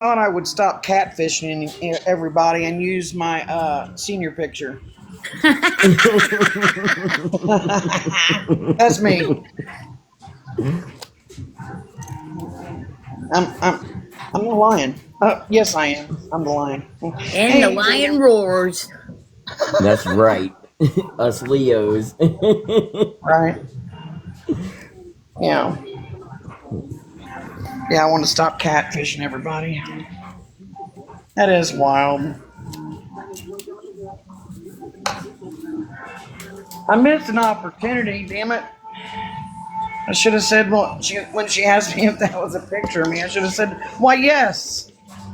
thought I would stop catfishing everybody and use my senior picture. That's me. I'm the lion. Yes, I am. I'm the lion. And the Hey, lion Dan. roars. That's right. Us Leos. Right. Yeah. Yeah, I want to stop catfishing everybody. That is wild. I missed an opportunity. Damn it. I should have said, well, when she asked me if that was a picture of me, I should have said, why, yes.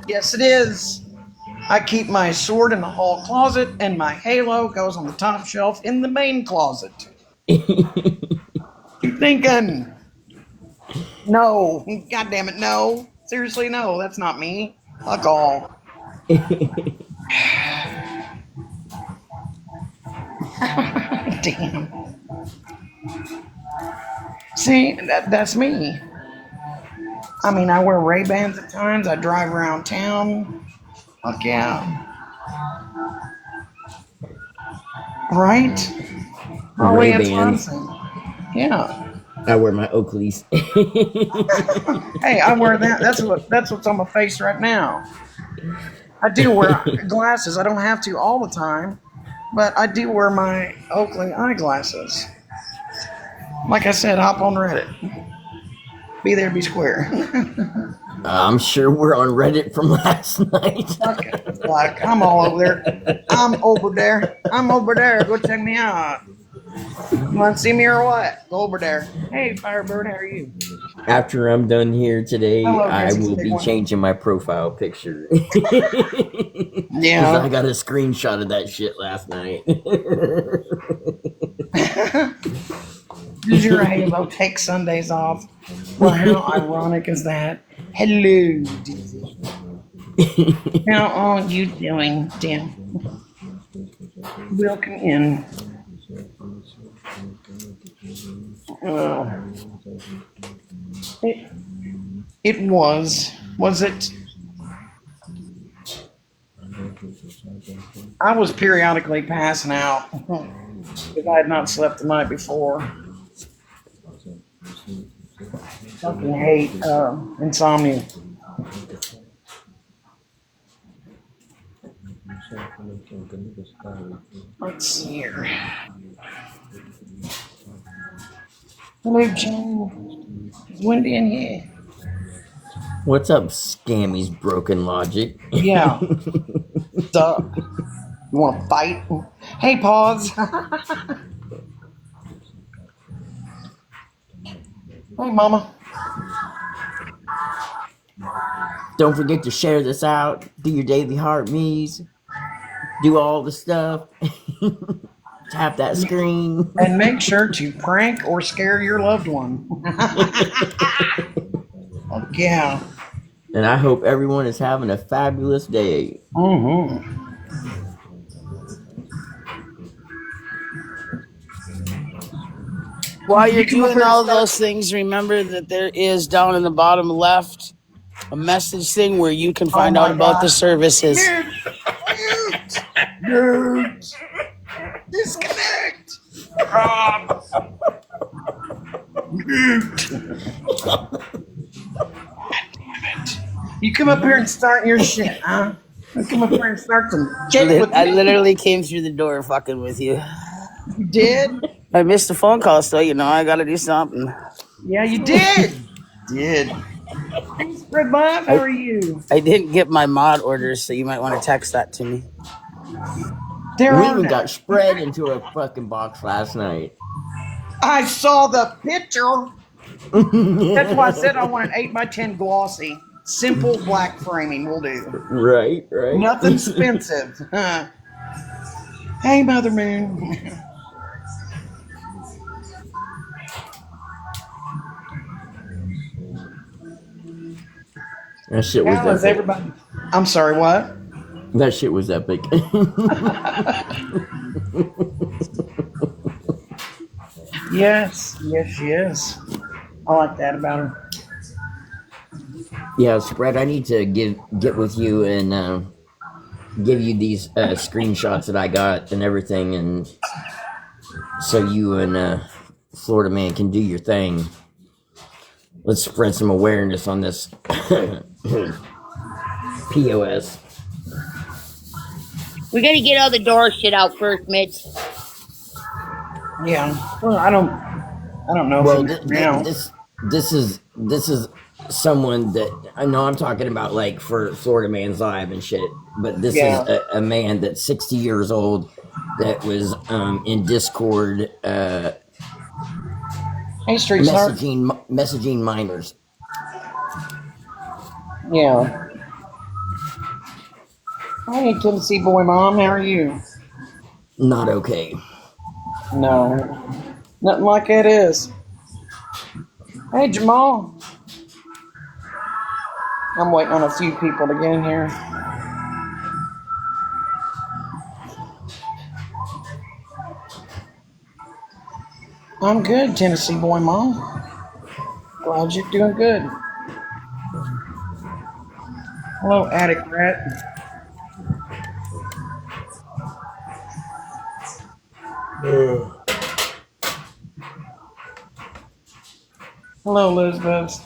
Yes, it is. I keep my sword in the hall closet, and my halo goes on the top shelf in the main closet. You thinking? No. God damn it, no. Seriously, no. That's not me. Fuck all. Damn. See, that's me. I mean, I wear Ray-Bans at times. I drive around town. Fuck yeah. Right? Oh, wait, it's Ray-Bans. Wisconsin. Yeah. I wear my Oakleys. Hey, I wear that. That's what's on my face right now. I do wear glasses. I don't have to all the time, but I do wear my Oakley eyeglasses. Like I said, hop on Reddit. Be there, be square. I'm sure we're on Reddit from last night. Okay. Like, I'm all over there. I'm over there. I'm over there. Go check me out. You want to see me or what? Go over there. Hey, Firebird, how are you? After I'm done here today, Hello, I Dixie's will big be one. changing my profile picture. Because I Yeah. got a screenshot of that shit last night. Does your Halo take Sundays off? Well, how ironic is that? Hello, Dizzy. How are you doing, Tim? Welcome in. Uh, it, it was it? I was periodically passing out because I had not slept the night before. Fucking hate insomnia. Let's see here. Hello, Jane. Is Wendy in here? What's up, Scammy's broken logic? Yeah. Duh. You want to fight? Hey, pause. Hey, mama. Don't forget to share this out. Do your daily heart me's. Do all the stuff. Tap that screen. And make sure to prank or scare your loved one. Oh, yeah. And I hope everyone is having a fabulous day. Mm-hmm. While you're You come up doing here and all start. those things, remember that there is down in the bottom left a message thing where you can Oh find my out about the God. services. Mute. Mute. Disconnect. Mute. You come up here and start your shit, huh? You come up here and start some shit with I me. literally came through the door fucking with you. You did? I missed the phone call, so you know I gotta do something. Yeah, you did. Did. Hey, Spread Live, how are you? I didn't get my mod orders, so you might want to text that to me. There We are even none. got spread into a fucking box last night. I saw the picture. That's why I said I want an 8x10 glossy. Simple black framing will do. Right. Nothing expensive. Hey, Mother Moon. That shit was How is epic. everybody? I'm sorry, what? That shit was epic. Yes, she is. I like that about her. Yeah, spread. I need to get with you and give you these screenshots that I got and everything, and so you and Florida man can do your thing. Let's spread some awareness on this POS. We gotta get all the Doris shit out first, Mitch. Yeah. Well, I don't know if Well, you know. this is someone that I know. I'm talking about like for Florida Man's Live and shit, but this is Yeah. a man that's 60 years old that was in Discord Hey, Street Smart. messaging minors. Yeah. Hey, Tennessee boy, mom. How are you? Not okay. No. Nothing like that is. Hey, Jamal. I'm waiting on a few people to get in here. I'm good, Tennessee boy, mom. Glad you're doing good. Hello, Attic Rat. Hello, Elizabeth.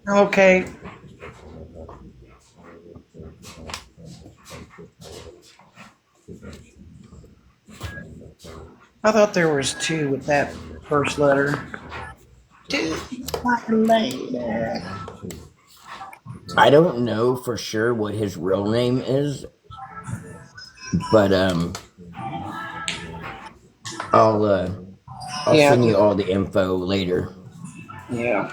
Hello, Kate. I thought there was two with that first letter. Two like a lady. I don't know for sure what his real name is, but I'll uh, I'll Yeah, send you all the info later. yeah.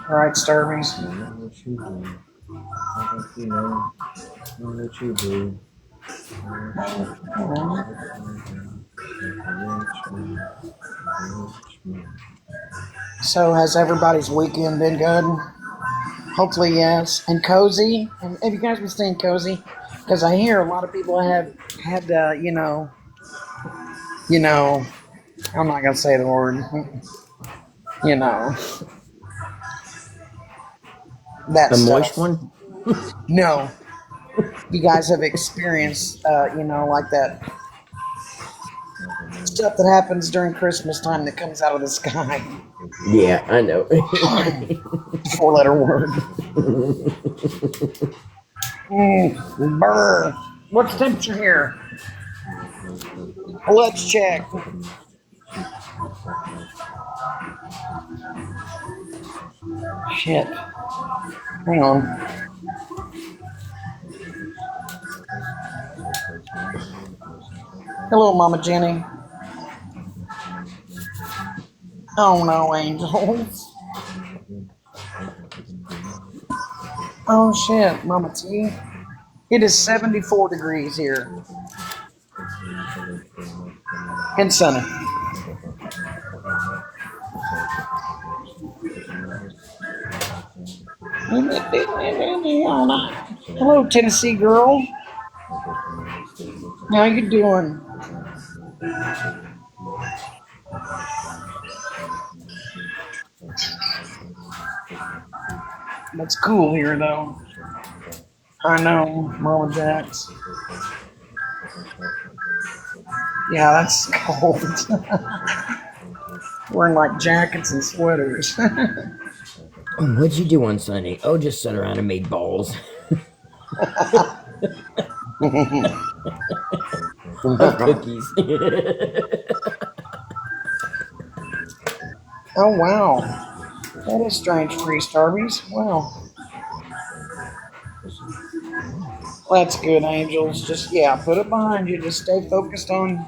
All right, Starbies. So, has everybody's weekend been good? Hopefully, yes. And cozy. And have you guys been staying cozy? Because I hear a lot of people have had, you know. I'm not gonna say the word. You know that A moist stuff. one? No, you guys have experienced, like that stuff that happens during Christmas time that comes out of the sky. Yeah, I know. Four-letter word. Brr. What's the temperature here? Let's check. Shit. Hang on. Hello, Mama Jenny. Oh no, angels. Oh shit, Mama T. It is 74 degrees here and sunny. Hello, Tennessee girl. How you doing? It's cool here though. I know, Mama Jax. Yeah, that's cold. Wearing like jackets and sweaters. What'd you do on Sunday? Oh, just sat around and made balls of cookies. Oh wow, that is strange for you, Starbies. Wow, well, that's good, Angels. Just yeah, put it behind you. Just stay focused on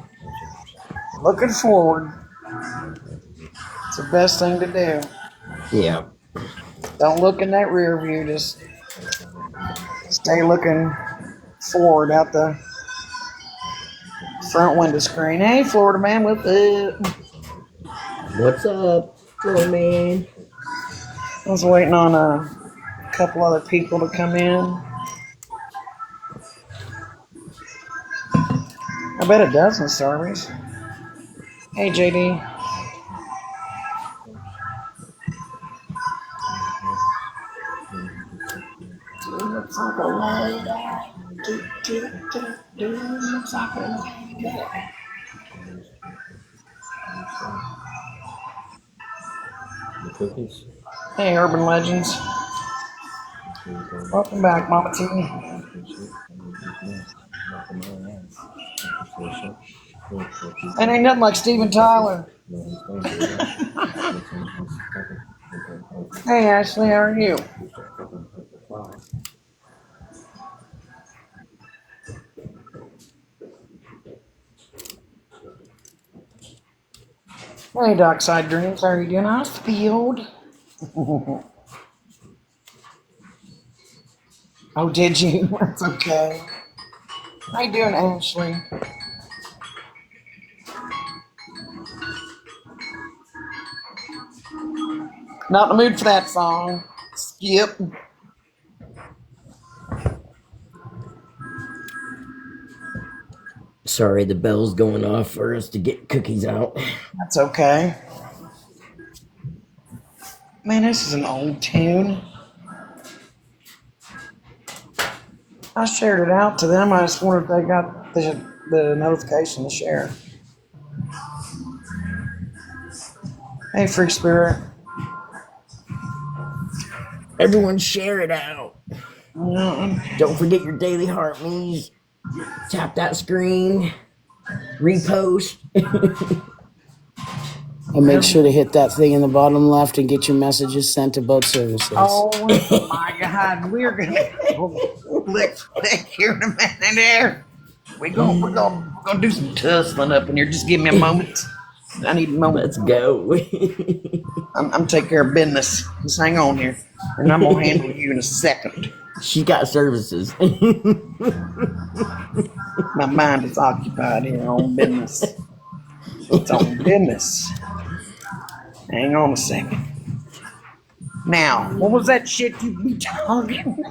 looking forward. It's the best thing to do. Yeah. Don't look in that rear view. Just stay looking forward out the Front window screen. Hey, Florida man, what's up? What's up, Florida man? I was waiting on a couple other people to come in. I bet it does in Starbucks. Hey, JD. Looks like a lady. Looks like a lady. Hey, Urban Legends. Welcome back, Mama T. And ain't nothing like Steven Tyler. Hey, Ashley, how are you? Hey, Dockside Dreams, how are you doing? How's the field? Oh, did you? That's okay. How you doing, Ashley? Not in the mood for that song. Skip. Sorry, the bell's going off for us to get cookies out. That's okay. Man, this is an old tune. I shared it out to them. I just wondered if they got the notification to share. Hey, Free Spirit. Everyone share it out. Uh, Don't forget your daily heart me's. Tap that screen. Repost. And make sure to hit that thing in the bottom left and get your messages sent to both services. Oh my God, we're gonna flick here in a minute. There, we're gonna do some tussling up in here. Just give me a moment. I need a moment. Let's go. I'm taking care of business. Just hang on here, and I'm gonna handle you in a second. She got services. My mind is occupied here on business. It's on business. Hang on a second. Now, what was that shit you be talking?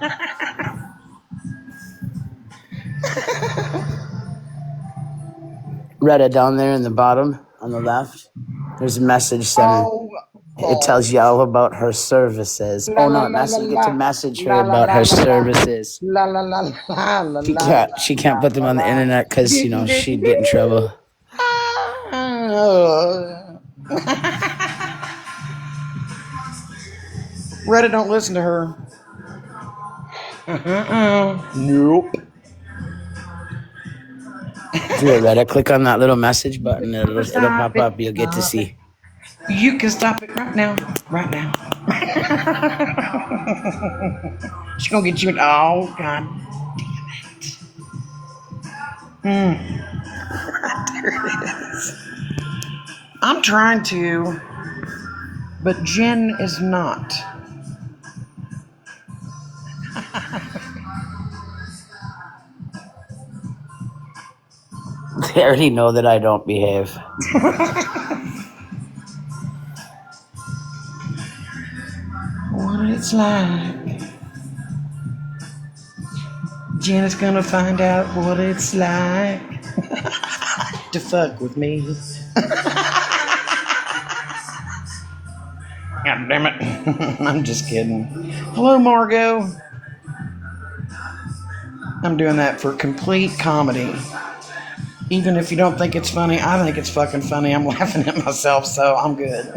Retta, down there in the bottom on the left, there's a message sent. It tells you all about her services. Oh no, you get to message her about her services. La la la la la la. She can't put them on the internet because she'd get in trouble. Reddit, don't listen to her. Nope. Do it, Retta. Click on that little message button. It'll pop up. You'll get to see. You can stop it right now. Right now. She's gonna get you in. Oh, God damn it. There it is. I'm trying to, but Jen is not. They already know that I don't behave. What it's like. Jen is gonna find out what it's like to fuck with me. God damn it. I'm just kidding. Hello, Margot. I'm doing that for complete comedy. Even if you don't think it's funny, I think it's fucking funny. I'm laughing at myself, so I'm good.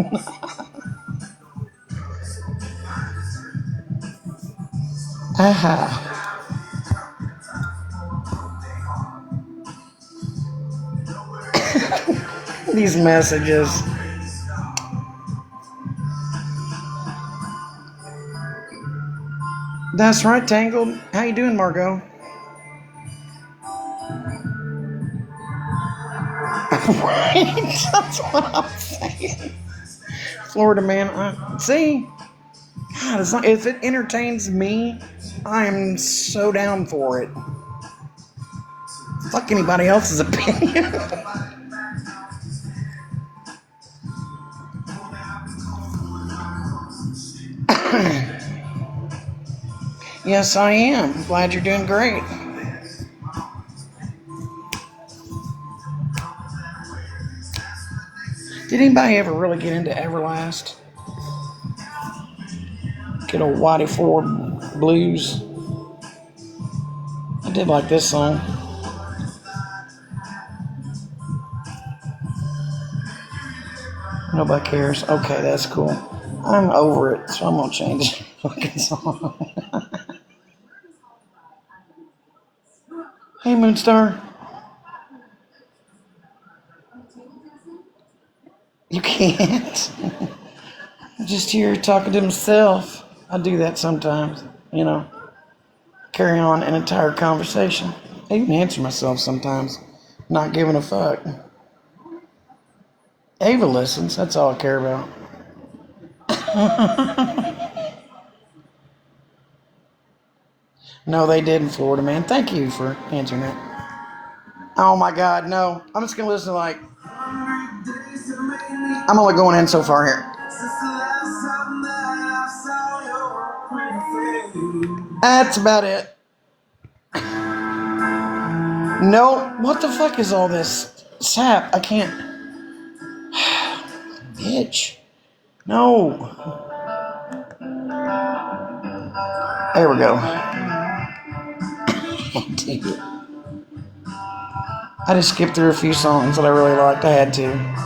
Aha. These messages. That's right, Tangled. How you doing, Margot? Right? That's what I'm saying. Florida man, see? God, it's not, if it entertains me, I am so down for it. Fuck anybody else's opinion. Yes, I am. Glad you're doing great. Did anybody ever really get into Everlast? Get a Whitey Ford blues. I did like this song. Nobody cares. Okay, that's cool. I'm over it, so I'm gonna change the fucking song. Hey, Moonstar. You can't. I'm just here talking to himself. I do that sometimes, you know. Carry on an entire conversation. I even answer myself sometimes, not giving a fuck. Ava listens, that's all I care about. No, they did in Florida, man. Thank you for answering that. Oh my god, no. I'm just gonna listen to like. I'm only going in so far here. That's about it. No, what the fuck is all this sap? I can't. Bitch. No. There we go. I just skipped through a few songs that I really liked. I had to.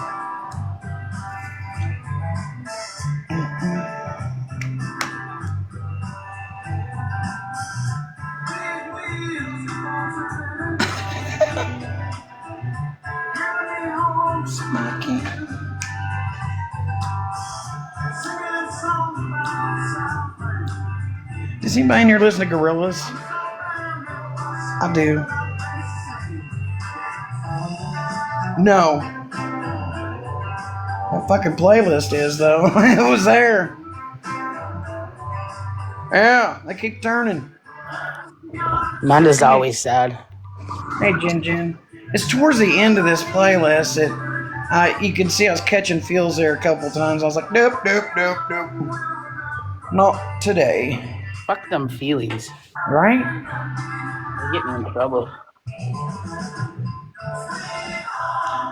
Does anybody in here listen to Gorillaz? I do. No. That fucking playlist is, though. It was there. Yeah, they keep turning. Mine is always sad. Hey, Jin. It's towards the end of this playlist that you can see I was catching feels there a couple times. I was like, nope. Not today. Fuck them feelings. Right? They get me in trouble.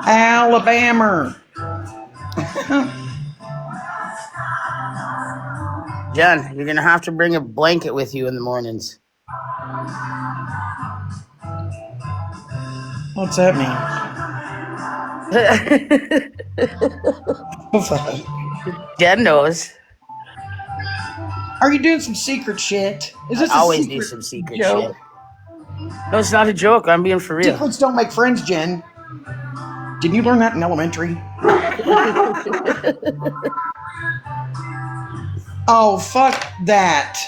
Alabama. Jen, you're gonna have to bring a blanket with you in the mornings. What's that mean? Jen knows. Are you doing some secret shit? Is this I always secret do some secret joke? shit. No, it's not a joke. I'm being for real. Secrets don't make friends, Jen. Didn't you learn that in elementary? Oh, fuck that.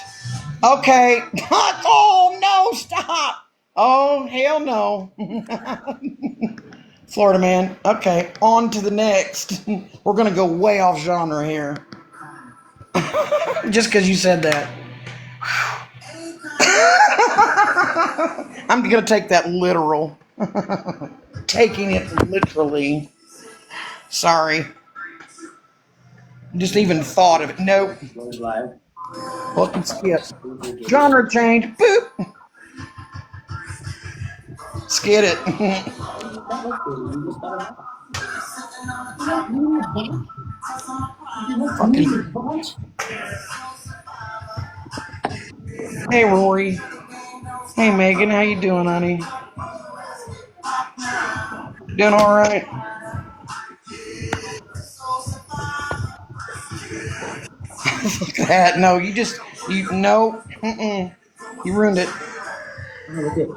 Okay. Oh, no, stop. Oh, hell no. Florida man. Okay, on to the next. We're going to go way off genre here. Just because you said that. I'm going to take that literal. Taking it literally. Sorry. Just even thought of it. Nope. Fucking skip. Genre change. Boop. Skid it. Fucking. Hey, Rory. Hey, Megan. How you doing, honey? Doing all right? Fuck that. No, no. You ruined it.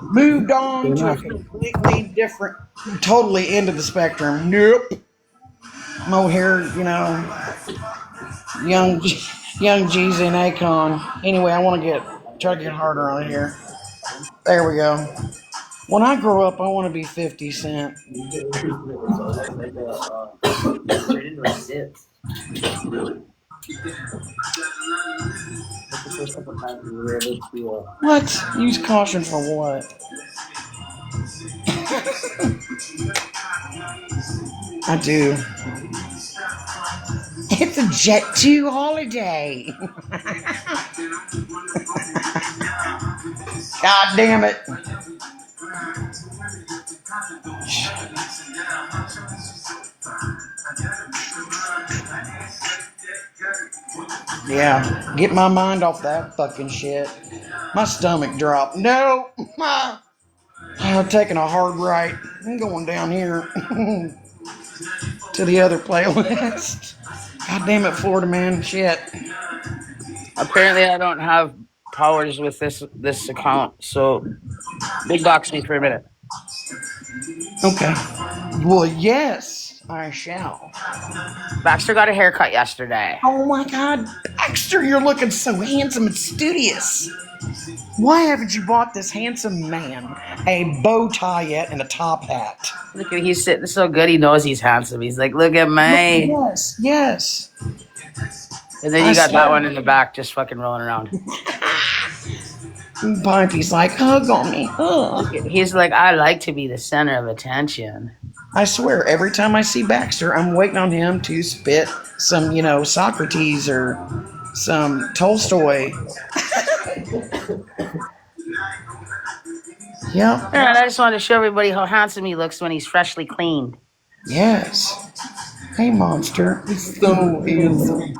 Moved on to a completely different, totally end of the spectrum. Nope. I'm over here, young G's and Akon. Anyway, I want to try to get harder on it here. There we go. When I grow up, I want to be 50 Cent. What? Use caution for what? I do. It's a Jet 2 holiday. God damn it. Yeah, get my mind off that fucking shit. My stomach dropped. No, I'm taking a hard right. I'm going down here to the other playlist. God damn it, Florida man. Shit. Apparently, I don't have powers with this account, so big box me for a minute. Okay. Well, yes, I shall. Baxter got a haircut yesterday. Oh my God, Baxter, you're looking so handsome and studious. Why haven't you bought this handsome man a bow tie yet and a top hat? Look at he's sitting so good. He knows he's handsome. He's like, look at me. Yes, yes. And then you got that one in the back just fucking rolling around. Pipey's like, hug on me. Hug. He's like, I like to be the center of attention. I swear, every time I see Baxter, I'm waiting on him to spit some, Socrates or some Tolstoy. Yep. And I just wanted to show everybody how handsome he looks when he's freshly cleaned. Yes. Hey, monster. He's so handsome.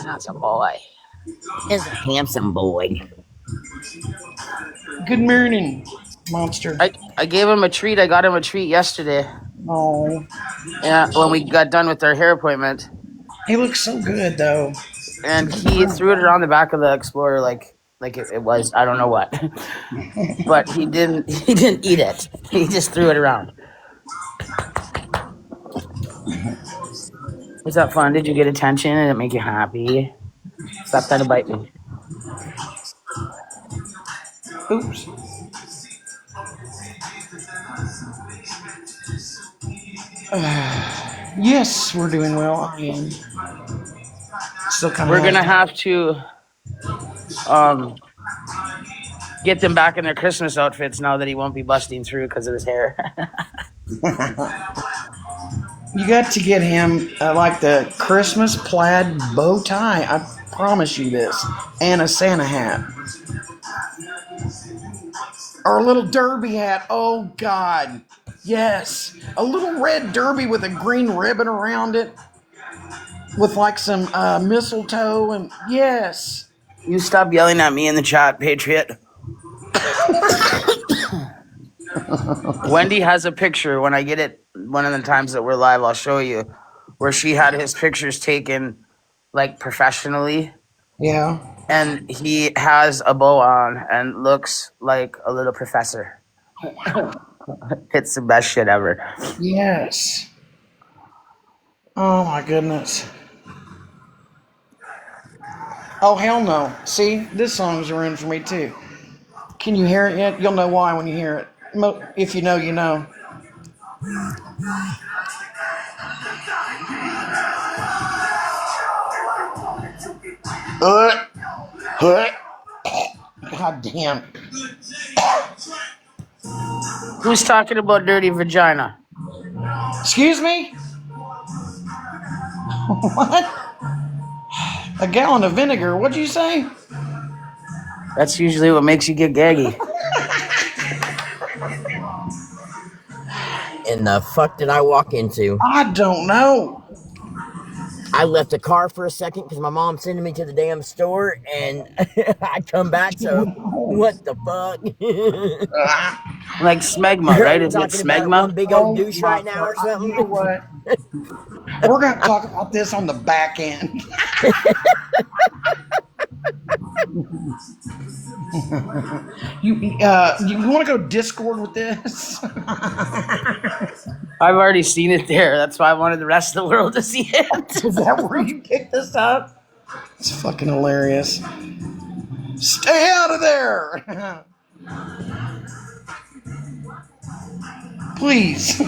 Handsome boy. He's a handsome boy. Good morning, monster. I gave him a treat. I got him a treat yesterday. Oh, Yeah, when we got done with our hair appointment. he looks so good, though. And he threw it around the back of the Explorer like it was I don't know what. But he didn't eat it. He just threw it around. Was that fun? Did you get attention? Did it make you happy? Stop trying to bite me. Oops. Yes, we're doing well. I am. Still kind of. We're gonna have to get them back in their Christmas outfits now that he won't be busting through because of his hair. You got to get him like the Christmas plaid bow tie. I promise you this, and a Santa hat, or a little derby hat. Oh God, yes, a little red derby with a green ribbon around it, with like some mistletoe, and yes. You stop yelling at me in the chat, Patriot. Wendy has a picture. When I get it, one of the times that we're live, I'll show you, where she had his pictures taken like professionally. Yeah. And he has a bow on and looks like a little professor. It's the best shit ever. Yes. Oh my goodness. Oh hell no. See, this song's ruined for me too. Can you hear it yet? You'll know why when you hear it. If you know, you know. God damn. Who's talking about dirty vagina? Excuse me? What? A gallon of vinegar? What'd you say? That's usually what makes you get gaggy. And the fuck did I walk into? I don't know. I left the car for a second because my mom sending me to the damn store, and I come back. So what the fuck? Like smegma, right? Is it Talking about smegma? one big old douche right now or something? You know what? We're gonna talk about this on the back end. You want to go Discord with this? I've already seen it there. That's why I wanted the rest of the world to see it. Is that where you picked this up? It's fucking hilarious. Stay out of there! Please.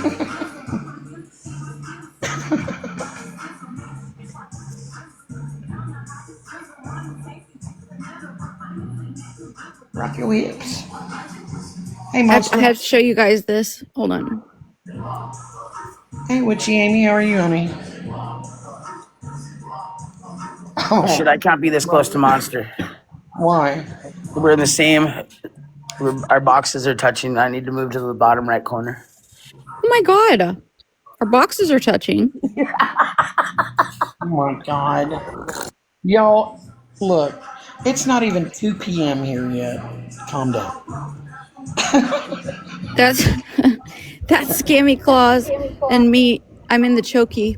Rock your hips. Hey, I have mostly. to show you guys this. Hold on. Hey, Witchy Amy, how are you, honey? Shit, I can't be this close to Monster. Why? We're in the same. Our boxes are touching. I need to move to the bottom right corner. Oh my god. Our boxes are touching. Oh my God. Y'all, look, it's not even 2 p.m. here yet. Calm down. That's that's Scammy Claus and me. I'm in the chokey.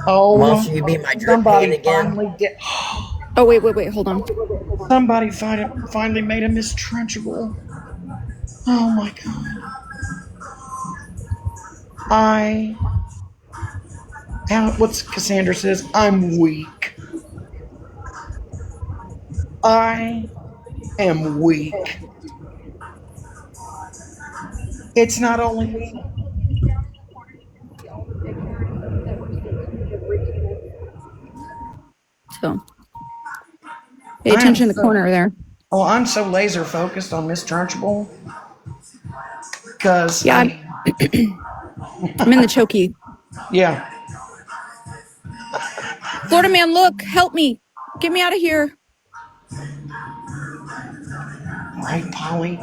Oh, Monster, you beat my drip pan somebody again? finally did. Oh wait, hold on. Somebody finally made a Miss Trunchbull. Oh my God. I. What's Cassandra says? I'm weak. I am weak. It's not only me. So pay I am attention in the so. corner there. Oh, I'm so laser focused on Miss Trunchbull because Yeah, I'm in the chokey. yeah. Florida man, look, help me. Get me out of here. Right, Polly.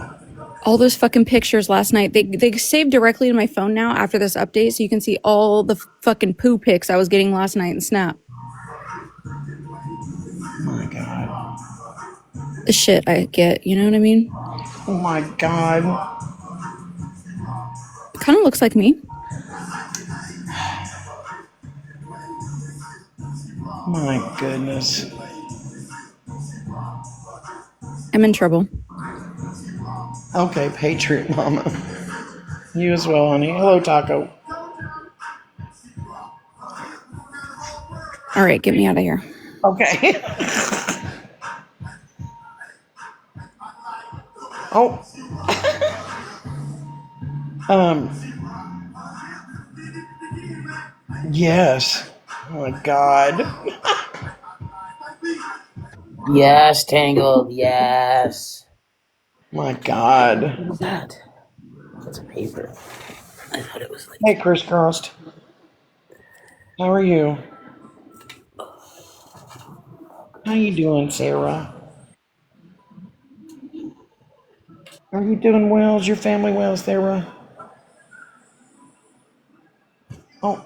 All those fucking pictures last night. They saved directly to my phone now after this update, so you can see all the fucking poo pics I was getting last night in Snap. Oh my God. The shit I get, you know what I mean? Oh my God. It kind of looks like me. My goodness. I'm in trouble. Okay, Patriot Mama. You as well, honey. Hello, Taco. All right, get me out of here. Okay. Oh. Um. Yes. Oh my God. Yes, Tangled. Yes. My God. What is that? That's a paper. I thought it was like. Hey, crisscrossed. How are you? How you doing, Sarah? Are you doing well? Is your family well, Sarah? Oh.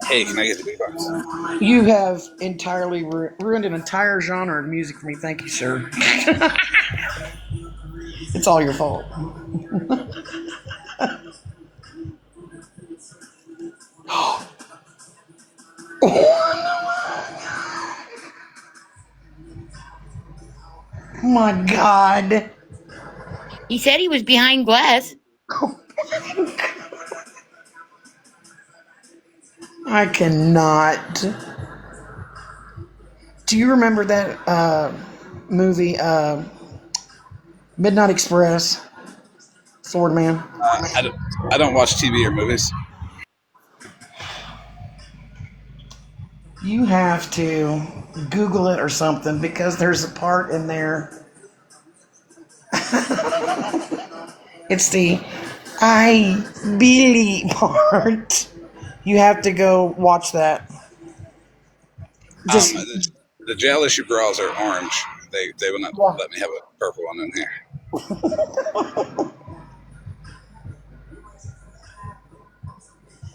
Hey, can I get the beatbox? You have entirely ruined an entire genre of music for me. Thank you, sir. It's all your fault. Oh my God. He said he was behind glass. I cannot. Do you remember that movie, Midnight Express, Sword Man? I don't watch TV or movies. You have to Google it or something because there's a part in there. It's the I Billy part. You have to go watch that. Just The jail issue bras are orange. They will not yeah. let me have a purple one in here.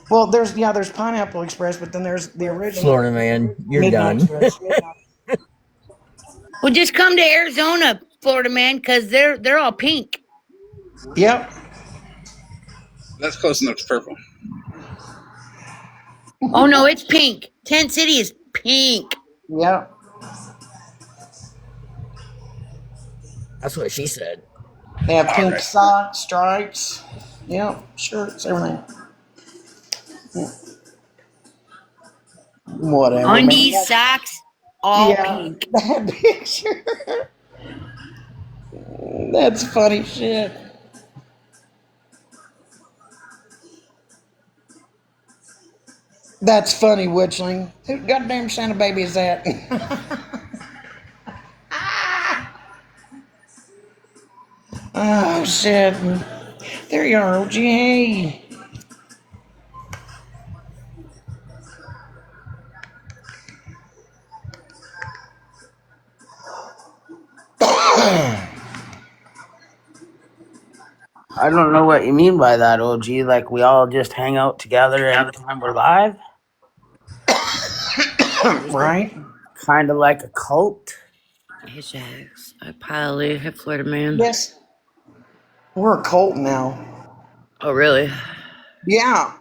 Well, there's Pineapple Express, but then there's the original Florida man, you're Midnight done. Express. Well, just come to Arizona, Florida man, because they're all pink. Yep. That's close enough to purple. Oh no, it's pink. Tent City is pink. Yep. That's what she said. They have All pink right. socks, stripes. Yep. Shirts, everything. Whatever, man. Undies, socks, all Yeah, pink. that picture. That's funny shit. That's funny, Witchling. Who goddamn Santa baby is that? Oh shit. There you are, OG. Hey. I don't know what you mean by that, OG. Like we all just hang out together anytime we're live. Right? Kind of like a cult. Hey, Jax. I probably hit Florida man. Yes. We're a cult now. Oh, really? Yeah.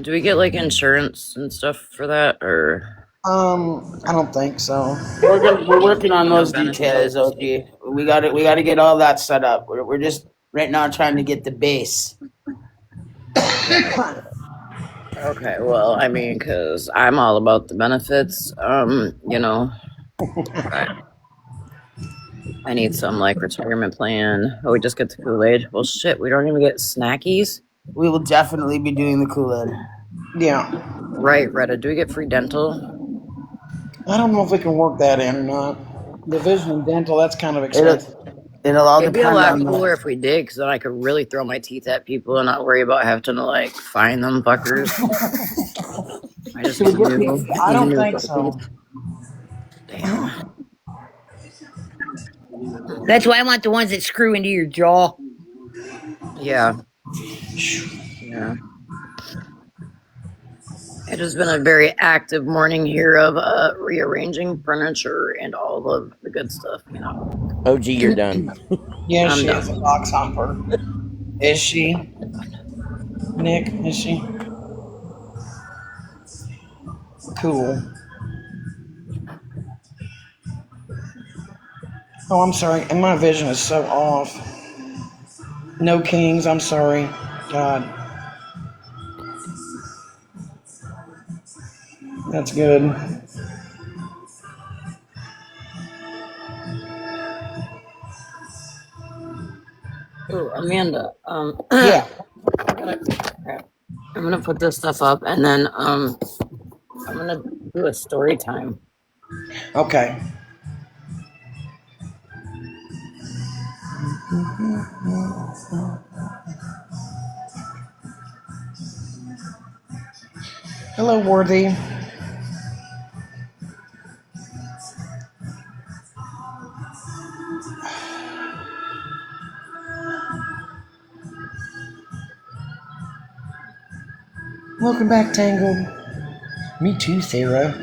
Do we get like insurance and stuff for that, or I don't think so. We're working on no those details, benefits? OG. We got it. We got to get all that set up. We're just right now trying to get the base. Okay, well, I mean, because I'm all about the benefits. I need some like retirement plan. Oh, we just get the Kool-Aid. Well, shit, we don't even get snackies. We will definitely be doing the Kool-Aid. Yeah. Right, Retta. Do we get free dental? I don't know if we can work that in or not. The vision and dental, that's kind of It'll expensive. it'll all It'd be a depend lot on cooler the. if we did, because then I could really throw my teeth at people and not worry about having to like find them fuckers. I just need I don't new think puppies. so. Damn. That's why I want the ones that screw into your jaw. Yeah. Yeah. It has been a very active morning here of rearranging furniture and all of the good stuff, OG, you're done. Yeah, I'm she is done. a box hopper. Is she? Nick, is she? Cool. Oh, I'm sorry. And my vision is so off. No kings, I'm sorry. God. That's good. Oh, Amanda, Yeah. I'm gonna put this stuff up and then I'm gonna do a story time. Okay. Hello, Worthy. Welcome back, Tangled. Me too, Sarah.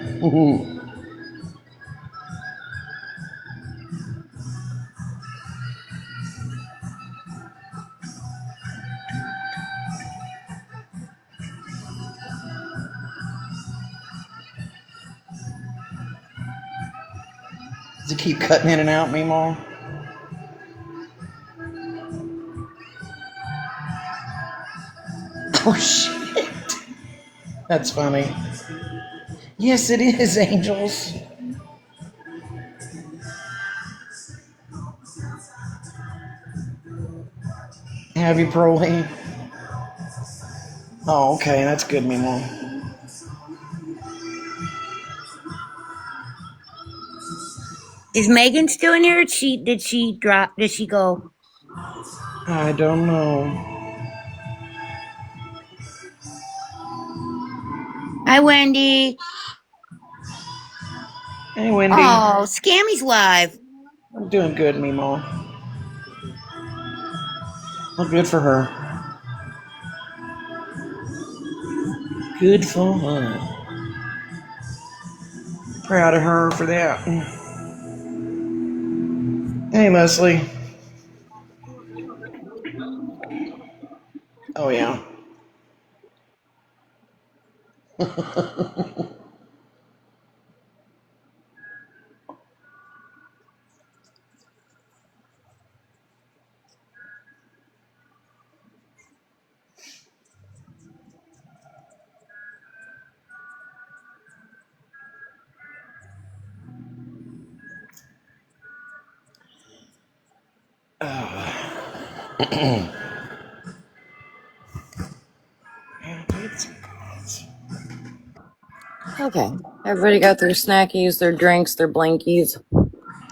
Does it keep cutting in and out, Meemaw? Oh, shit. That's funny. Yes, it is, Angels. Have you, Proline? Oh, okay. That's good, Meemaw. Is Megan still in here? Did she drop? Did she go? I don't know. Hi, Wendy. Hey, Wendy. Oh, Scammy's live. I'm doing good, Meemaw. Well, good for her. Good for her. Proud of her for that. Hey, Leslie. Oh, yeah. Okay. Everybody got their snackies, their drinks, their blankies.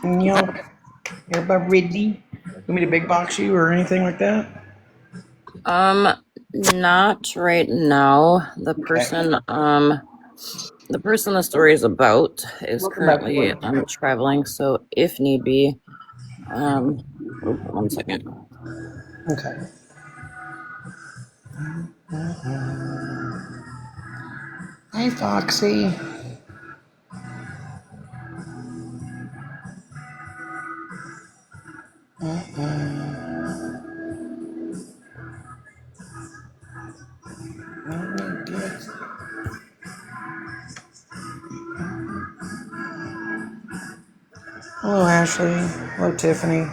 Yup. Everybody ready? You need a big box you or anything like that? Not right now. The person the story is about is Welcome back to currently work. traveling, so if need be, one second. Okay. Hey, Foxy. Hello, Ashley. Hello, Tiffany.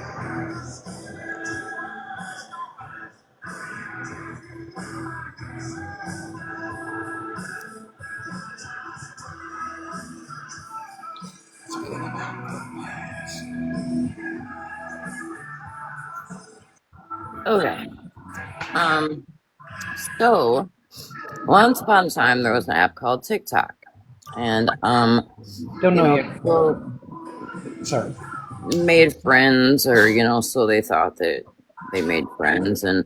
Okay. So once upon a time there was an app called TikTok, and Don't know yet. people Sorry. made friends, or so they thought that they made friends, and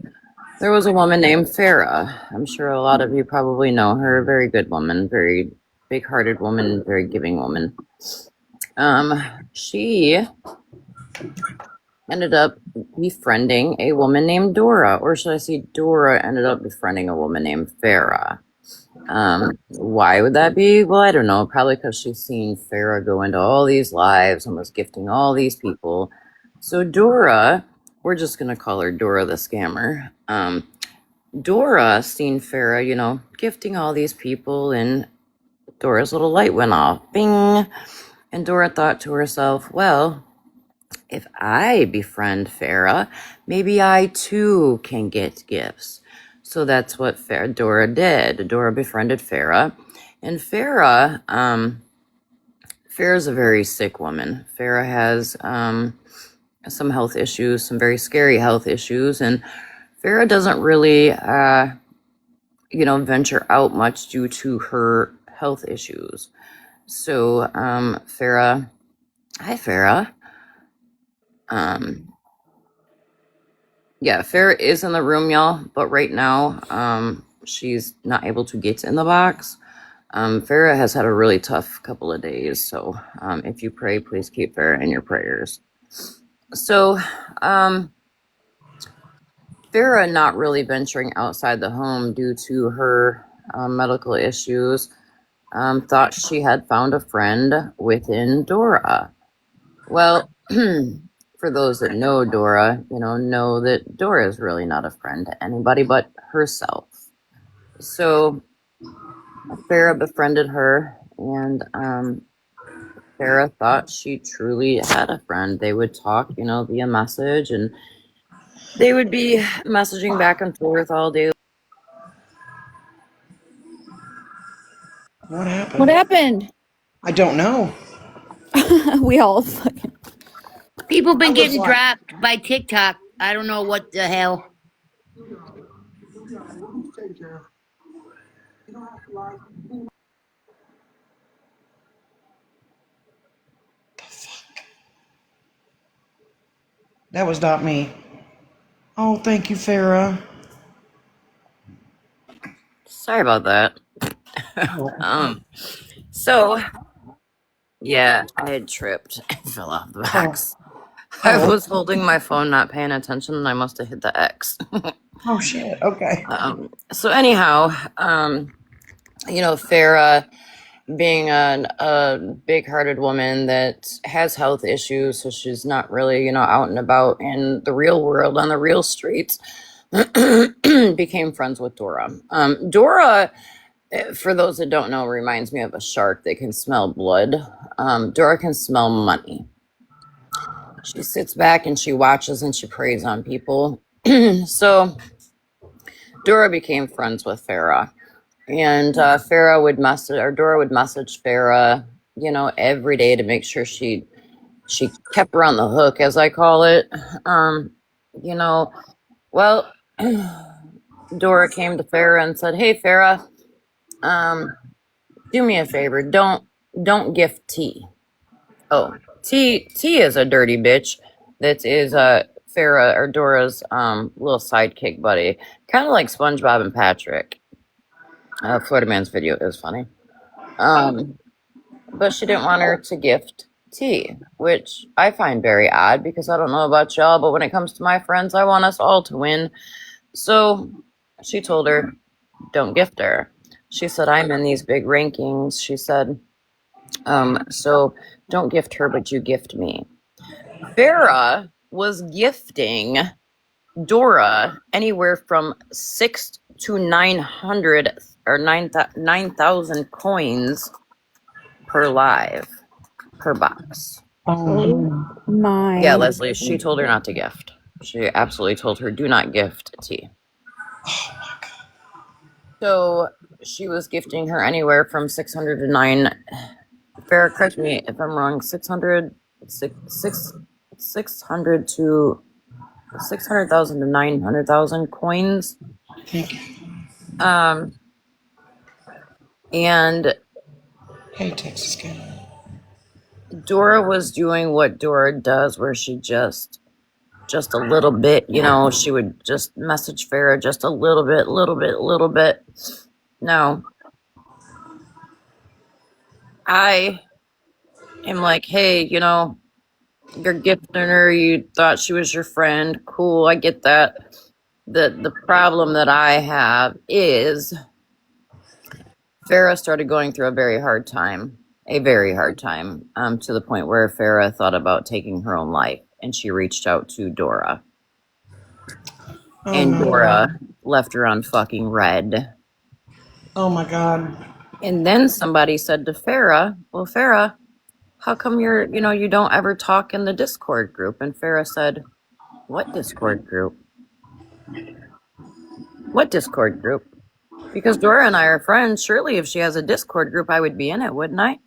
there was a woman named Farah. I'm sure a lot of you probably know her. Very good woman, very big-hearted woman, very giving woman. She ended up befriending a woman named Dora, or should I say Dora ended up befriending a woman named Farah. Why would that be? Well, I don't know. Probably because she's seen Farah go into all these lives and was gifting all these people. So Dora, we're just gonna call her Dora the scammer. Dora seen Farah, gifting all these people, and Dora's little light went off. Bing! And Dora thought to herself, well, if I befriend Farah, maybe I too can get gifts. So that's what Dora did. Dora befriended Farah. And Farah's a very sick woman. Farah has some health issues, some very scary health issues. And Farah doesn't really, venture out much due to her health issues. So Farah, hi Farah. Yeah, Farah is in the room, y'all, but right now, she's not able to get in the box. Farah has had a really tough couple of days, so if you pray, please keep Farah in your prayers. So, Farah not really venturing outside the home due to her medical issues, thought she had found a friend within Dora. Well, for those that know Dora, know that Dora is really not a friend to anybody but herself. So Farah befriended her, and Farah thought she truly had a friend. They would talk, via message, and they would be messaging back and forth all day. What happened? What happened? I don't know. We all fucking. People been getting dropped by TikTok. I don't know what the hell. That was not me. Oh, thank you, Farah. Sorry about that. So yeah, I had tripped and fell off the box. I was holding my phone, not paying attention, and I must have hit the X. Oh shit. Okay. So anyhow, Farah, being a big-hearted woman that has health issues, so she's not really, out and about in the real world, on the real streets, became friends with Dora. Dora, for those that don't know, reminds me of a shark that can smell blood. Dora can smell money. She sits back and she watches and she preys on people. So Dora became friends with Farah. And Farah would message, or Dora would message Farah, every day to make sure she kept her on the hook, as I call it. Well, Dora came to Farrah and said, "Hey, Farrah, do me a favor. Don't gift T. Oh, T is a dirty bitch. That is Farrah or Dora's little sidekick buddy, kind of like SpongeBob and Patrick. Florida Man's video is funny. But she didn't want her to gift T, which I find very odd because I don't know about y'all, but when it comes to my friends, I want us all to win. So she told her, don't gift her. She said, I'm in these big rankings. She said, so don't gift her, but you gift me. Farrah was gifting Dora anywhere from 6 to 900 or 9,000 coins per live, per box. Oh my. Yeah, Leslie, she told her not to gift. She absolutely told her, do not gift T. So she was gifting her anywhere from 600 to 9. Farrah, correct me if I'm wrong, 600 to 600,000 to 900,000 coins. And Hey, Texas guy. Dora was doing what Dora does, where she just a little bit, she would just message Farrah just a little bit. No. I am like, hey, you're gifting her, you thought she was your friend. Cool, I get that. The problem that I have is Farrah started going through a very hard time, to the point where Farrah thought about taking her own life, and she reached out to Dora. And Dora left her on fucking red. Oh my God. And then somebody said to Farrah, well, Farrah, how come you don't ever talk in the Discord group? And Farrah said, what Discord group? What Discord group? Because Dora and I are friends. Surely if she has a Discord group, I would be in it, wouldn't I?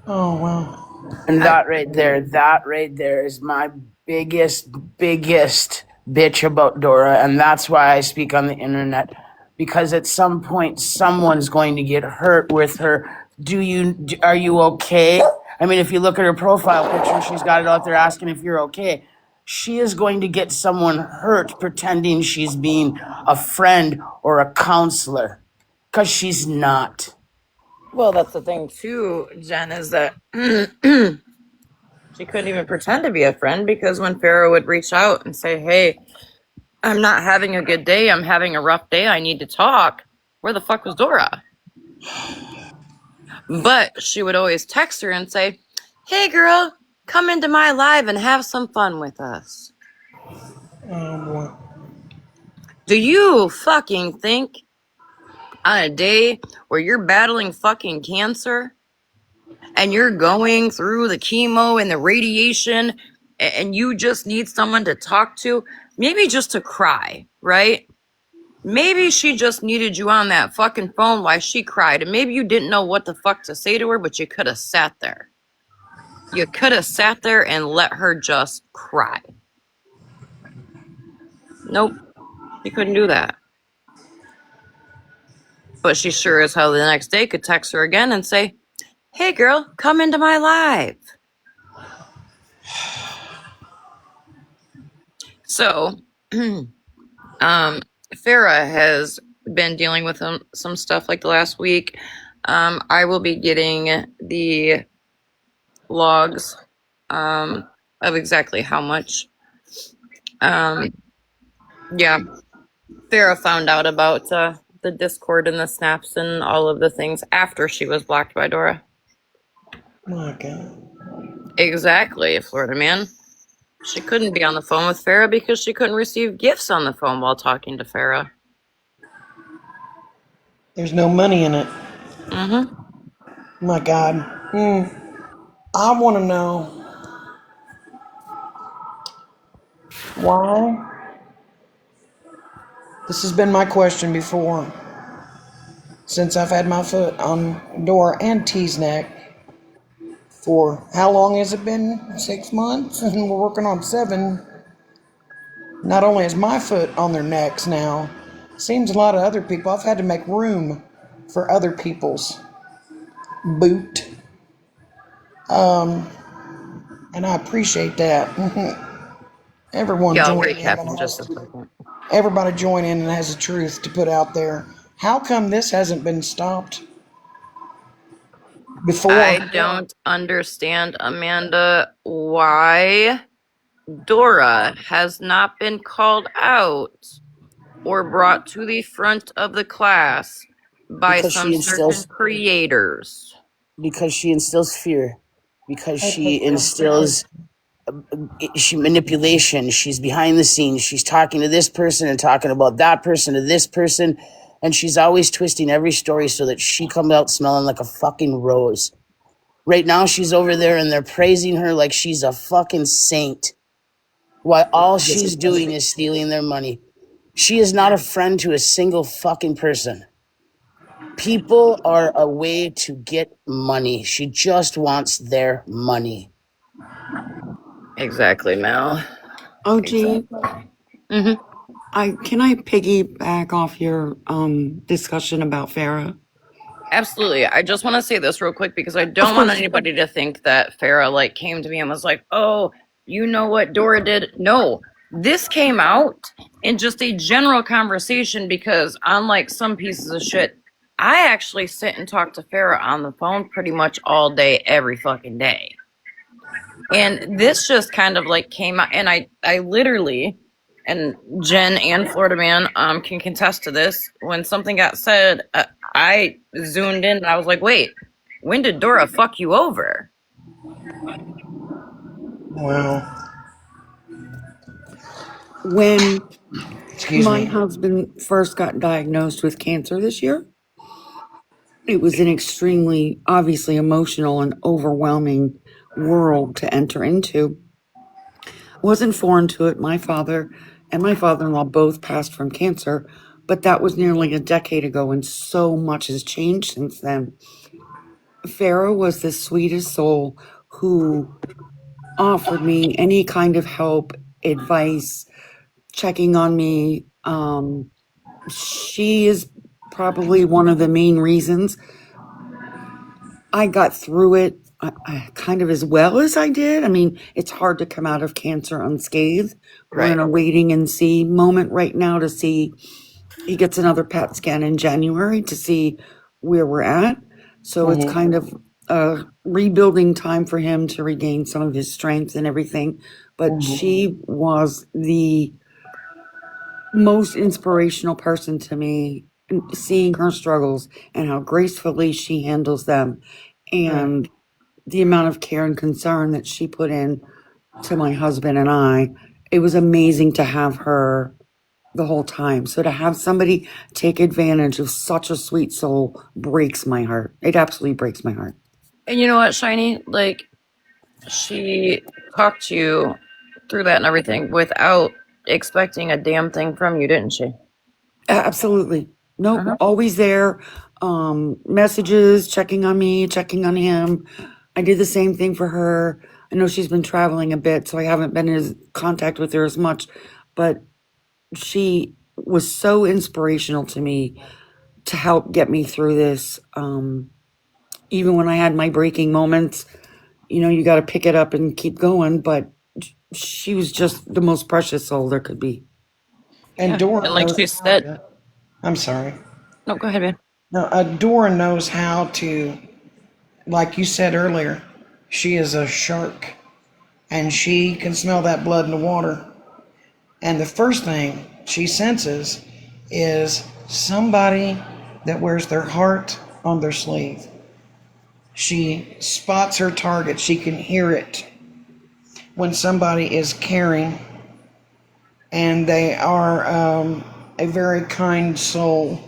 Oh, wow. And that right there is my biggest bitch about Dora. And that's why I speak on the internet. Because at some point, someone's going to get hurt with her. Are you okay? I mean, if you look at her profile picture, she's got it out there asking if you're okay. She is going to get someone hurt pretending she's being a friend or a counselor. Because she's not. Well, that's the thing too, Jen, is that she couldn't even pretend to be a friend, because when Farrah would reach out and say, hey, I'm not having a good day, I'm having a rough day, I need to talk, where the fuck was Dora? But she would always text her and say, hey girl, come into my live and have some fun with us. Oh, boy. Do you fucking think on a day where you're battling fucking cancer and you're going through the chemo and the radiation and you just need someone to talk to, maybe just to cry, right? Maybe she just needed you on that fucking phone while she cried, and maybe you didn't know what the fuck to say to her, but you could have sat there. You could have sat there and let her just cry. Nope, she couldn't do that. But she sure as hell the next day could text her again and say, hey girl, come into my live. So, Farrah has been dealing with some stuff like the last week. I will be getting the logs of exactly how much. Yeah, Farrah found out about the Discord and the snaps and all of the things after she was blocked by Dora. My God. Exactly, Florida man. She couldn't be on the phone with Farrah because she couldn't receive gifts on the phone while talking to Farrah. There's no money in it. Mm-hmm. My God. I want to know why. This has been my question before. Since I've had my foot on Dora and T's neck for how long has it been? 6 months? And we're working on 7. Not only is my foot on their necks now, seems a lot of other people. I've had to make room for other people's boot, and I appreciate that. Everyone Yeah, I'll join in recap and in just a has, second. everybody join in and has the truth to put out there. How come this hasn't been stopped before? I don't understand, Amanda, why Dora has not been called out or brought to the front of the class by Because some she certain instills creators. because she instills fear, because she instills she manipulation. She's behind the scenes. She's talking to this person and talking about that person to this person, and she's always twisting every story so that she comes out smelling like a fucking rose. Right now, she's over there and they're praising her like she's a fucking saint, while all she's doing is stealing their money. She is not a friend to a single fucking person. People are a way to get money. She just wants their money. Exactly, Mel. OG, Hmm. can I piggyback off your discussion about Farah? Absolutely. I just want to say this real quick because I Of don't want course. anybody to think that Farah like came to me and was like, "Oh, you know what Dora did?" No. This came out in just a general conversation because unlike some pieces of shit, I actually sit and talk to Farah on the phone pretty much all day every fucking day. And this just kind of like came out and I literally and Jen and Florida Man can contest to this. When something got said, I zoomed in and I was like, "Wait, when did Dora fuck you over?" Well, When excuse my me. husband first got diagnosed with cancer this year, it was an extremely, obviously, emotional and overwhelming world to enter into. Wasn't foreign to it. My father and my father in law both passed from cancer, but that was nearly a decade ago, and so much has changed since then. Farah was the sweetest soul who offered me any kind of help, advice, checking on me. She is probably one of the main reasons I got through it kind of as well as I did. I mean, it's hard to come out of cancer unscathed. We're in Right. a waiting and see moment right now to see he gets another PET scan in January to see where we're at. So it's Hmm. kind of a rebuilding time for him to regain some of his strength and everything. But Hmm. she was the most inspirational person to me, seeing her struggles and how gracefully she handles them, Right. and the amount of care and concern that she put in to my husband and I. It was amazing to have her the whole time. So to have somebody take advantage of such a sweet soul breaks my heart. It absolutely breaks my heart. And you know what, Shiny? Like she talked to you through that and everything without expecting a damn thing from you, didn't she? Absolutely. Nope. Uh-huh. Always there. Messages, checking on me, checking on him. I did the same thing for her. I know she's been traveling a bit, so I haven't been in contact with her as much, but she was so inspirational to me to help get me through this. Even when I had my breaking moments, you got to pick it up and keep going, but she was just the most precious soul there could be. And Yeah. Dora And like knows she how said, to. I'm sorry. no, go ahead, man. No, Dora knows how to. Like you said earlier, she is a shark, and she can smell that blood in the water. And the first thing she senses is somebody that wears their heart on their sleeve. She spots her target. She can hear it when somebody is caring and they are a very kind soul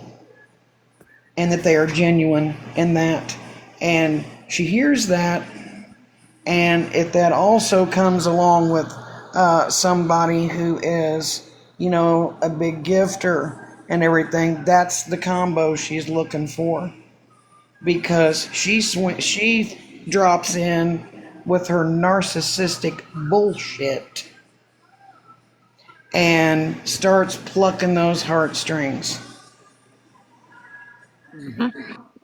and that they are genuine in that. And she hears that, and if that also comes along with somebody who is, a big gifter and everything, that's the combo she's looking for because she drops in with her narcissistic bullshit and starts plucking those heartstrings.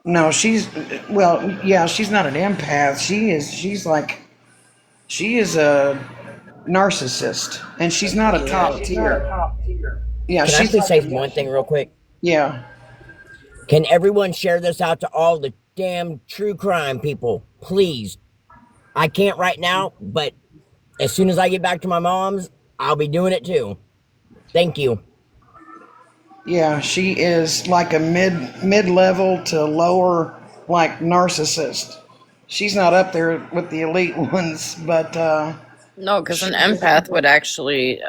No, she's yeah, she's not an empath. She is a narcissist, and she's not a top tier. Yeah, Can I she's please say like, one thing real quick? yeah, Can everyone share this out to all the damn true crime people? Please. I can't right now, but as soon as I get back to my mom's, I'll be doing it too. Thank you. yeah, she is like a mid level to lower like narcissist. She's not up there with the elite ones, but No, because an she empath would actually,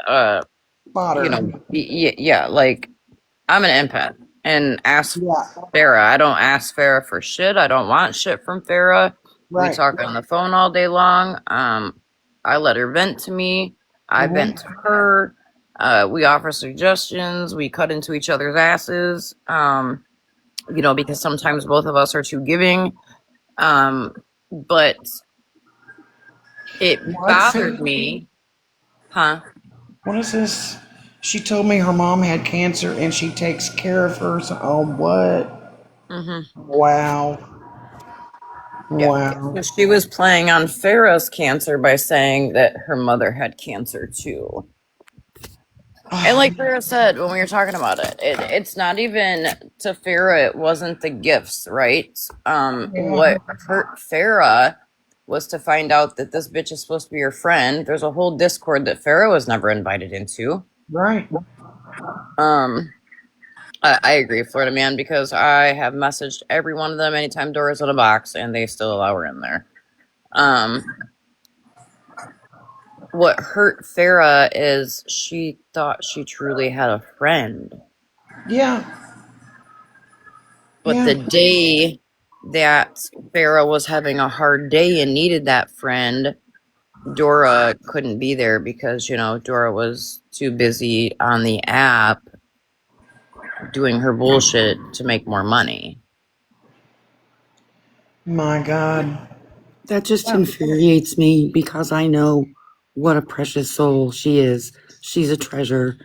fodder. yeah, like I'm an empath and ask Yeah, Farah. I don't ask Farah for shit. I don't want shit from Farah. We right. talk on the phone all day long. I let her vent to me. I vent to her. We offer suggestions. We cut into each other's asses. Because sometimes both of us are too giving. But it What? bothered me, huh? What is this? She told me her mom had cancer and she takes care of her. So, oh, what? Mm-hmm. Wow. Yeah. Wow. So she was playing on Farah's cancer by saying that her mother had cancer too. And like Farah said when we were talking about it's not even to Farah, it wasn't the gifts, right? Yeah, What hurt Farah was to find out that this bitch is supposed to be her friend. There's a whole Discord that Farah was never invited into. right. Um, I agree, Florida Man, because I have messaged every one of them anytime Dora's in a box, and they still allow her in there. What hurt Farah is she thought she truly had a friend. Yeah, But yeah. the day that Farah was having a hard day and needed that friend, Dora couldn't be there because, Dora was too busy on the app doing her bullshit to make more money. My God. That just infuriates me because I know what a precious soul she is. She's a treasure.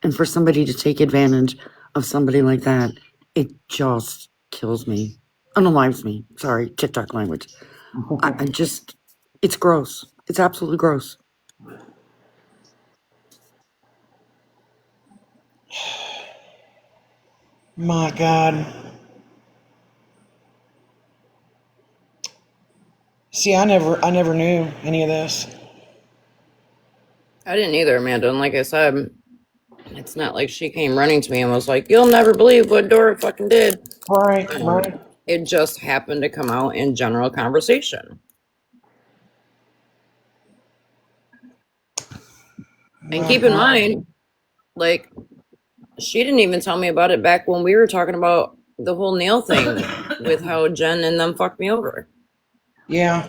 And for somebody to take advantage of somebody like that, it just kills me. Unalives me. Sorry, TikTok language. I just, it's gross. It's absolutely gross. My God. See, I never knew any of this. I didn't either, Amanda. And like I said, it's not like she came running to me and was like, "You'll never believe what Dora fucking did." Right, right. It just happened to come out in general conversation. And My keep in God. mind, like, she didn't even tell me about it back when we were talking about the whole nail thing with how Jen and them fucked me over. Yeah.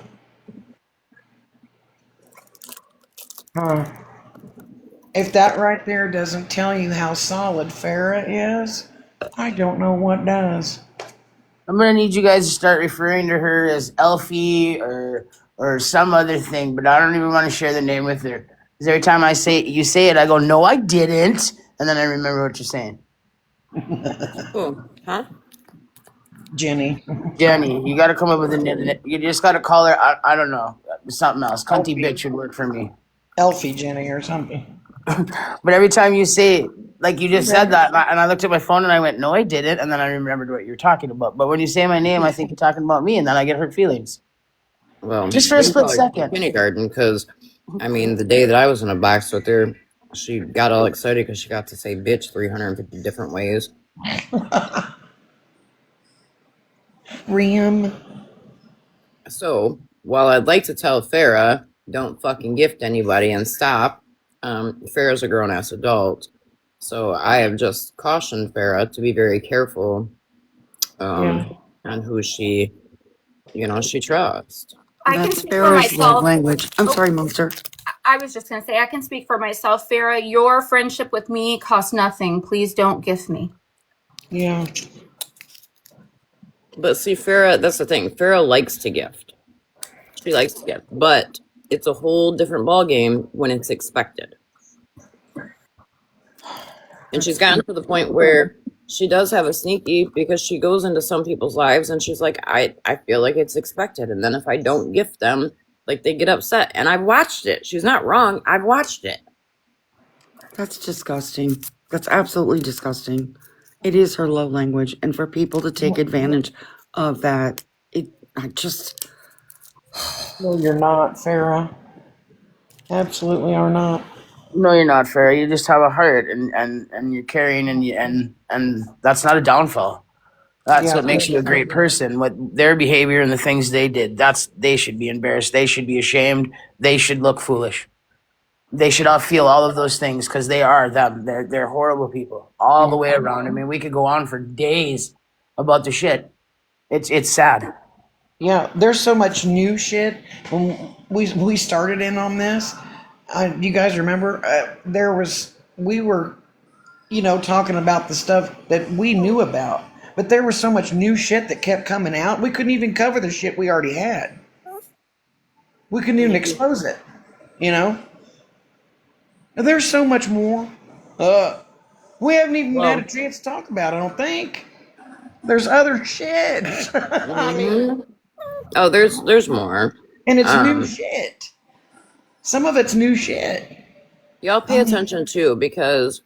Huh. If that right there doesn't tell you how solid Farah is, I don't know what does. I'm gonna need you guys to start referring to her as Elfie or some other thing, but I don't even want to share the name with her. Because every time you say it, I go, "No, I didn't," and then I remember what you're saying. Oh, huh? Jenny. Jenny, you got to come up with a. You just got to call her. I don't know, something else. Cunty bitch would work for me. Elfie Jenny or something. But every time you say it, like you just said that, and I looked at my phone and I went, "No, I didn't," and then I remembered what you were talking about. But when you say my name, I think you're talking about me, and then I get hurt feelings. Well, Just for a we can split call it second. kindergarten because, the day that I was in a box with her, she got all excited because she got to say bitch 350 different ways. Rim. So, while I'd like to tell Farah, don't fucking gift anybody and stop, Farah's a grown ass adult. So, I have just cautioned Farah to be very careful on who she trusts. I can That's speak for Farrah's love myself. language. I'm sorry, Monster. I was just going to say, I can speak for myself. Farah, your friendship with me costs nothing. Please don't gift me. Yeah. But see, Farah, that's the thing. Farah likes to gift. She likes to gift. But it's a whole different ballgame when it's expected. And she's gotten to the point where she does have a sneaky because she goes into some people's lives and she's like, I feel like it's expected. And then if I don't gift them, like they get upset. And I've watched it. She's not wrong. I've watched it. That's disgusting. That's absolutely disgusting. It is her love language, and for people to take advantage of that, I just. No, you're not, Farah. Absolutely are not. No, you're not, Farrah. You just have a heart, and you're caring, and that's not a downfall. That's what makes you a great person. What their behavior and the things they did, they should be embarrassed. They should be ashamed. They should look foolish. They should all feel all of those things because they are them. They're horrible people all the way around. I mean, we could go on for days about the shit. It's sad. Yeah, there's so much new shit. When we started in on this, you guys remember? We were, talking about the stuff that we knew about, but there was so much new shit that kept coming out. We couldn't even cover the shit we already had. We couldn't even expose it. There's so much more. We haven't even had a chance to talk about it, I don't think. There's other shit. I mean, oh, there's more. And it's new shit. Some of it's new shit. Y'all pay attention too, because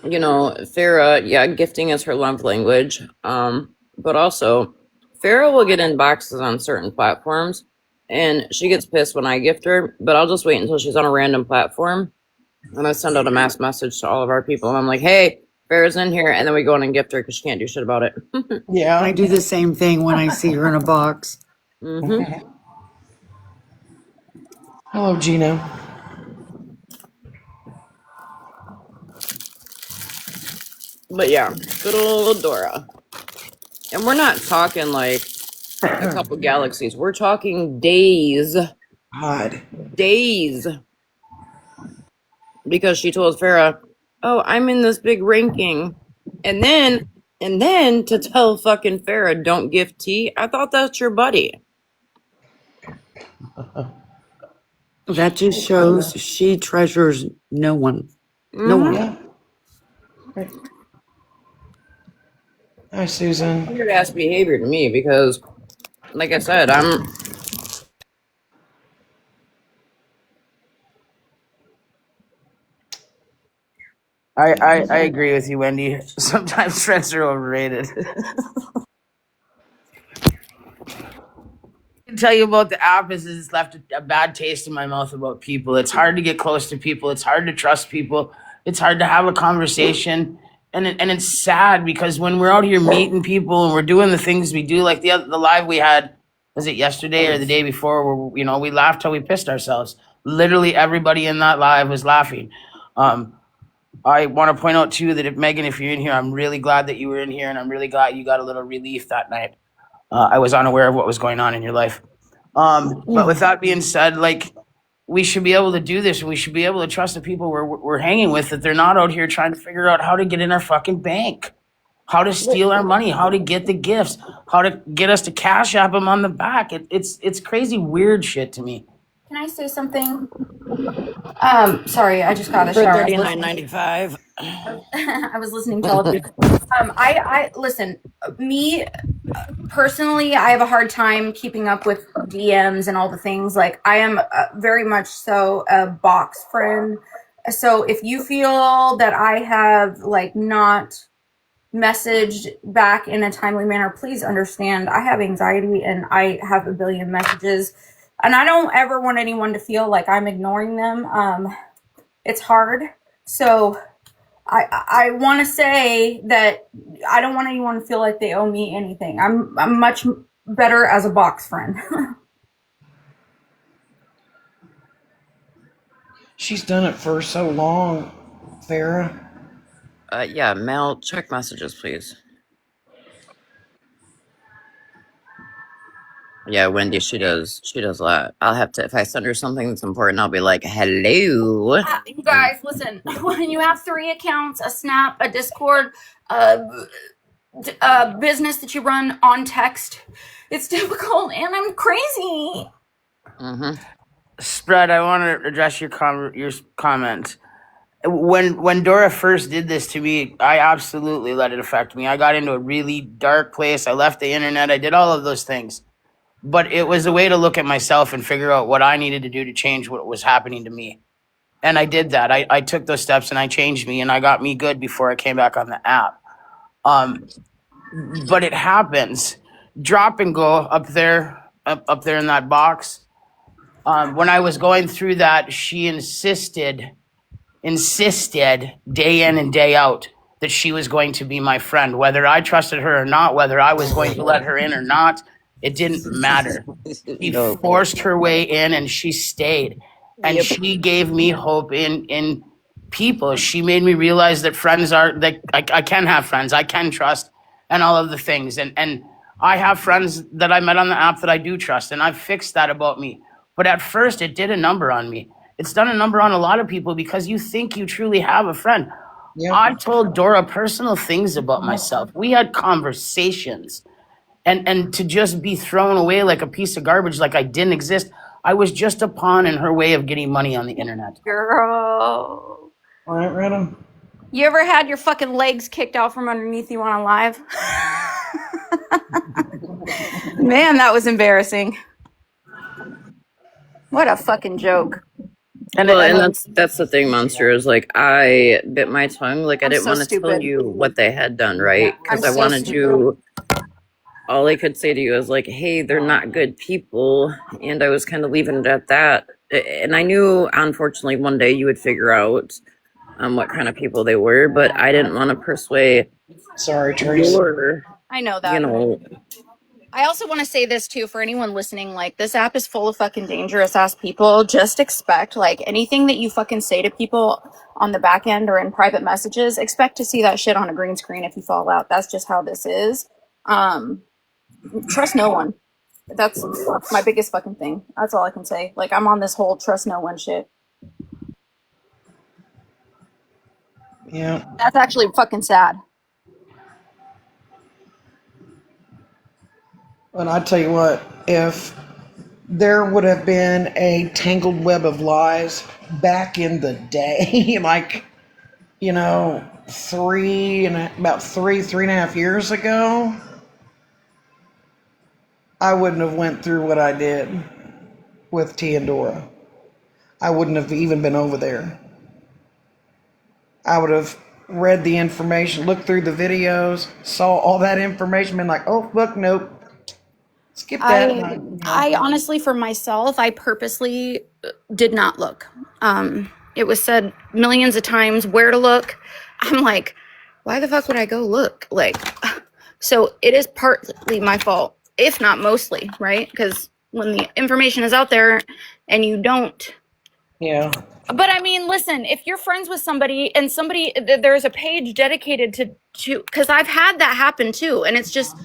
Farah, gifting is her love language. But also Farah will get in boxes on certain platforms and she gets pissed when I gift her, but I'll just wait until she's on a random platform and I send out a mass message to all of our people and I'm like, hey, Farah's in here, and then we go in and gift her because she can't do shit about it. Yeah. I do the same thing when I see her in a box. Mm-hmm. Hello, Gino. But yeah, good old Dora. And we're not talking like a couple galaxies. We're talking days. God. Days. Because she told Farah, oh, I'm in this big ranking. And then to tell fucking Farah, don't gift tea. I thought that's your buddy. That just shows she treasures no one. No one. Yeah. Hi, Susan. Weird ass behavior to me because, like I said, I agree with you, Wendy. Sometimes friends are overrated. I can tell you about the app is it's left a bad taste in my mouth about people. It's hard to get close to people. It's hard to trust people. It's hard to have a conversation. And it's sad because when we're out here meeting people and we're doing the things we do, like the live we had, was it yesterday or the day before, where we laughed till we pissed ourselves. Literally everybody in that live was laughing. I want to point out too that Megan, if you're in here, I'm really glad that you were in here, and I'm really glad you got a little relief that night. I was unaware of what was going on in your life. But with that being said, like, we should be able to do this, and we should be able to trust the people we're hanging with, that they're not out here trying to figure out how to get in our fucking bank, how to steal our money, how to get the gifts, how to get us to cash app them on the back. It's crazy weird shit to me. Can I say something? Sorry, I just got a for shower. $39.95. I was listening to all of you. I listen. Me personally, I have a hard time keeping up with DMs and all the things. Like, I am very much so a box friend. So if you feel that I have not messaged back in a timely manner, please understand. I have anxiety and I have a billion messages. And I don't ever want anyone to feel like I'm ignoring them. It's hard. So I want to say that I don't want anyone to feel like they owe me anything. I'm much better as a box friend. She's done it for so long, Farah. Yeah, Mel, check messages, please. Yeah, Wendy, she does a lot. I'll have to, if I send her something that's important, I'll be like, hello. You guys, listen, when you have 3 accounts, a Snap, a Discord, a business that you run on text, it's difficult, and I'm crazy. Mm-hmm. Spread, I want to address your comment. when Dora first did this to me, I absolutely let it affect me. I got into a really dark place. I left the internet. I did all of those things. But it was a way to look at myself and figure out what I needed to do to change what was happening to me. And I did that. I took those steps and I changed me and I got me good before I came back on the app. But it happens. Drop and go up there in that box. When I was going through that, she insisted day in and day out that she was going to be my friend, whether I trusted her or not, whether I was going to let her in or not. It didn't matter. She forced her way in and she stayed. And she gave me hope in people. She made me realize that friends are that I can have friends, I can trust, and all of the things. And I have friends that I met on the app that I do trust, and I've fixed that about me. But at first it did a number on me. It's done a number on a lot of people because you think you truly have a friend. Yep. I told Dora personal things about myself. We had conversations. And to just be thrown away like a piece of garbage, like I didn't exist, I was just a pawn in her way of getting money on the internet. Girl. All right, Random. You ever had your fucking legs kicked out from underneath you on a live? Man, that was embarrassing. What a fucking joke. And that's the thing, Monster, is like I bit my tongue. Like I I'm didn't so want to tell stupid. you what they had done, right? Because I'm I so wanted stupid. you. All I could say to you is like, hey, they're not good people, and I was kind of leaving it at that. And I knew, unfortunately, one day you would figure out what kind of people they were, but I didn't want to persuade Sorry, Trace. your, I know that. you know, I also want to say this too for anyone listening. Like, this app is full of fucking dangerous ass people. Just expect, like, anything that you fucking say to people on the back end or in private messages, expect to see that shit on a green screen if you fall out. That's just how this is. Trust no one. That's my biggest fucking thing. That's all I can say. Like, I'm on this whole trust no one shit. Yeah. That's actually fucking sad. But I tell you what, if there would have been a tangled web of lies back in the day, like, you know, about three and a half years ago, I wouldn't have went through what I did with T and Dora. I wouldn't have even been over there. I would have read the information, looked through the videos, saw all that information, been like, oh, fuck, nope. Skip that. I honestly, for myself, I purposely did not look. It was said millions of times where to look. I'm like, why the fuck would I go look? Like, so it is partly my fault, if not mostly, right? Because when the information is out there and you don't. Yeah. But I mean, listen, if you're friends with somebody and there's a page dedicated to, because I've had that happen too. And it's just,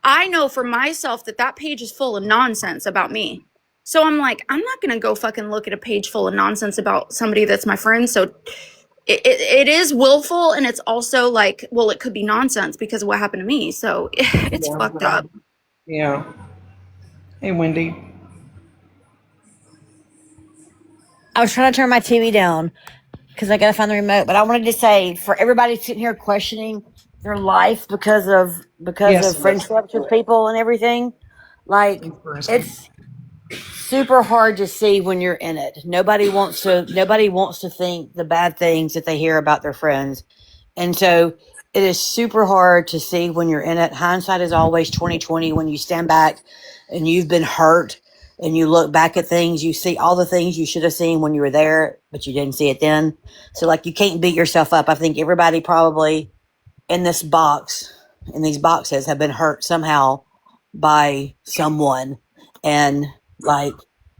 I know for myself that page is full of nonsense about me. So I'm like, I'm not going to go fucking look at a page full of nonsense about somebody that's my friend. So it is willful, and it's also like, well, it could be nonsense because of what happened to me. So it's fucked up. Yeah. Hey, Wendy. I was trying to turn my TV down because I got to find the remote. But I wanted to say, for everybody sitting here questioning their life because of friendships with people and everything, like, it's super hard to see when you're in it. Nobody wants to think the bad things that they hear about their friends. And so it is super hard to see when you're in it. Hindsight is always 20/20. When you stand back and you've been hurt and you look back at things, you see all the things you should have seen when you were there, but you didn't see it then. So, like, you can't beat yourself up. I think everybody probably in these boxes have been hurt somehow by someone. And, like,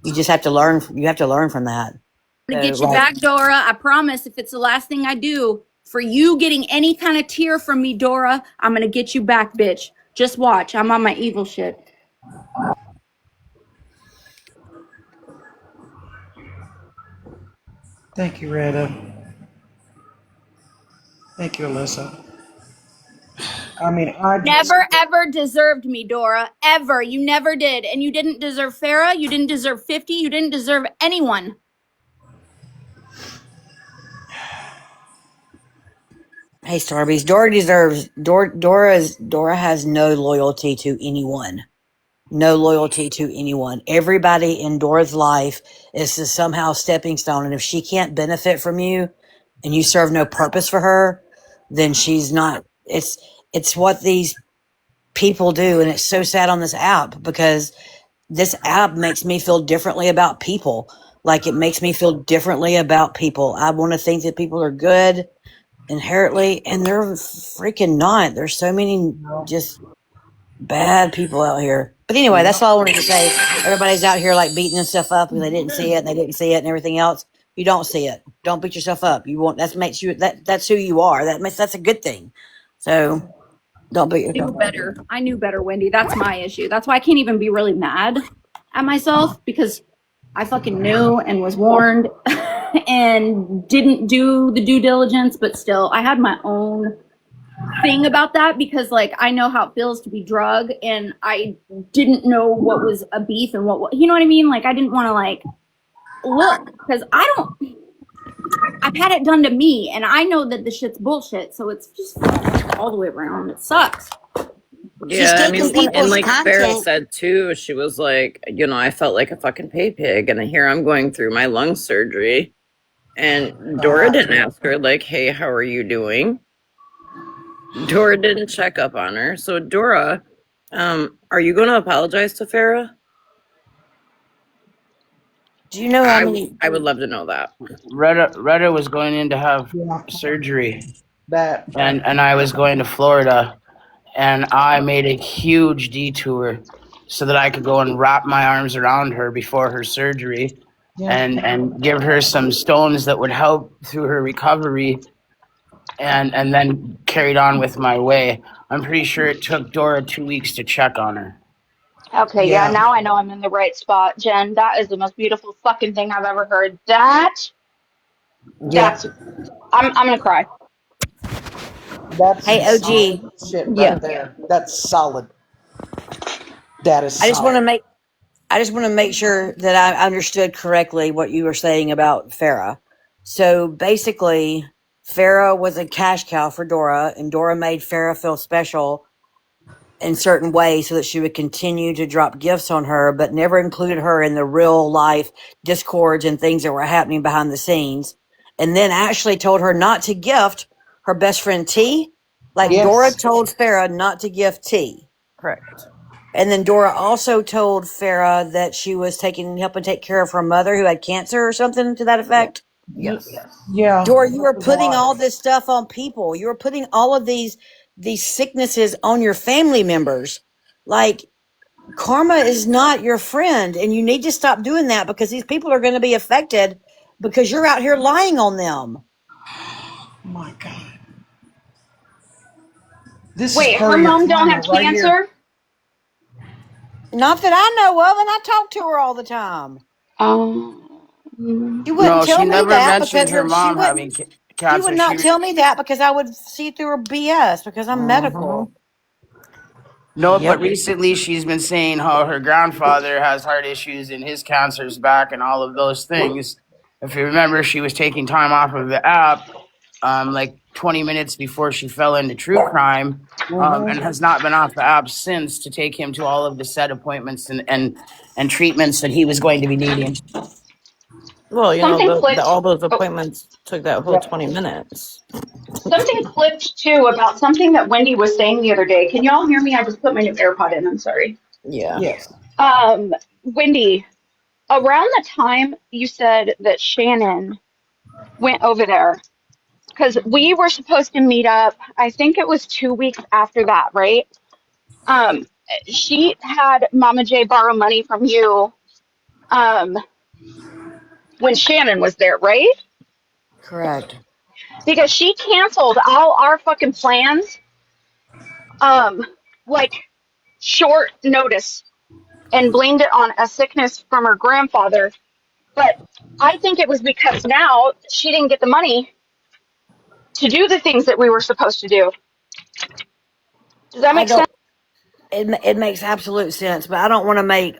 you just have to learn. You have to learn from that. I'm gonna get you back, Dora. I promise. If it's the last thing I do for you getting any kind of tear from me, Dora, I'm gonna get you back, bitch. Just watch. I'm on my evil shit. Thank you, Retta. Thank you, Alyssa. I mean, I never ever deserved me, Dora. Ever. You never did. And you didn't deserve Farrah. You didn't deserve 50. You didn't deserve anyone. Hey, Starbies. Dora has no loyalty to anyone. No loyalty to anyone. Everybody in Dora's life is a somehow stepping stone. And if she can't benefit from you and you serve no purpose for her, then she's not. It's what these people do. And it's so sad on this app because this app makes me feel differently about people. Like, it makes me feel differently about people. I want to think that people are good inherently, and they're freaking not. There's so many just bad people out here. But anyway, that's all I wanted to say. Everybody's out here like beating themselves up because they didn't see it and they didn't see it and everything else. You don't see it. Don't beat yourself up. You want that makes you that's who you are. That's a good thing. So don't beat yourself up. I knew better, Wendy. That's my issue. That's why I can't even be really mad at myself because I fucking knew and was warned and didn't do the due diligence, but still, I had my own thing about that because, like, I know how it feels to be drug, and I didn't know what was a beef and what you know what I mean? Like, I didn't want to, like, look because I've had it done to me, and I know that the shit's bullshit, so it's just all the way around. It sucks. Yeah, I mean, taking and people's like Farrah content. said too, she was like, I felt like a fucking pay pig, and here I'm going through my lung surgery, and Dora didn't ask her like, "Hey, how are you doing?" Dora didn't check up on her. So Dora, are you going to apologize to Farrah? Do you know how many? I would love to know that. Retta was going in to have surgery, and I was going to Florida, and I made a huge detour so that I could go and wrap my arms around her before her surgery, and give her some stones that would help through her recovery, and then carried on with my way. I'm pretty sure it took Dora 2 weeks to check on her. Okay, yeah, now I know I'm in the right spot, Jen. That is the most beautiful fucking thing I've ever heard. That's I'm gonna cry. That's Hey, OG. solid shit right there. That's solid. That is solid. I just want to make sure that I understood correctly what you were saying about Farrah. So basically, Farrah was a cash cow for Dora, and Dora made Farrah feel special in certain ways so that she would continue to drop gifts on her, but never included her in the real life discords and things that were happening behind the scenes. And then actually told her not to gift her best friend T. Like, Dora told Farrah not to gift T. Correct. And then Dora also told Farrah that she was helping take care of her mother who had cancer or something to that effect. Yes. Yeah. Dora, you were putting all this stuff on people. You were putting all of these sicknesses on your family members. Like, karma is not your friend, and you need to stop doing that because these people are going to be affected because you're out here lying on them. My God. Wait, her mom don't have cancer? Not that I know of, and I talk to her all the time. She wouldn't tell she me never that mentioned because her mom having cancer. She would not tell me that because I would see through her BS because I'm medical. No, but recently she's been saying how her grandfather has heart issues and his cancer's back and all of those things. If you remember, she was taking time off of the app like 20 minutes before she fell into true crime, and has not been off the app since to take him to all of the set appointments and treatments that he was going to be needing. Well, all those Oh. appointments took that whole 20 minutes. Something clicked too about something that Wendy was saying the other day. Can y'all hear me? I just put my new AirPod in. I'm sorry. Yeah. Yes. Wendy, around the time you said that Shannon went over there, because we were supposed to meet up, I think it was 2 weeks after that, right? She had Mama J borrow money from you when Shannon was there, right? Correct. Because she canceled all our fucking plans, like short notice, and blamed it on a sickness from her grandfather. But I think it was because now she didn't get the money to do the things that we were supposed to do. Does that make sense? It makes absolute sense, but I don't want to make.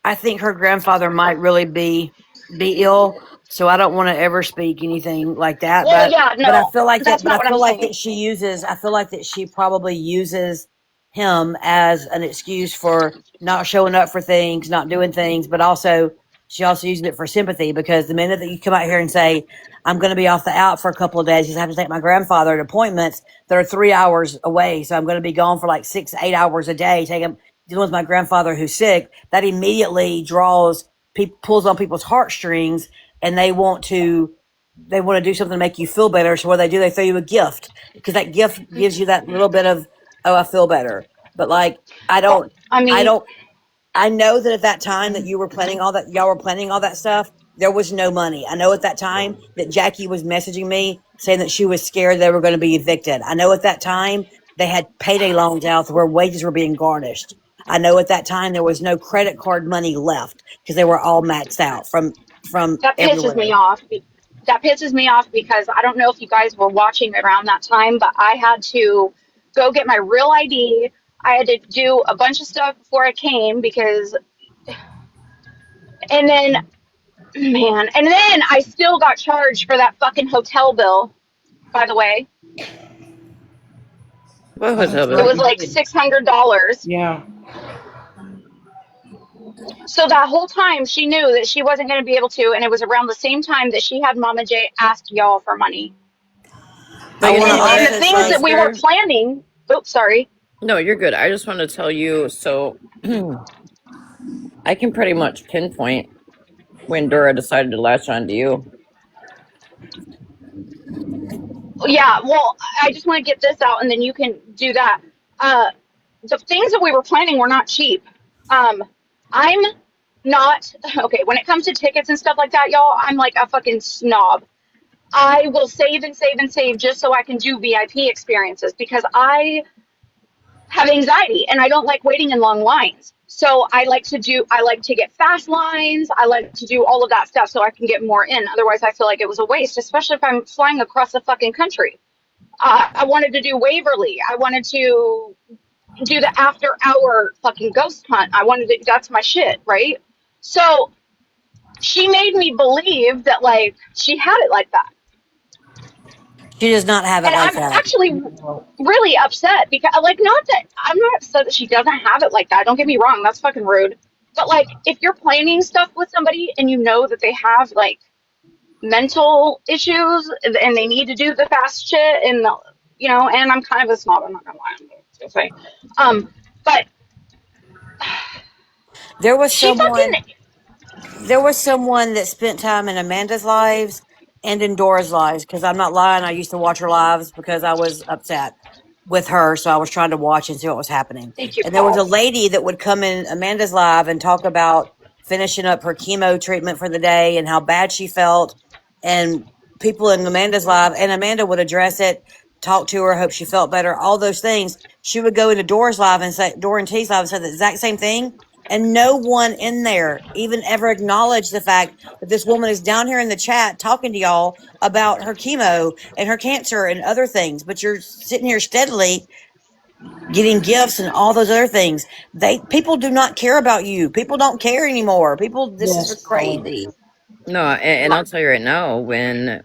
I think her grandfather might really be ill. So I don't want to ever speak anything like that. Well, yeah, But I no, feel like that. that's But not I what I'm feel like saying. that she uses. I feel like that she probably uses him as an excuse for not showing up for things, not doing things. But also, she also uses it for sympathy because the minute that you come out here and say, "I'm going to be off the out for a couple of days because I have to take my grandfather to appointments that are 3 hours away, so I'm going to be gone for like 6, 8 hours a day, taking dealing with my grandfather who's sick," that immediately draws pulls on people's heartstrings, and they want to do something to make you feel better. So what they do, they throw you a gift because that gift gives you that little bit of, oh, I feel better. But like, I Well, don't, I I mean, don't, I know that at that time that y'all were planning all that stuff, there was no money. I know at that time that Jackie was messaging me saying that she was scared they were going to be evicted. I know at that time they had payday loans out where wages were being garnished. I know at that time there was no credit card money left because they were all maxed out from that pisses me everywhere. off. That pisses me off because I don't know if you guys were watching around that time, but I had to go get my real ID. I had to do a bunch of stuff before I came because, and then, man, and then I still got charged for that fucking hotel bill, by the way. What hotel It bill? was like $600. Yeah. So that whole time she knew that she wasn't going to be able to, and it was around the same time that she had Mama J ask y'all for money. But I you want to know And what, the also things that say, we were sister? planning, oops, sorry. No, you're good. I just want to tell you. So I can pretty much pinpoint when Dora decided to latch onto you. Yeah, well, I just want to get this out and then you can do that. Uh, the things that we were planning were not cheap. Um, I'm not, okay, when it comes to tickets and stuff like that, y'all, I'm like a fucking snob. I will save and save and save just so I can do VIP experiences because I have anxiety and I don't like waiting in long lines. So I like to get fast lines. I like to do all of that stuff so I can get more in. Otherwise, I feel like it was a waste, especially if I'm flying across the fucking country. I wanted to do Waverly. I wanted to do the after hour fucking ghost hunt. That's my shit, right? So she made me believe that like she had it like that. she does not have it And like I'm that. actually really upset because, like, not that I'm not upset that she doesn't have it like that. Don't get me wrong, that's fucking rude. But like, if you're planning stuff with somebody and you know that they have like mental issues and they need to do the fast shit and and I'm kind of a snob. I'm not gonna lie, I'm gonna say, but There was she fucking someone there was someone that spent time in Amanda's lives and in Dora's lives because I'm not lying. I used to watch her lives because I was upset with her, so I was trying to watch and see what was happening. thank you, And there was a Paul. lady that would come in Amanda's live and talk about finishing up her chemo treatment for the day and how bad she felt. And people in Amanda's live, and Amanda would address it, talk to her, hope she felt better, all those things. She would go into Dora's live and say, Dora and T's live and say the exact same thing, and no one in there even ever acknowledged the fact that this woman is down here in the chat talking to y'all about her chemo and her cancer and other things. But you're sitting here steadily getting gifts and all those other things. People do not care about you. People don't care anymore. People, this is Yes, Colin. crazy. No, and I'll tell you right now, when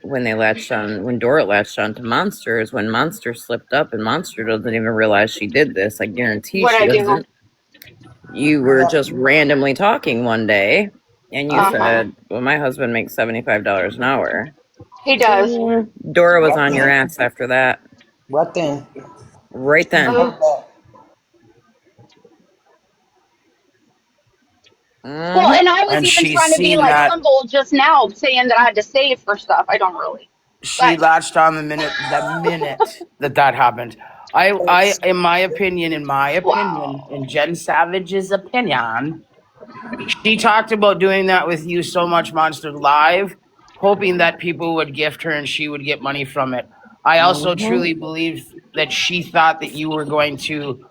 Dora latched on to Monster, is when Monster slipped up, and Monster doesn't even realize she did this. I guarantee What she I do? doesn't. You were just randomly talking one day, and you Uh-huh. said, "Well, my husband makes $75 an hour." He does. Dora was Right on your then. ass after that, Right then. right You then. heard Oh. that. Well, Hmm. and I was And even she's trying to be seen like that. humble just now, saying that I had to save for stuff. I don't really, She but latched on the minute that happened. It's, In my opinion, wow. in Jen Savage's opinion, she talked about doing that with you so much, Monster Live, hoping that people would gift her and she would get money from it. I also Hmm. truly believe that she thought that you were going to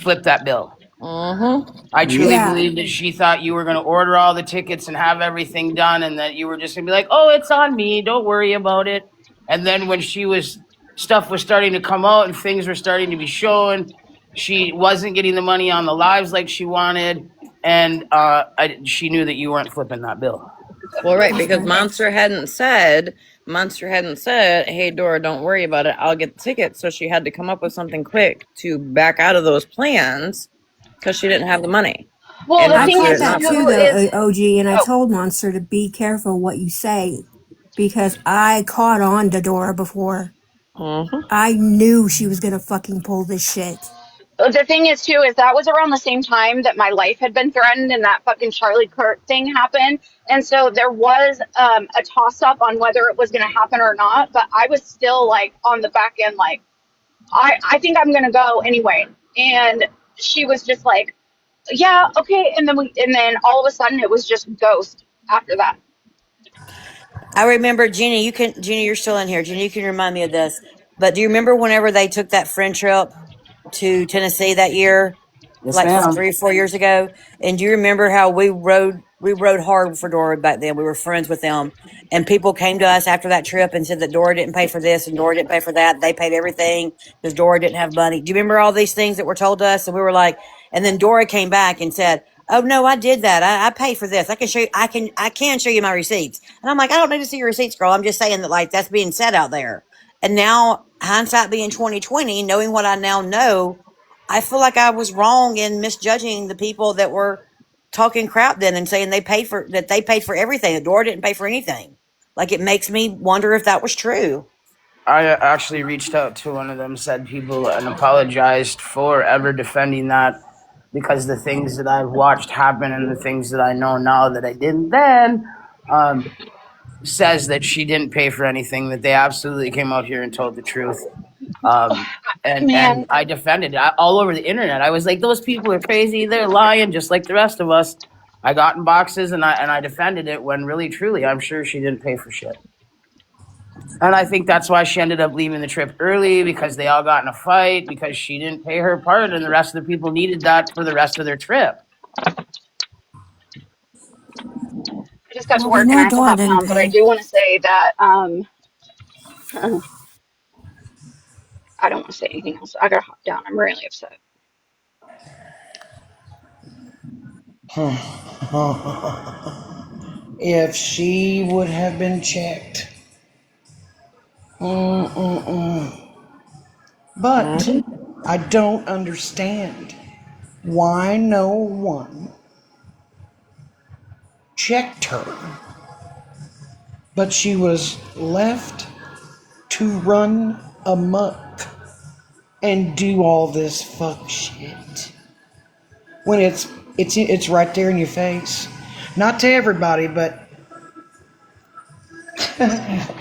flip that bill. Hmm. I truly yep. Yeah. believe that she thought you were going to order all the tickets and have everything done, and that you were just going to be like, "Oh, it's on me. Don't worry about it." And then when stuff was starting to come out and things were starting to be shown, she wasn't getting the money on the lives like she wanted, and she knew that you weren't flipping that bill. Well, right, because Monster hadn't said, "Hey, Dora, don't worry about it. I'll get the ticket." So she had to come up with something quick to back out of those plans because she didn't have the money, Well, and the I thing Monster caught is didn't that offer too, too it. though, is, OG, and I oh, told Monster to be careful what you say because I caught on to Dora before. Mm-hmm. I knew she was gonna fucking pull this shit. the thing is too is that was around the same time that my life had been threatened and that fucking Charlie Kirk thing happened, and so there was a toss up on whether it was going to happen or not. But I was still like on the back end, like I think I'm going to go anyway. And she was just like, yeah, okay. And then all of a sudden it was just ghost after that. I remember Jeannie, you're still in here. Jeannie, you can remind me of this. But do you remember whenever they took that friend trip to Tennessee that year, Yes, like ma'am. 3 or 4 years ago? And do you remember how we rode hard for Dora back then? We were friends with them, and people came to us after that trip and said that Dora didn't pay for this and Dora didn't pay for that. They paid everything because Dora didn't have money. Do you remember all these things that were told to us? And we were like, and then Dora came back and said, "Oh no, I did that. I paid for this. I can show you. I can show you my receipts." And I'm like, "I don't need to see your receipts, girl. I'm just saying that like that's being said out there." And now hindsight being 2020, knowing what I now know, I feel like I was wrong in misjudging the people that were talking crap then and saying they paid for everything. The door didn't pay for anything. Like it makes me wonder if that was true. I actually reached out to one of them, said people, and apologized for ever defending that because the things that I've watched happen and the things that I know now that I didn't then says that she didn't pay for anything, that they absolutely came out here and told the truth. And Man, I defended it all over the internet. I was like, those people are crazy. They're lying just like the rest of us. I got in boxes and I defended it when really, truly, I'm sure she didn't pay for shit. And I think that's why she ended up leaving the trip early because they all got in a fight because she didn't pay her part and the rest of the people needed that for the rest of their trip. I just got to Well, we work and I know have to Dora hop didn't down, but I pay. do want to say that I don't want to say anything else. I got to hop down. I'm really upset. If she would have been checked. Mm-mm-mm. But Mm-hmm. I don't understand why no one checked her, but she was left to run amok and do all this fuck shit when it's right there in your face. Not to everybody, but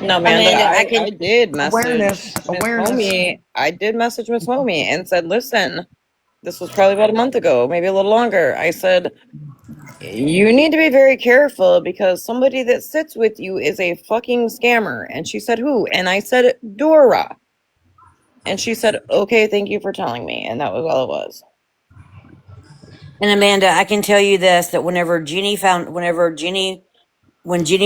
No, Amanda, Amanda, I I can. did message awareness, Miss awareness. Homie. I did message Miss Homie and said, "Listen, this was probably about a month ago, maybe a little longer." I said, "You need to be very careful because somebody that sits with you is a fucking scammer." And she said, "Who?" And I said, "Dora." And she said, "Okay, thank you for telling me." And that was all it was. And Amanda, I can tell you this: that when Jeannie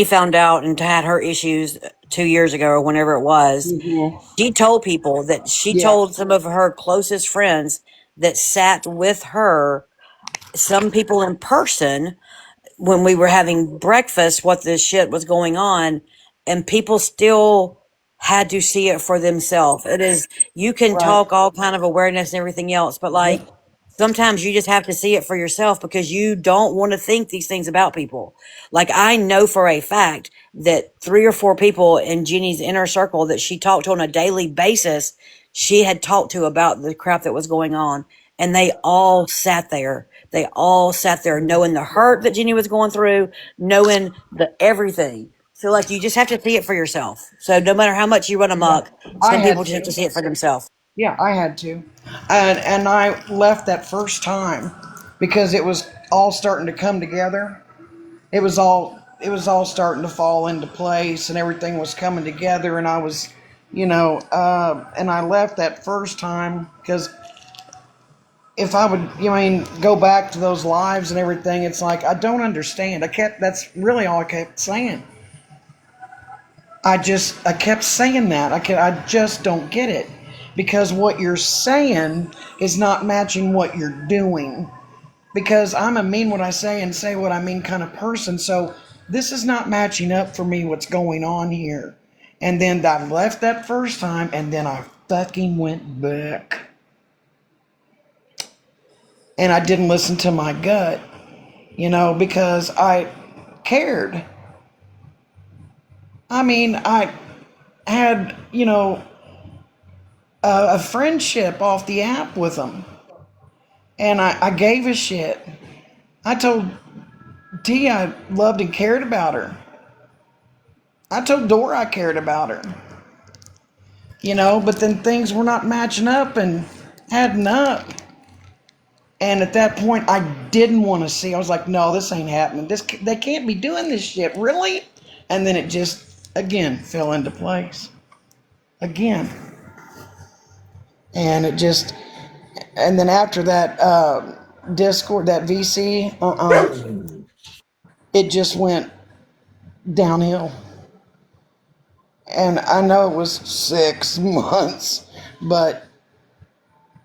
found out and had her issues 2 years ago or whenever it was, Mm-hmm. she told people that she Yeah, told some of her closest friends that sat with her, some people in person, when we were having breakfast, what this shit was going on, and people still had to see it for themselves. It is, you can right. talk all kind of awareness and everything else, but like Yep. sometimes you just have to see it for yourself because you don't want to think these things about people. Like I know for a fact that 3 or 4 people in Jeannie's inner circle that she talked to on a daily basis, she had talked to about the crap that was going on, and they all sat there. They all sat there knowing the hurt that Jenny was going through, knowing the everything. So like you just have to see it for yourself. So no matter how much you run Yeah, amok, I some people had just have to to. see it for themselves. Yeah, I had to, and I left that first time because it was all starting to come together. It was all starting to fall into place, and everything was coming together. And I was, and I left that first time because if I would, go back to those lives and everything, it's like I don't understand. That's really all I kept saying. I kept saying that. I just don't get it because what you're saying is not matching what you're doing. Because I'm a mean what I say and say what I mean kind of person. So this is not matching up for me, what's going on here. And then I left that first time, and then I fucking went back. And I didn't listen to my gut, because I cared. I mean, I had, a friendship off the app with them. And I gave a shit. I told T I loved and cared about her. I told Dora I cared about her. But then things were not matching up and adding up. And at that point, I didn't want to see. I was like, no, this ain't happening. They can't be doing this shit, really? And then it just, again, fell into place. Again. And then after that Discord, that VC, it just went downhill. And I know it was 6 months, but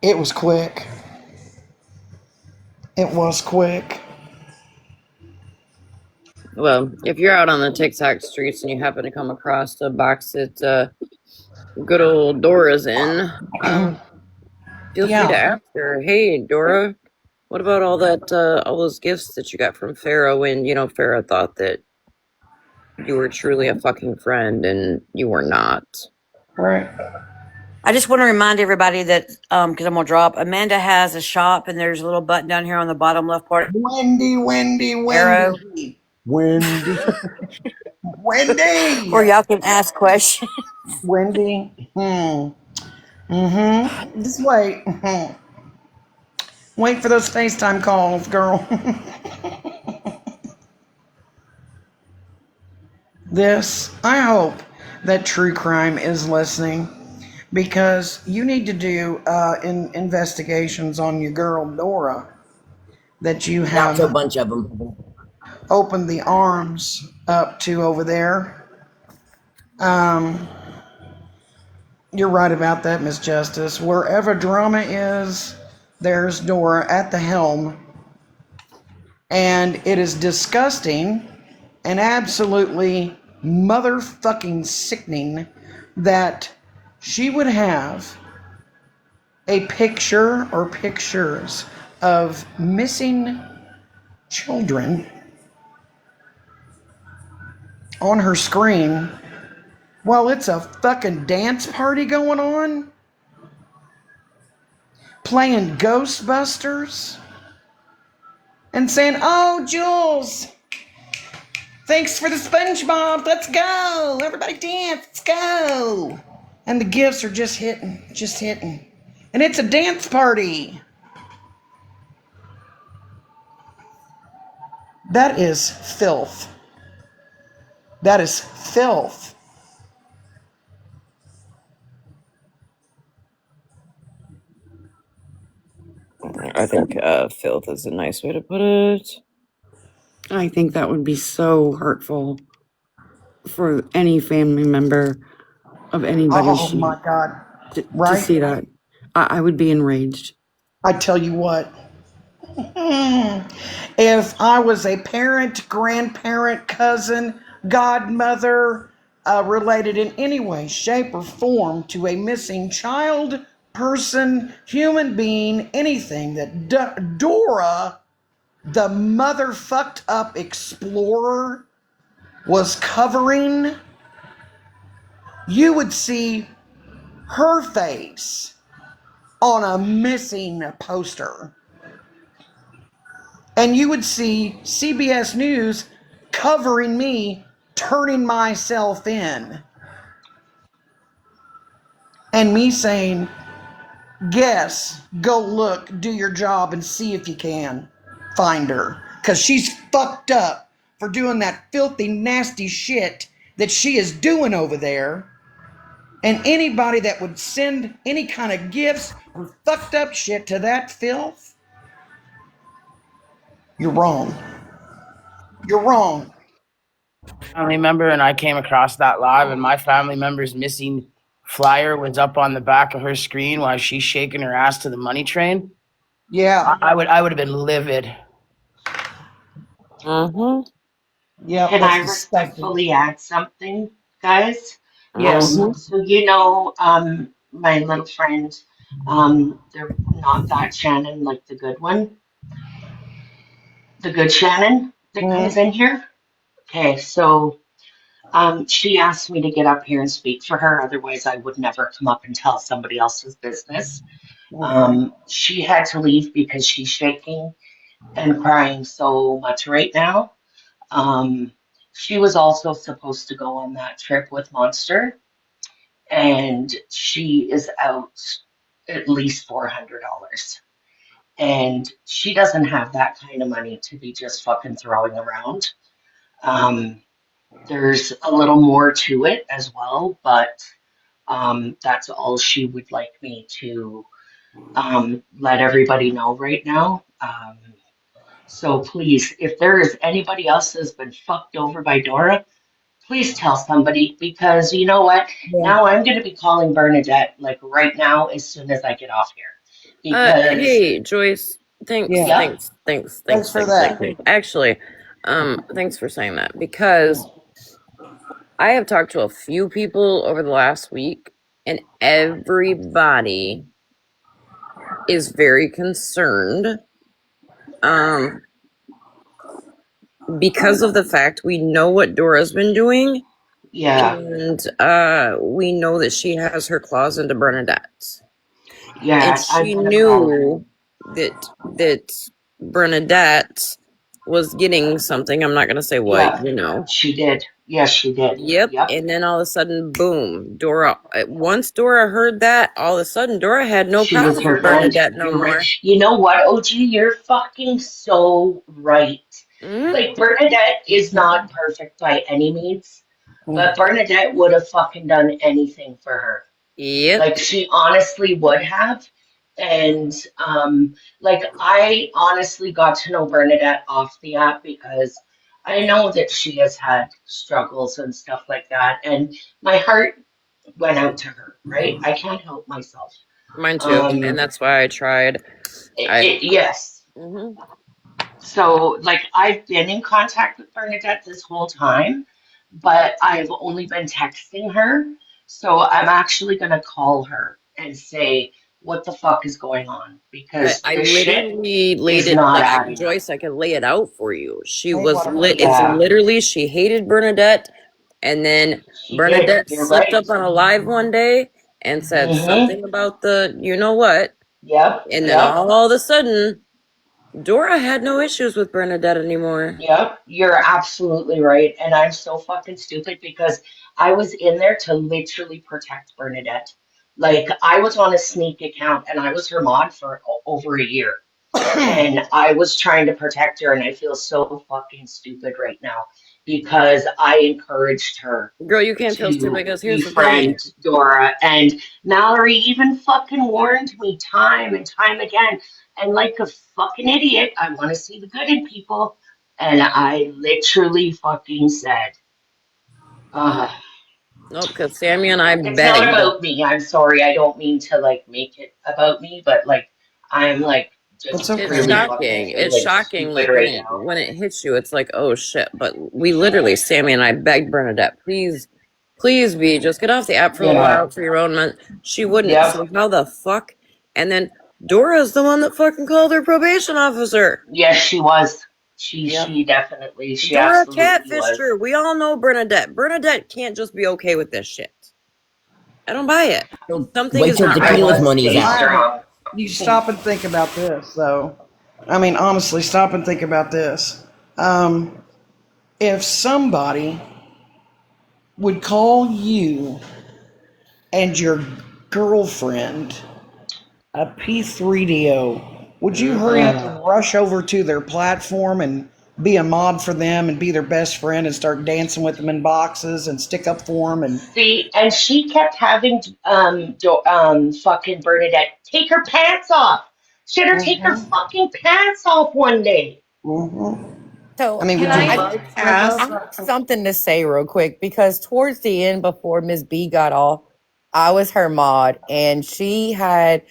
it was quick. It was quick. Well, if you're out on the TikTok streets and you happen to come across a box that good old Dora's in, feel free to ask her, hey, Dora, what about all those gifts that you got from Farrah when, Farrah thought that you were truly a fucking friend and you were not? Right. I just want to remind everybody that, because I'm going to drop, Amanda has a shop, and there's a little button down here on the bottom left part. Wendy. Arrow. Wendy. Or y'all can ask questions. Wendy. Just wait. Wait for those FaceTime calls, girl. I hope that True Crime is listening, because you need to do investigations on your girl Dora that you have a bunch of them opened the arms up to over there. You're right about that, Miss Justice. Wherever drama is, there's Dora at the helm. And it is disgusting and absolutely motherfucking sickening that she would have a picture or pictures of missing children on her screen while it's a fucking dance party going on, playing Ghostbusters, and saying, oh, Jules, thanks for the SpongeBob, let's go, everybody dance, let's go. And the gifts are just hitting. And it's a dance party. That is filth. That is filth. I think filth is a nice way to put it. I think that would be so hurtful for any family member of anybody. Oh my God. To see that. I would be enraged. I tell you what. If I was a parent, grandparent, cousin, godmother, related in any way, shape, or form to a missing child, person, human being, anything that Dora, the motherfucked up explorer, was covering, you would see her face on a missing poster. And you would see CBS News covering me turning myself in. And me saying, guess, go look, do your job, and see if you can find her. Because she's fucked up for doing that filthy, nasty shit that she is doing over there. And anybody that would send any kind of gifts or fucked up shit to that filth, you're wrong. You're wrong. Family member, and I came across that live, and my family member's missing flyer was up on the back of her screen while she's shaking her ass to the money train. Yeah. I would have been livid. Mm-hmm. Yep, Can I that's disgusting. respectfully add something, guys? Yes. So my little friend, they're not that Shannon, like the good one, the good Shannon that comes Mm-hmm. in here. Okay, so she asked me to get up here and speak for her, otherwise I would never come up and tell somebody else's business. Okay. She had to leave because she's shaking and crying so much right now. Um, she was also supposed to go on that trip with Monster, and she is out at least $400. And she doesn't have that kind of money to be just fucking throwing around. Um, there's a little more to it as well, but that's all she would like me to let everybody know right now. So please, if there is anybody else that's been fucked over by Dora, please tell somebody because you know what? Yeah. Now I'm going to be calling Bernadette like right now as soon as I get off here. Because, Hey, Joyce. Thanks, Yeah. yep, thanks, thanks, Thanks thanks, for thanks, thanks, that. thanks. Actually, thanks for saying that because I have talked to a few people over the last week, and everybody is very concerned. Um, because of the fact we know what Dora's been doing, yeah, and we know that she has her claws into Bernadette. And yeah, I'm she going to call her. knew that Bernadette was getting something. I'm not gonna say what, Yep, you know. she did. Yes, she did. Yep. Yep, And then all of a sudden, boom, Dora. Once Dora heard that, all of a sudden, Dora had no she was problems her with friend. Bernadette no You're right. more. You know what, OG? You're fucking so right. Hmm. Like, Bernadette is not perfect by any means, but Mm-hmm. Bernadette would have fucking done anything for her. Yep. Like she honestly would have. And like I honestly got to know Bernadette off the app because I know that she has had struggles and stuff like that. And my heart went out to her, right? I can't help myself. Mine too. And Um, that's why I tried. I. yes. Hmm. So, like, I've been in contact with Bernadette this whole time, but I've only been texting her. So, I'm actually going to call her and say, what the fuck is going on? Because I this shit literally laid is it not like adding up. Joyce. I can lay it out for you. She Hey, was lit. It's Yeah, literally she hated Bernadette, and then she did. Bernadette You're slipped right. up on a live one day and said Mm-hmm. something about the you know what, Yep, and then yep. all of a sudden Dora had no issues with Bernadette anymore. Yep, you're absolutely right. And I'm so fucking stupid because I was in there to literally protect Bernadette. Like, I was on a sneak account and I was her mod for over a year. And I was trying to protect her, and I feel so fucking stupid right now because I encouraged her Girl, you can't feel stupid to because here's the thing. befriend Dora. And Mallory even fucking warned me time and time again. And like a fucking idiot, I want to see the good in people. And I literally fucking said, uh, Nope, because Sammy and I it's not begged. about me. I'm sorry. I don't mean to like make it about me, but like, I'm like It's just It's okay. really fucking shocking. It's feeling shocking, stupid like when right it now. when it hits you, it's like, oh shit. But we literally, Sammy and I begged Bernadette, please, please be just get off the app for a little Yeah. while for your own month. She wouldn't. Yep. So how the fuck? And then Dora's the one that fucking called her probation officer. Yes, she was. She Yep. she definitely she Dora absolutely catfished was. her. We all know Bernadette. Bernadette can't just be okay with this shit. I don't buy it. Something Wait is till not I right. tequila's want to money's stay out. I, strong. you stop and think about this, though. I mean, honestly, stop and think about this. If somebody would call you and your girlfriend a P3DO, would you hurry up Mm-hmm. and rush over to their platform and be a mod for them and be their best friend and start dancing with them in boxes and stick up for them and See, and she kept having fucking Bernadette take her pants off. She had her take her mm-hmm, fucking pants off one day. mm-hmm. I So mean, Can would you I budge with I her? ask? have something to say real quick because towards the end, before Miss B got off, I was her mod and she had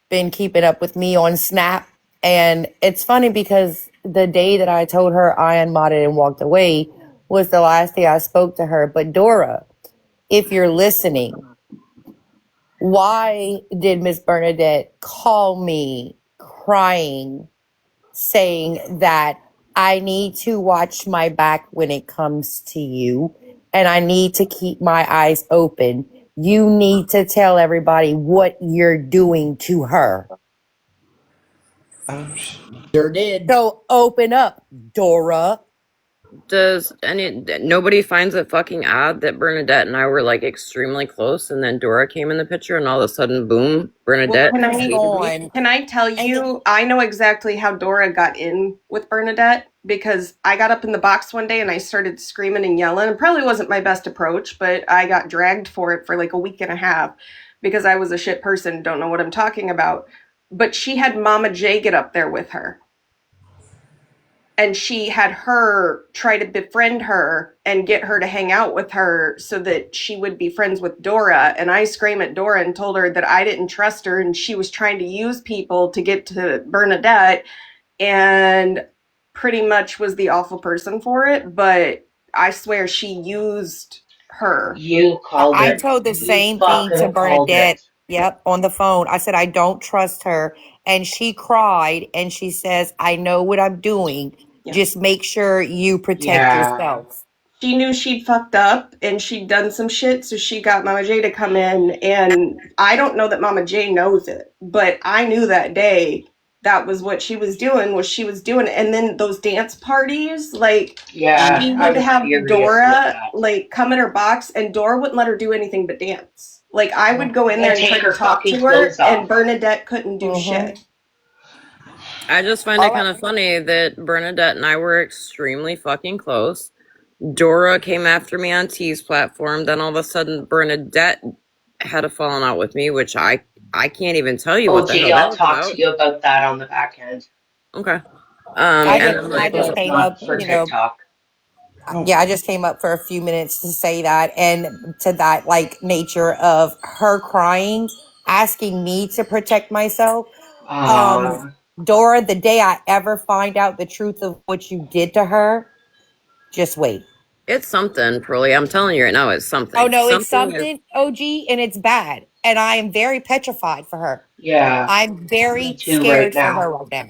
been keeping up with me on Snap. And it's funny because the day that I told her I unmodded and walked away, was the last day I spoke to her. But Dora, if you're listening, why did Miss Bernadette call me crying, saying that I need to watch my back when it comes to you and I need to keep my eyes open? You need to tell everybody what you're doing to her. Sure did. So open up, Dora. Does nobody finds it fucking odd that Bernadette and I were like extremely close, and then Dora came in the picture, and all of a sudden, boom, Bernadette Can I tell you? I know exactly how Dora got in with Bernadette because I got up in the box one day and I started screaming and yelling. It probably wasn't my best approach, but I got dragged for it for like a week and a half because I was a shit person, don't know what I'm talking about. But she had Mama J get up there with her. And she had her try to befriend her and get her to hang out with her so that she would be friends with Dora. And I screamed at Dora and told her that I didn't trust her and she was trying to use people to get to Bernadette and pretty much was the awful person for it. But I swear she used her. You called I it. told the You same thing to fucking called Bernadette. it. Yep, on the phone. I said, I don't trust her. And she cried and she says, I know what I'm doing. Yeah. Just make sure you protect Yeah. yourself. She knew she'd fucked up and she'd done some shit, so she got Mama J to come in. And I don't know that Mama J knows it, but I knew that day that was what she was doing. And then those dance parties, like Yeah, she I would was have furious with Dora that. like come in her box, and Dora wouldn't let her do anything but dance. Like I would go in there And and try take to her talk fucking to her, clothes off. and Bernadette couldn't do shit. I just find it kind of funny that Bernadette and I were extremely fucking close. Dora came after me on T's platform. Then all of a sudden, Bernadette had a falling out with me, which I can't even tell you what the hell that I'll was talk about. to you about that on the back end. Okay. I just came up, for TikTok. Yeah, I just came up for a few minutes to say that, and to that like nature of her crying, asking me to protect myself. Dora, the day I ever find out the truth of what you did to her, just wait. It's something, Pearlie. I'm telling you right now, it's something. Oh no, it's Something something, OG, and it's bad. And I am very petrified for her. Yeah. I'm very Me too scared right for now. her right now.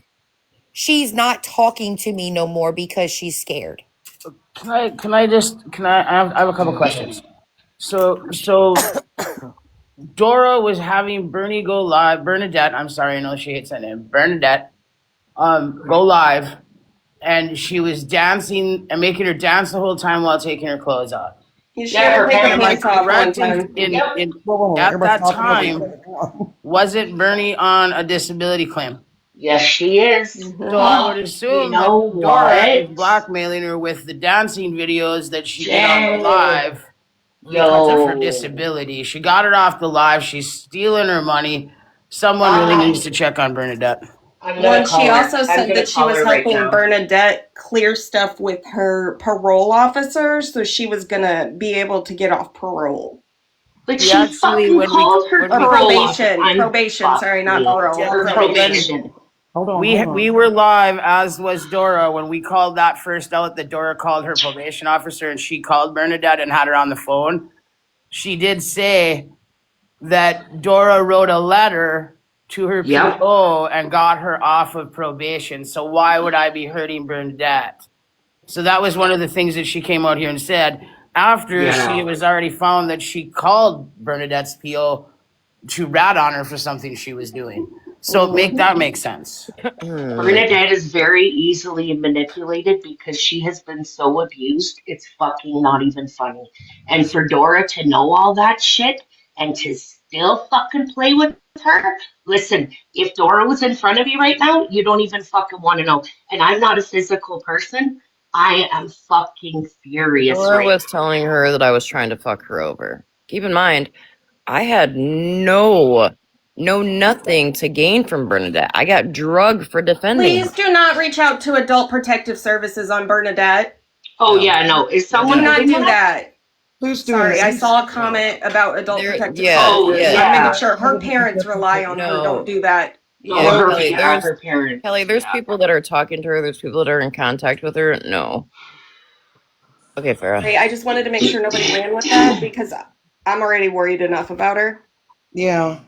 She's not talking to me no more because she's scared. I have a couple questions. So Dora was having Bernie go live. Bernadette, I'm sorry, I know she hates that name. Bernadette, go live, and she was dancing and making her dance the whole time while taking her clothes off. She had her pants off one Correct time. at that time, wasn't Bernie on a disability claim? Yes, she is. So I would assume You know that Dora is what? blackmailing her with the dancing videos that she did on the live because of her Yo. disability. She got it off the live. She's stealing her money. Someone really needs to check on Bernadette. Well, she also said that she was helping Bernadette clear stuff with her parole officer, so she was gonna be able to get off parole. But she fucking called her probation. Sorry, not parole. Her probation. We were live, as was Dora, when we called that first out that Dora called her probation officer and she called Bernadette and had her on the phone. She did say that Dora wrote a letter to her PO and got her off of probation. So why would I be hurting Bernadette? So that was one of the things that she came out here and said after she was already found that she called Bernadette's PO to rat on her for something she was doing. So make sense. Bernadette is very easily manipulated because she has been so abused. It's fucking not even funny. And for Dora to know all that shit and to still fucking play with her, listen, if Dora was in front of you right now, you don't even fucking want to know. And I'm not a physical person. I am fucking furious Dora right was telling her that I was trying to fuck her over. Keep in mind, I had nothing to gain from Bernadette. I got drugged for defending Please do not reach out to Adult Protective Services on Bernadette. Oh yeah, no. Is someone do not doing do that? that? Who's doing Sorry, this? I saw a comment about Adult Protective yeah, Services. yeah. I'm making sure her parents rely on her. Don't do that. Yeah, her parents. Kelly, there's people that are talking to her. There's people that are in contact with her. No. Okay, Farrah. Hey, I just wanted to make sure nobody ran with that because I'm already worried enough about her. Yeah.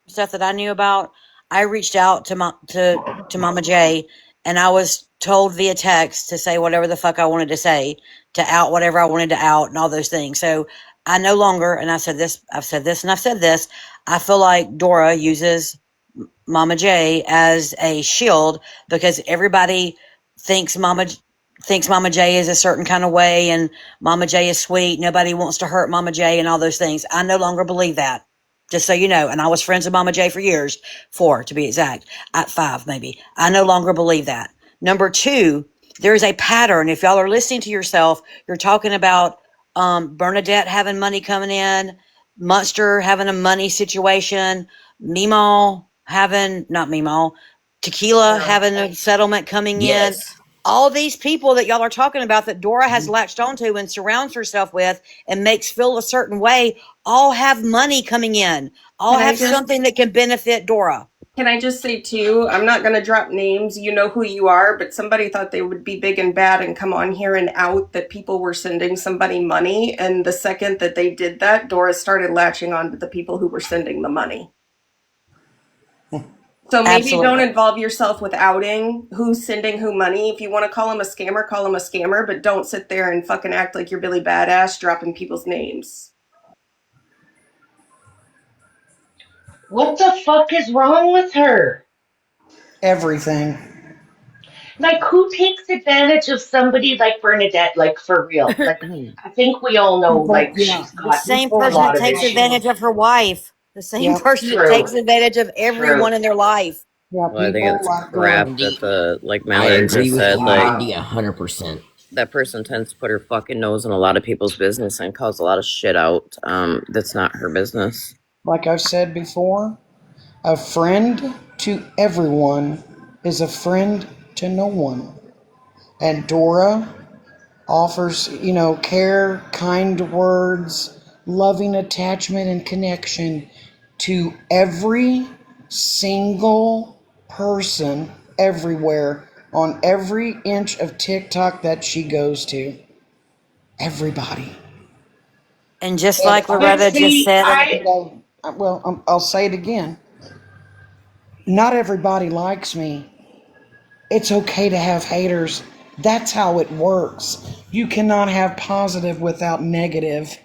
Stuff that I knew about, I reached out to Mama J, and I was told via text to say whatever the fuck I wanted to say, to out whatever I wanted to out, and all those things. So I no longer, and I've said this, and I've said this. I feel like Dora uses Mama J as a shield because everybody thinks Mama J is a certain kind of way, and Mama J is sweet. Nobody wants to hurt Mama J and all those things. I no longer believe that. Just so you know, and I was friends with Mama J for years, 4 to be exact, at 5 maybe. I no longer believe that. Number 2, there is a pattern. If y'all are listening to yourself, you're talking about Bernadette having money coming in, Munster having a money situation, Meemaw having, not Meemaw, Tequila having a settlement coming in. Yes. All these people that y'all are talking about that Dora has latched onto and surrounds herself with and makes feel a certain way, all have money coming in, all Can I have just something that can benefit Dora. Can I just say too, I'm not going to drop names, you know who you are, but somebody thought they would be big and bad and come on here and out that people were sending somebody money. And the second that they did that, Doris started latching on to the people who were sending the money. So maybe don't Absolutely. involve yourself with outing who's sending who money. If you want to call him a scammer, call him a scammer, but don't sit there and fucking act like you're Billy Badass dropping people's names. What the fuck is wrong with her? Everything. Like, who takes advantage of somebody like Bernadette, like, for real? Like, I think we all know, People, like, yeah. she's The got same People a person like that lot of takes her. advantage issues. of her wife, the same Yep. person that takes True, advantage of true. everyone in their life. Yeah, Well, I think people it's like Dora. crap that Wendy, like I Mallory agree just with said, you, like, Wendy, 100%. that person tends to put her fucking nose in a lot of people's business and cause a lot of shit out. That's not her business. Like I've said before, a friend to everyone is a friend to no one. And Dora offers, care, kind words, loving attachment and connection to every single person everywhere on every inch of TikTok that she goes to. Everybody. And just And like But Loretta just see, said, I'll say it again. Not everybody likes me. It's okay to have haters. That's how it works. You cannot have positive without negative.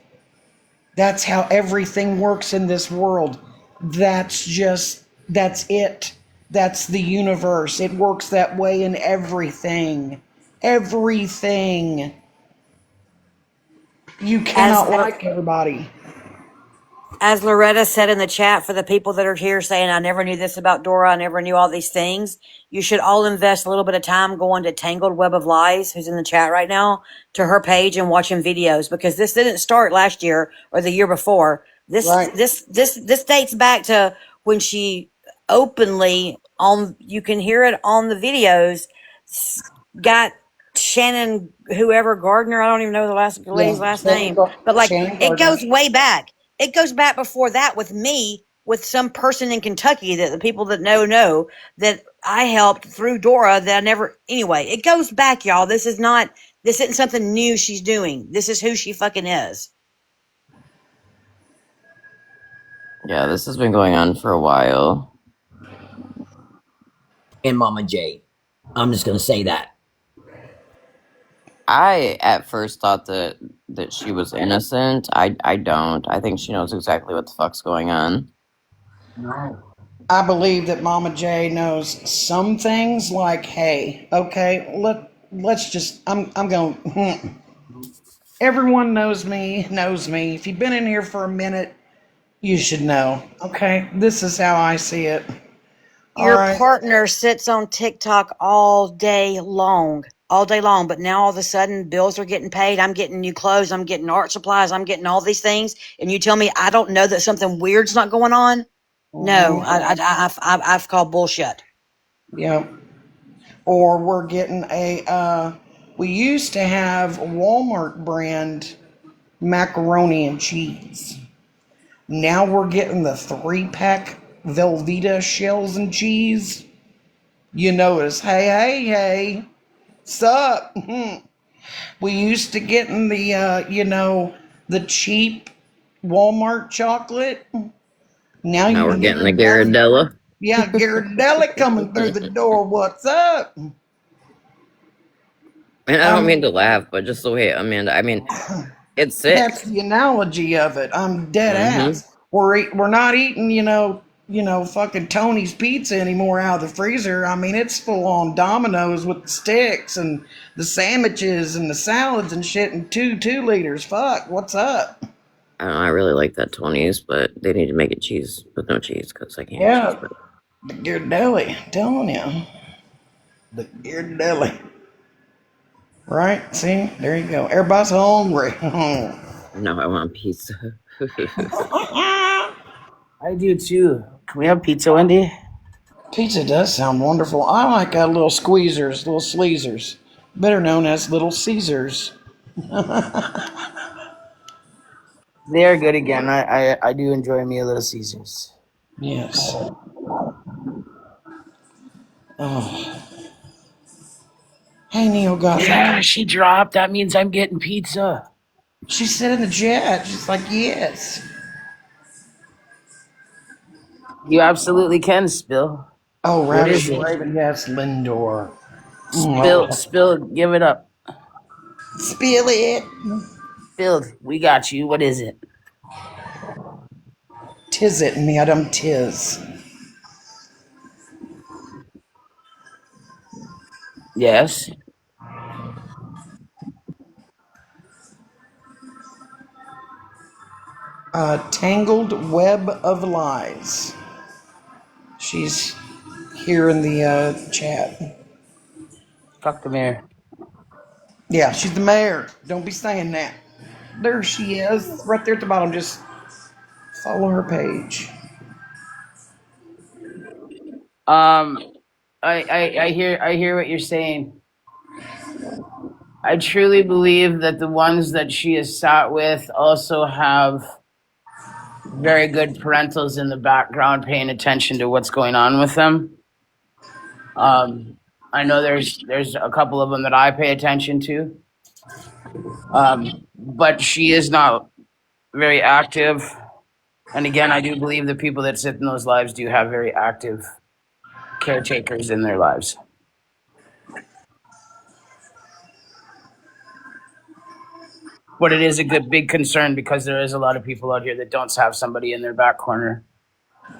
That's how everything works in this world. That's it. That's the universe. It works that way in everything. Everything. You as cannot like everybody. as Loretta said in the chat, for the people that are here saying, I never knew this about Dora, I never knew all these things, you should all invest a little bit of time going to Tangled Web of Lies, who's in the chat right now, to her page and watching videos, because this didn't start last year or the year before. Right. This dates back to when she openly, on, you can hear it on the videos, got Shannon, whoever Gardner, I don't even know the lady's Yeah. last name, but like, Shannon it Gardner. goes way back. It goes back before that with me, with some person in Kentucky that the people that know that I helped through Dora that I never, anyway, it goes back, y'all. This isn't something new she's doing. This is who she fucking is. Yeah, this has been going on for a while. And Mama J. I'm just going to say that. I at first thought that she was innocent. I don't. I think she knows exactly what the fuck's going on. I believe that Mama J knows some things like, hey, okay, let's just I'm going everyone knows me. If you've been in here for a minute, you should know. Okay? This is how I see it. All Your right. partner sits on TikTok all day long. All day long, but now all of a sudden bills are getting paid. I'm getting new clothes. I'm getting art supplies. I'm getting all these things, and you tell me I don't know that something weird's not going on? No, I've called bullshit. Yeah. Or we're getting we used to have Walmart brand macaroni and cheese. Now we're getting the 3-pack Velveeta shells and cheese, you notice, hey, sup? We used to get in the, the cheap Walmart chocolate. Now Now you we're getting the Ghirardelli. Ghirardelli. Yeah, Ghirardelli coming through the door. What's up? And I don't mean to laugh, but just the way Amanda, I mean, it's sick. That's the analogy of it. I'm dead Mm-hmm. ass. We're not eating, fucking Tony's pizza anymore out of the freezer. I mean, it's full on Domino's with the sticks and the sandwiches and the salads and shit and two liters. Fuck, what's up? I don't know, I really like that 20s, but they need to make it cheese with no cheese because I can't have Yeah, cheese. But the Ghirardelli. I'm telling you, the Ghirardelli. Right? See, there you go. Everybody's hungry. now I want pizza. I do too. Can we have pizza, Wendy? Pizza does sound wonderful. I like little squeezers, little sleezers, better known as little Caesars. They are good again. I do enjoy me a little Caesars. Yes. Oh. Hey, Neil got Yeah, she dropped. That means I'm getting pizza. She said in the chat, she's like, yes. You absolutely can, Spill. Oh, What is Ravish it? Raven, yes, Lindor. Spill, give it up. Spill it. Spill, we got you. What is it? Tis it, madam, tis. Yes. Tangled web of lies. She's here in the chat. Fuck the mayor. Yeah, she's the mayor. Don't be saying that. There she is, right there at the bottom. Just follow her page. I hear what you're saying. I truly believe that the ones that she is sat with also have very good parentals in the background paying attention to what's going on with them. I know there's a couple of them that I pay attention to. But she is not very active. And again, I do believe the people that sit in those lives do have very active caretakers in their lives. But it is a good big concern because there is a lot of people out here that don't have somebody in their back corner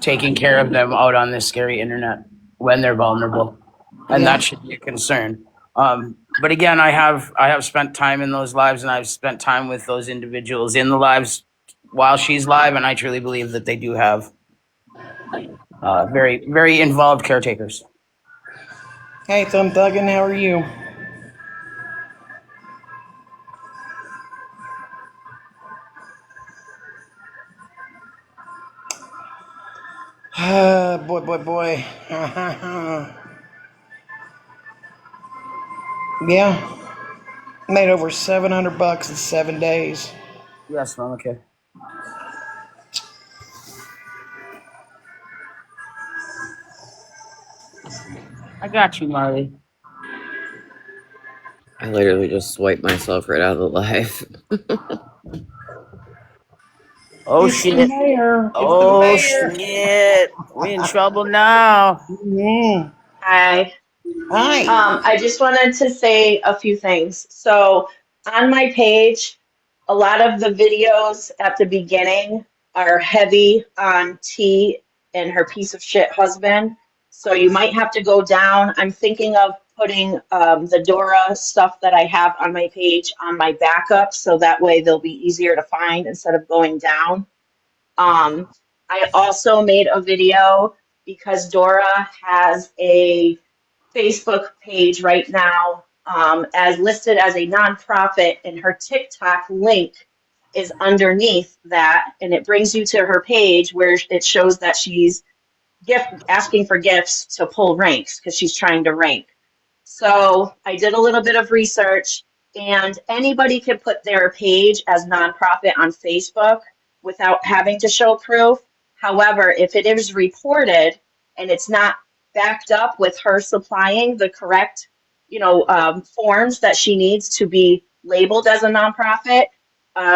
taking care of them out on this scary internet when they're vulnerable, and that should be a concern. But again, I have spent time in those lives, and I've spent time with those individuals in the lives while she's live, and I truly believe that they do have very, very involved caretakers. Hey, Thumb Thuggin, how are you? Boy. Yeah. Made over $700 in 7 days. Yes, Mom, okay. I got you, Marley. I literally just swiped myself right out of the live. Oh, it's shit. The mayor. Oh, It's the mayor. shit. We in trouble now. Mm-hmm. Hi. Hi. I just wanted to say a few things. So on my page, a lot of the videos at the beginning are heavy on T and her piece of shit husband. So you might have to go down. I'm thinking of putting the Dora stuff that I have on my page on my backup, so that way they'll be easier to find instead of going down. I also made a video because Dora has a Facebook page right now as listed as a nonprofit, and her TikTok link is underneath that, and it brings you to her page where it shows that she's asking for gifts to pull ranks because she's trying to rank. So I did a little bit of research, and anybody can put their page as nonprofit on Facebook without having to show proof. However, if it is reported and it's not backed up with her supplying the correct, forms that she needs to be labeled as a nonprofit,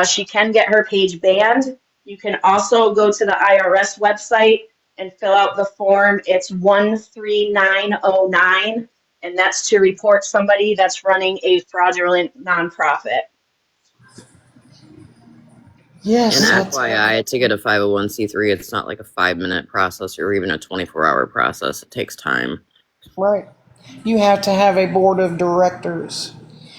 she can get her page banned. You can also go to the IRS website and fill out the form. It's 13909, and that's to report somebody that's running a fraudulent nonprofit. Yes, And that's FYI, to get a 501c3, it's not like a 5-minute process or even a 24-hour process. It takes time. right. You have to have a board of directors.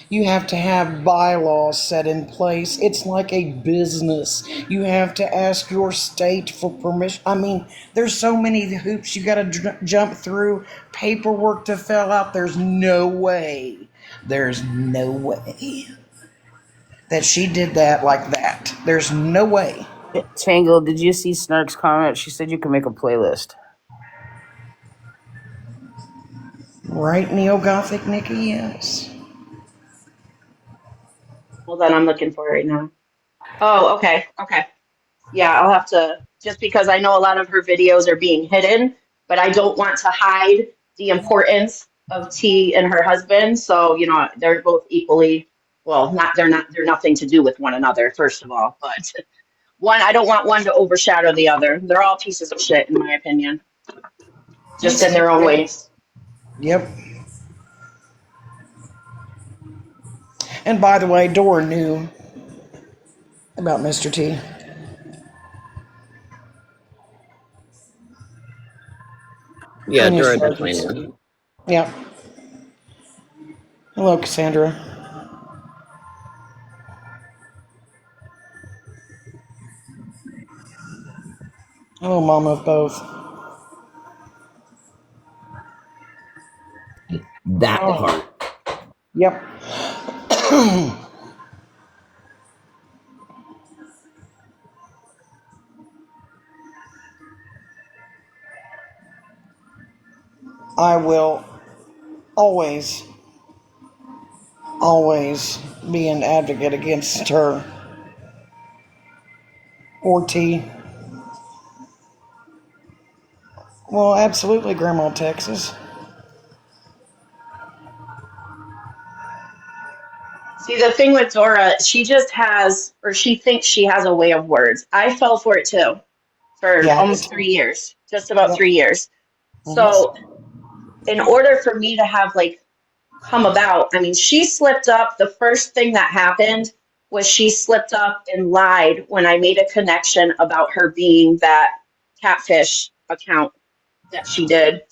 You have to have bylaws set in place. It's like a business. You have to ask your state for permission. I mean, there's so many hoops you got to jump through, paperwork to fill out. There's no way that she did that like that. There's no way. Tangle, did you see Snark's comment? She said you can make a playlist. Right, Neo-Gothic Nikki? Yes. Hold on, I'm looking for it right now. Oh, okay. Okay. Yeah, I'll have to, just because I know a lot of her videos are being hidden, but I don't want to hide the importance of T and her husband. So, they're both equally, well, they're nothing to do with one another, first of all. But I don't want one to overshadow the other. They're all pieces of shit, in my opinion, just in their own ways. Yep. And by the way, Dora knew about Mr. T. Yeah, And his Dora definitely charges. knew. Yep. Hello, Cassandra. Hello, mom of both. That part. Yep. I will always be an advocate against her or T. Well, absolutely, Grandma Texas. See, the thing with Dora, she just has, or she thinks she has a way of words. I fell for it too for Yeah, I did almost too. 3 years, just about Yep. 3 years. Mhm. So, in order for me to have come about, I mean, she slipped up. The first thing that happened was she slipped up and lied when I made a connection about her being that catfish account that she did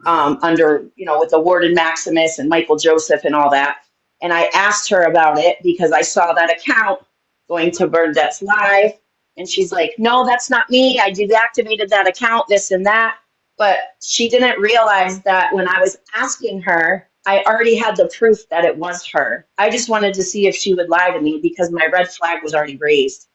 under, with the Warden Maximus and Michael Joseph and all that. And I asked her about it because I saw that account going to Bernadette's Live. And she's like, no, that's not me. I deactivated that account, this and that. But she didn't realize that when I was asking her, I already had the proof that it was her. I just wanted to see if she would lie to me because my red flag was already raised.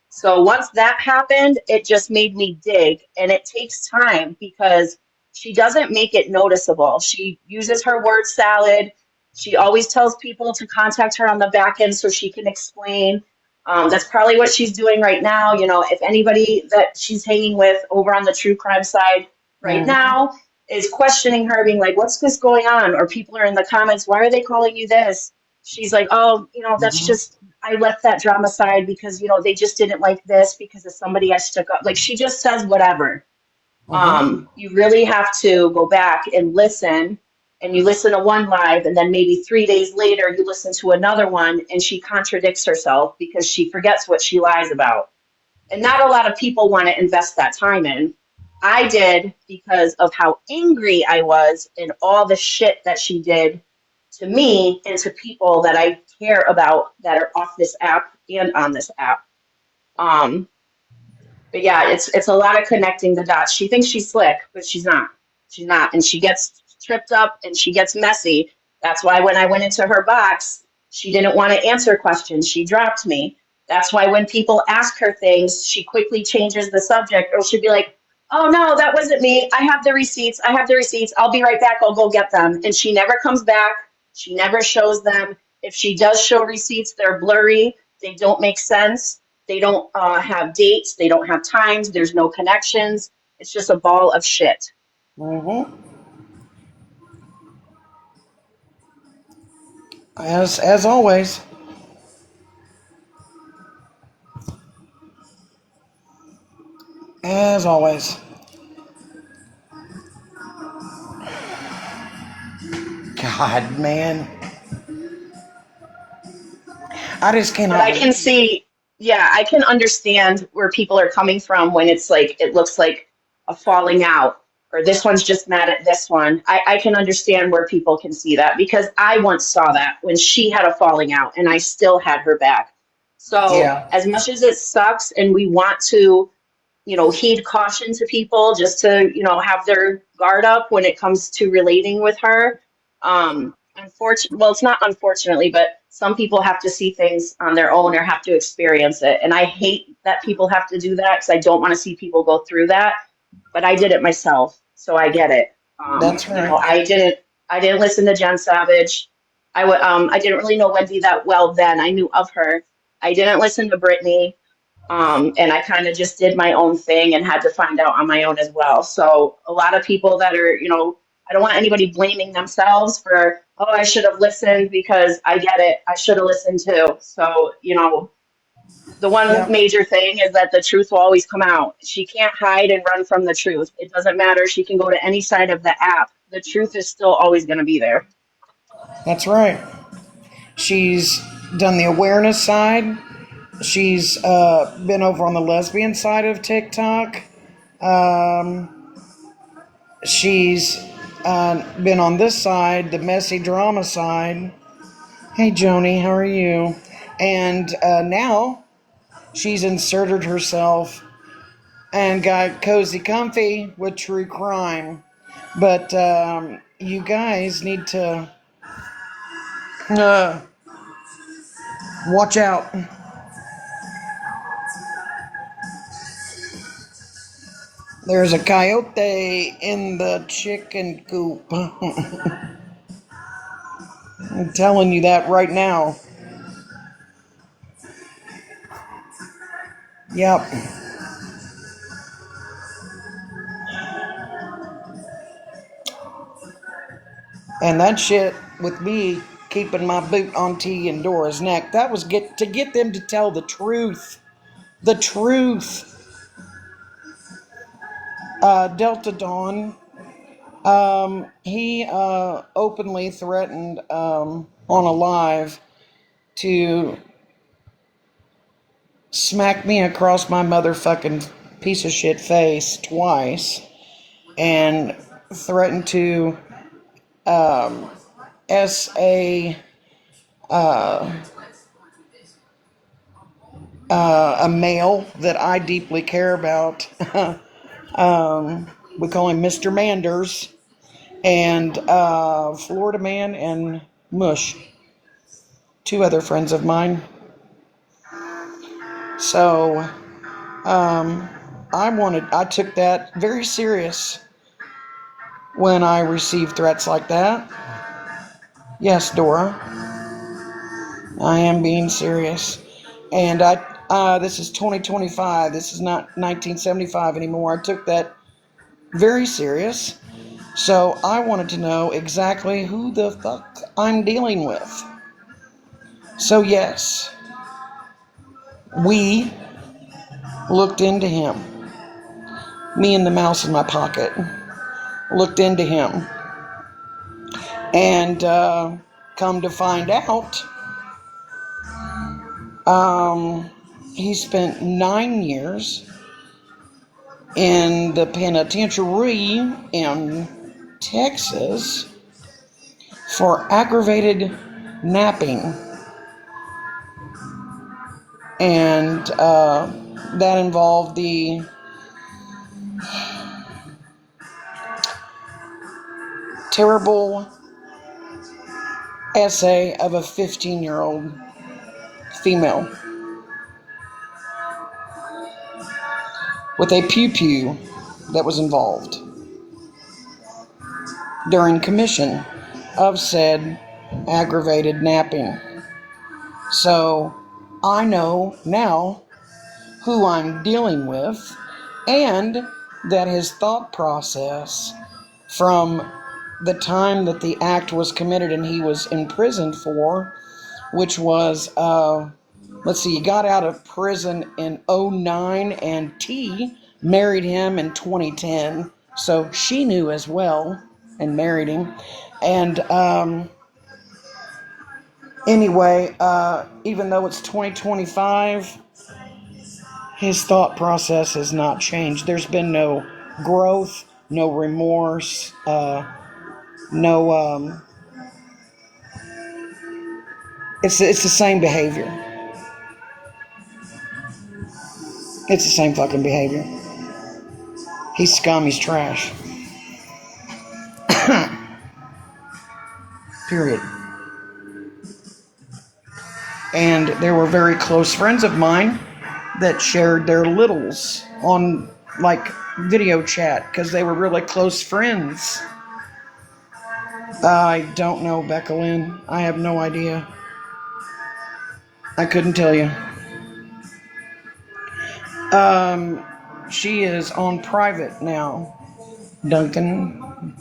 So once that happened, it just made me dig. And it takes time because she doesn't make it noticeable. She uses her word salad. She always tells people to contact her on the back end so she can explain. That's probably what she's doing right now. If anybody that she's hanging with over on the true crime side right now is questioning her, being like, what's this going on? Or people are in the comments, why are they calling you this? She's like, oh, that's just, I left that drama side because, they just didn't like this because of somebody I stuck up. Like, she just says whatever. You really have to go back and listen, and you listen to one live, and then maybe 3 days later you listen to another one, and she contradicts herself because she forgets what she lies about. And not a lot of people want to invest that time in. I did because of how angry I was and all the shit that she did to me and to people that I care about that are off this app and on this app. But yeah, it's a lot of connecting the dots. She thinks she's slick, but she's not. She's not. And she gets tripped up and she gets messy. That's why when I went into her box, she didn't want to answer questions. She dropped me. That's why when people ask her things, she quickly changes the subject, or she'd be like, oh no, that wasn't me. I have the receipts. I have the receipts. I'll be right back. I'll go get them. And she never comes back. She never shows them. If she does show receipts, they're blurry. They don't make sense. They don't have dates. They don't have times. There's no connections. It's just a ball of shit. Mm-hmm. As always. As always. God, man. I just But cannot I can believe. see, yeah, I can understand where people are coming from when it's like, it looks like a falling out, or this one's just mad at this one. I can understand where people can see that because I once saw that when she had a falling out and I still had her back. So, Yeah, as much as it sucks and we want to, heed caution to people just to, have their guard up when it comes to relating with her. Unfortunately, well, it's not unfortunately, but some people have to see things on their own or have to experience it. And I hate that people have to do that because I don't want to see people go through that. But I did it myself, so I get it. that's right. I didn't listen to Jen Savage. I didn't really know Wendy that well then. I knew of her. I didn't listen to Britney. And I kind of just did my own thing and had to find out on my own as well. So a lot of people that are, I don't want anybody blaming themselves for, oh, I should have listened because I get it. I should have listened too. So, the one Yep, major thing is that the truth will always come out. She can't hide and run from the truth. It doesn't matter. She can go to any side of the app. The truth is still always going to be there. that's right. She's done the awareness side. She's been over on the lesbian side of TikTok. Um, she's been on this side, the messy drama side. Hey, Joni, how are you? And now she's inserted herself and got cozy comfy with true crime. But you guys need to uh, watch out. There's a coyote in the chicken coop. I'm telling you that right now. Yep. And that shit with me keeping my boot on T and Dora's neck, that was to get them to tell the truth. The truth. Delta Dawn, he openly threatened on a live to smack me across my motherfucking piece of shit face twice and threatened to S a male that I deeply care about. We call him Mr. Manders, and Florida Man and Mush, two other friends of mine. So I took that very serious when I received threats like that. Yes, Dora, I am being serious, and this is 2025. This is not 1975 anymore. I took that very serious. So I wanted to know exactly who the fuck I'm dealing with. So yes, we looked into him. Me and the mouse in my pocket looked into him. And come to find out, he spent 9 years in the penitentiary in Texas for aggravated napping. And that involved the terrible essay of a 15-year-old female with a pew-pew that was involved during commission of said aggravated napping. So I know now who I'm dealing with, and that his thought process from the time that the act was committed and he was imprisoned for, which was, let's see, he got out of prison in '09, and T married him in 2010. So she knew as well and married him. And anyway, even though it's 2025, his thought process has not changed. There's been no growth, no remorse, no. It's the same behavior. It's the same fucking behavior. He's scum. He's trash. Period. And there were very close friends of mine that shared their littles on like video chat because they were really close friends. I don't know, Becca Lynn. I have no idea. I couldn't tell you. She is on private now, Duncan.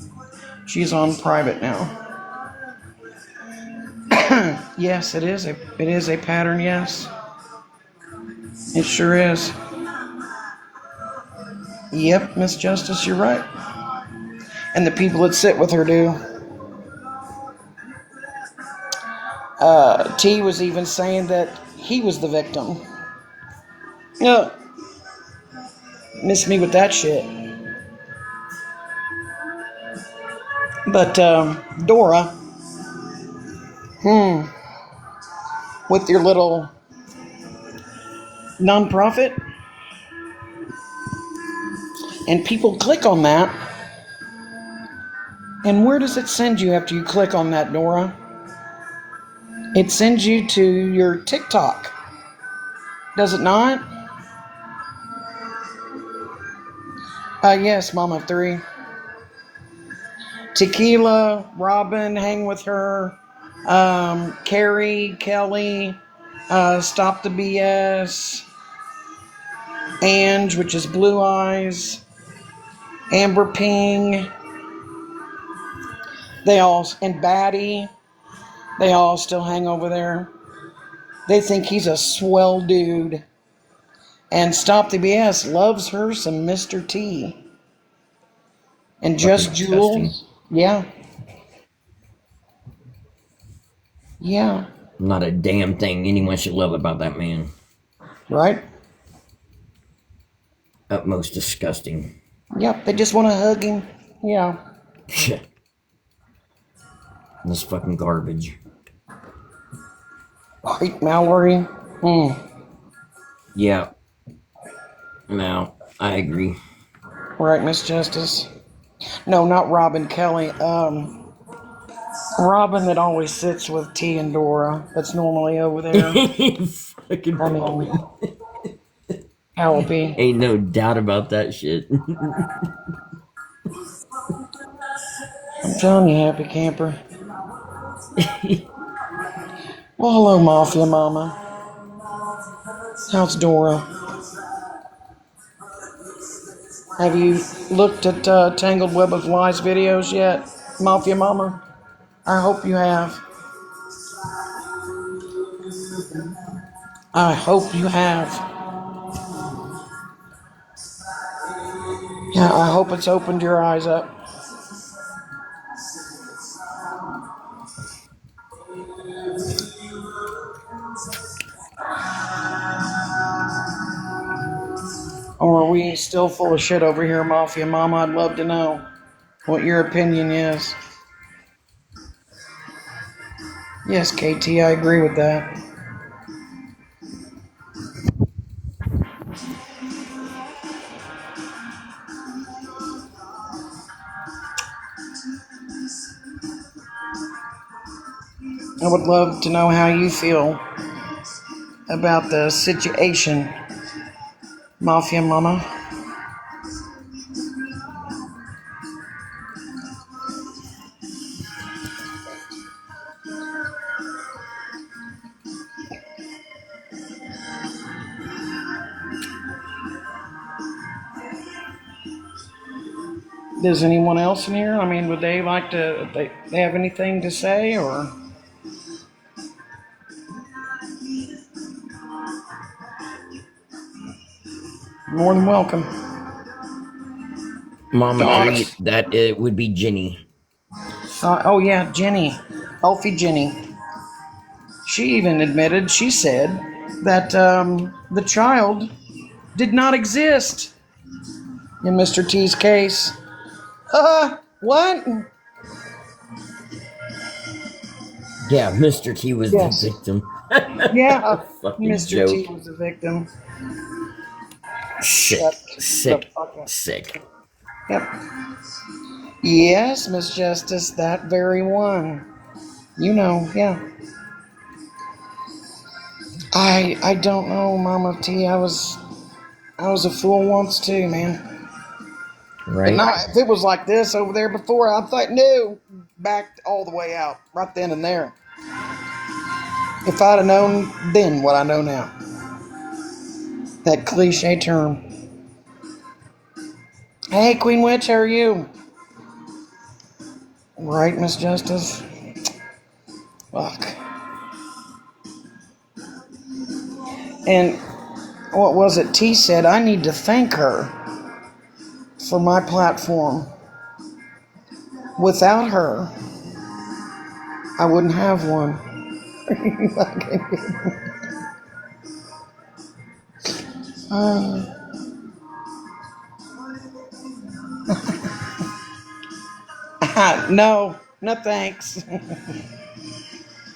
She's on private now. Yes, it is a pattern. Yes, it sure is. Yep, Miss Justice, you're right. And the people that sit with her do. T was even saying that he was the victim. Yeah, miss me with that shit. But Dora, with your little nonprofit, and people click on that, and where does it send you after you click on that, Dora? It sends you to your TikTok. Does it not? Yes, Mama 3. Tequila, Robin, hang with her. Carrie, Kelly, Stop the BS. Ange, which is Blue Eyes. Amber Ping. They all, and Batty, they all still hang over there. They think he's a swell dude. And Stop the BS loves her some Mr. T. And Just disgusting. Jewel. Yeah. Yeah. Not a damn thing anyone should love about that man. Right? Utmost disgusting. Yep, they just want to hug him. Yeah. This fucking garbage. Right, Mallory. Yeah. No, I agree. Right, Miss Justice. No, not Robin Kelly. Robin that always sits with T and Dora. That's normally over there. Fucking Robin. Penelope. Ain't no doubt about that shit. I'm telling you, Happy Camper. Well, hello, Mafia Mama. How's Dora? Have you looked at Tangled Web of Lies videos yet, Mafia Mama? I hope you have. I hope you have. Yeah, I hope it's opened your eyes up. Or are we still full of shit over here, Mafia Mama? I'd love to know what your opinion is. Yes, KT, I agree with that. I would love to know how you feel about the situation, Mafia Mama. Does anyone else in here? I mean, would they like to? They have anything to say, or more than welcome. Mama Tree, Docs. that it would be Ginny. Oh yeah, Jenny, Elfie Jenny. She even admitted. She said that the child did not exist in Mr. T's case. What? Yeah, Mr. T was the Yes. victim. Yeah, Fucking Mr. T joke. was the victim. Shut Sick, the sick, fuck up. sick. Yep. Yes, Miss Justice, that very one. You know, yeah. I don't know, Mama T. I was a fool once too, man. But Right? not if it was like this over there before, I'd think no, backed all the way out right then and there. If I'd have known then what I know now. That cliche term. Hey, Queen Witch, how are you? Right, Miss Justice? Fuck. And what was it? T said, I need to thank her for my platform. Without her, I wouldn't have one. No, no thanks.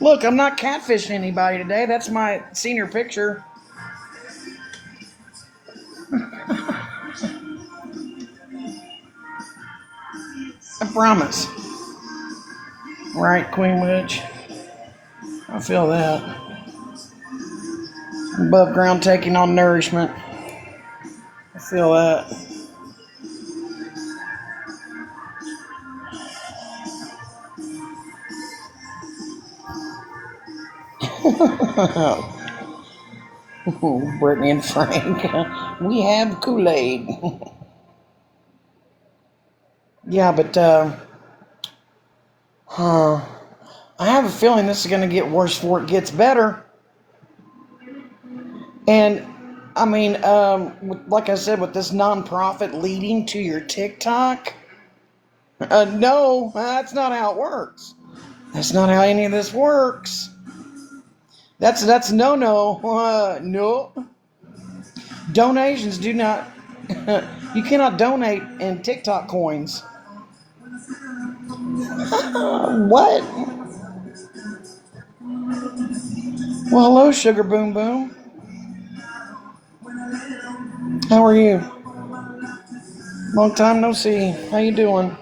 Look, I'm not catfishing anybody today. That's my senior picture. I promise. Right, Queen Witch? I feel that. Above ground taking on nourishment. I feel that. Brittany and Frank. We have Kool-Aid. Yeah, but I have a feeling this is going to get worse before it gets better. And I mean, like I said, with this nonprofit leading to your TikTok, no, that's not how it works. That's not how any of this works. That's no. No. Donations do not. You cannot donate in TikTok coins. What? Well, hello, Sugar Boom Boom. How are you? Long time no see. How you doing?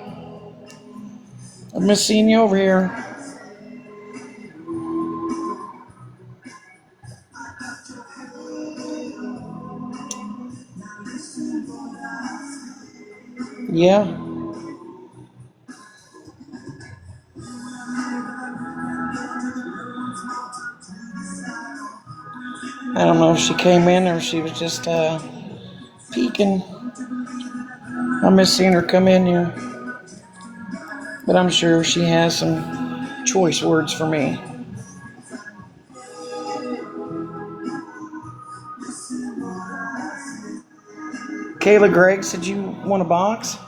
I miss seeing you over here. Yeah. I don't know if she came in or if she was just peeking. I miss seeing her come in here. But I'm sure she has some choice words for me. Kayla Gregg said you want a box?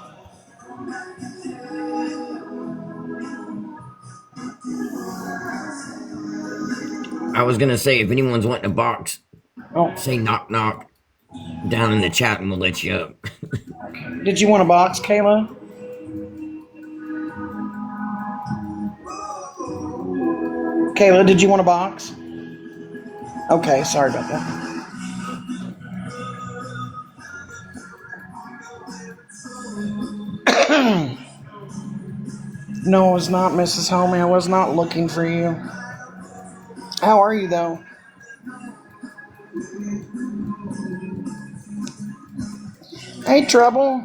I was gonna say, if anyone's wanting a box, Oh, say knock knock down in the chat and we'll let you up. did you want a box, Kayla? Kayla, did you want a box? Okay, sorry about that. No, it was not, Mrs. Homie. I was not looking for you. How are you, though? Hey, Trouble.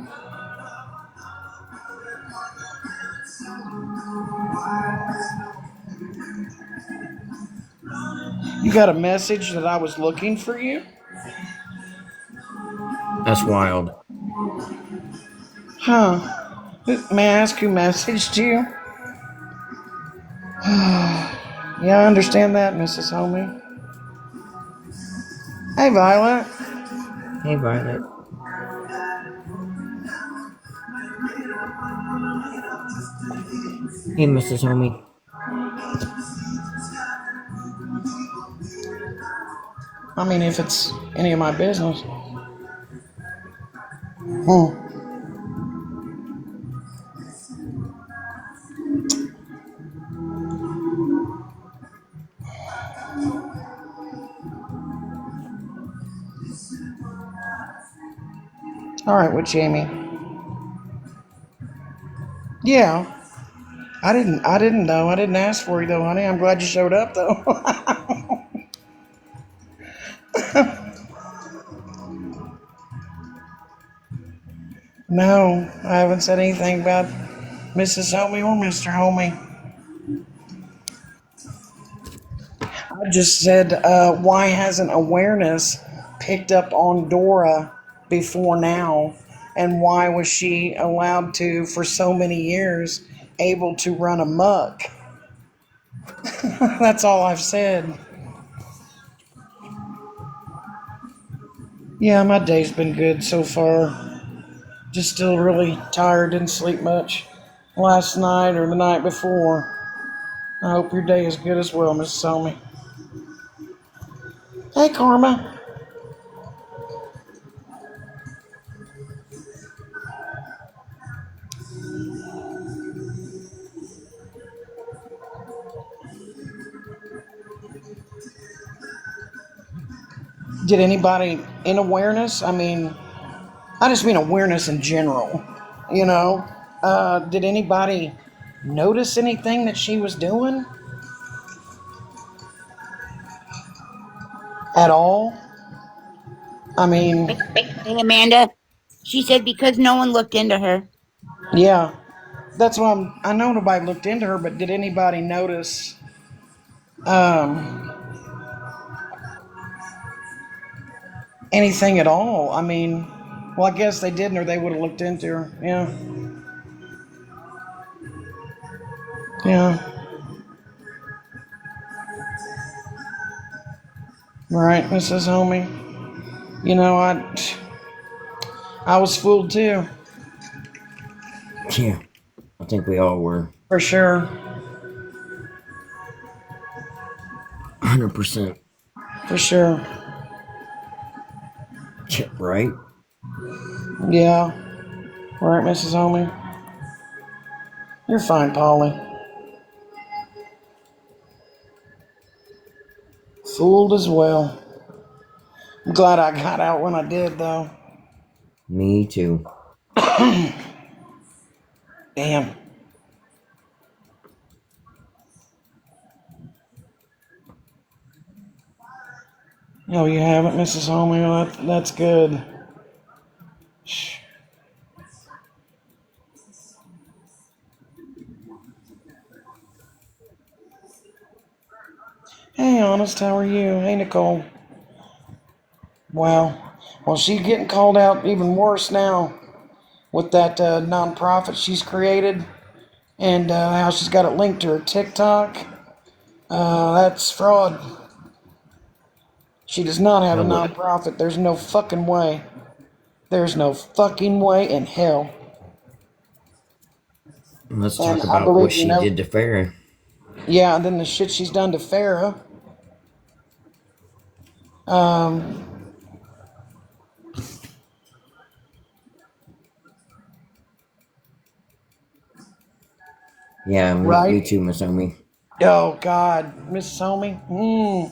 You got a message that I was looking for you? That's wild. Huh. May I ask who messaged you? Yeah, I understand that, Mrs. Homie. Hey, Violet. Hey, Violet. Hey, Mrs. Homie. I mean, if it's any of my business. Hmm. All right, with Jamie. Yeah. I didn't know. I didn't ask for you though, honey. I'm glad you showed up though. No, I haven't said anything about Mrs. Homie or Mr. Homie. I just said, why hasn't awareness picked up on Dora before now? And why was she allowed to, for so many years, able to run amok? That's all I've said. Yeah, my day's been good so far. Just still really tired, didn't sleep much last night or the night before. I hope your day is good as well, Mrs. Homie. Hey, Karma. Did anybody in awareness? I mean, I just mean awareness in general. You know, did anybody notice anything that she was doing at all? I mean, Hey, Amanda. She said because no one looked into her. yeah, that's why I know nobody looked into her, but did anybody notice anything at all? I mean, well, I guess they didn't, or they would have looked into her. Yeah, yeah. Right, Mrs. Homie. You know, I was fooled too. Yeah, I think we all were. For sure. 100%. For sure. Right? Yeah. Right, Mrs. Homie. You're fine, Polly. Fooled as well. I'm glad I got out when I did, though. Me too. Damn. Oh, you haven't, Mrs. Homie? Well, that's good. Shh. Hey, Honest, how are you? Hey, Nicole. Wow. Well, she's getting called out even worse now with that nonprofit she's created and how she's got it linked to her TikTok. That's fraud. She does not have a nonprofit. There's no fucking way. There's no fucking way in hell. Let's talk about what she did to Farrah. Yeah, and then the shit she's done to Farrah. Yeah, right? Me too, Miss Homie. Oh, God. Miss Homie?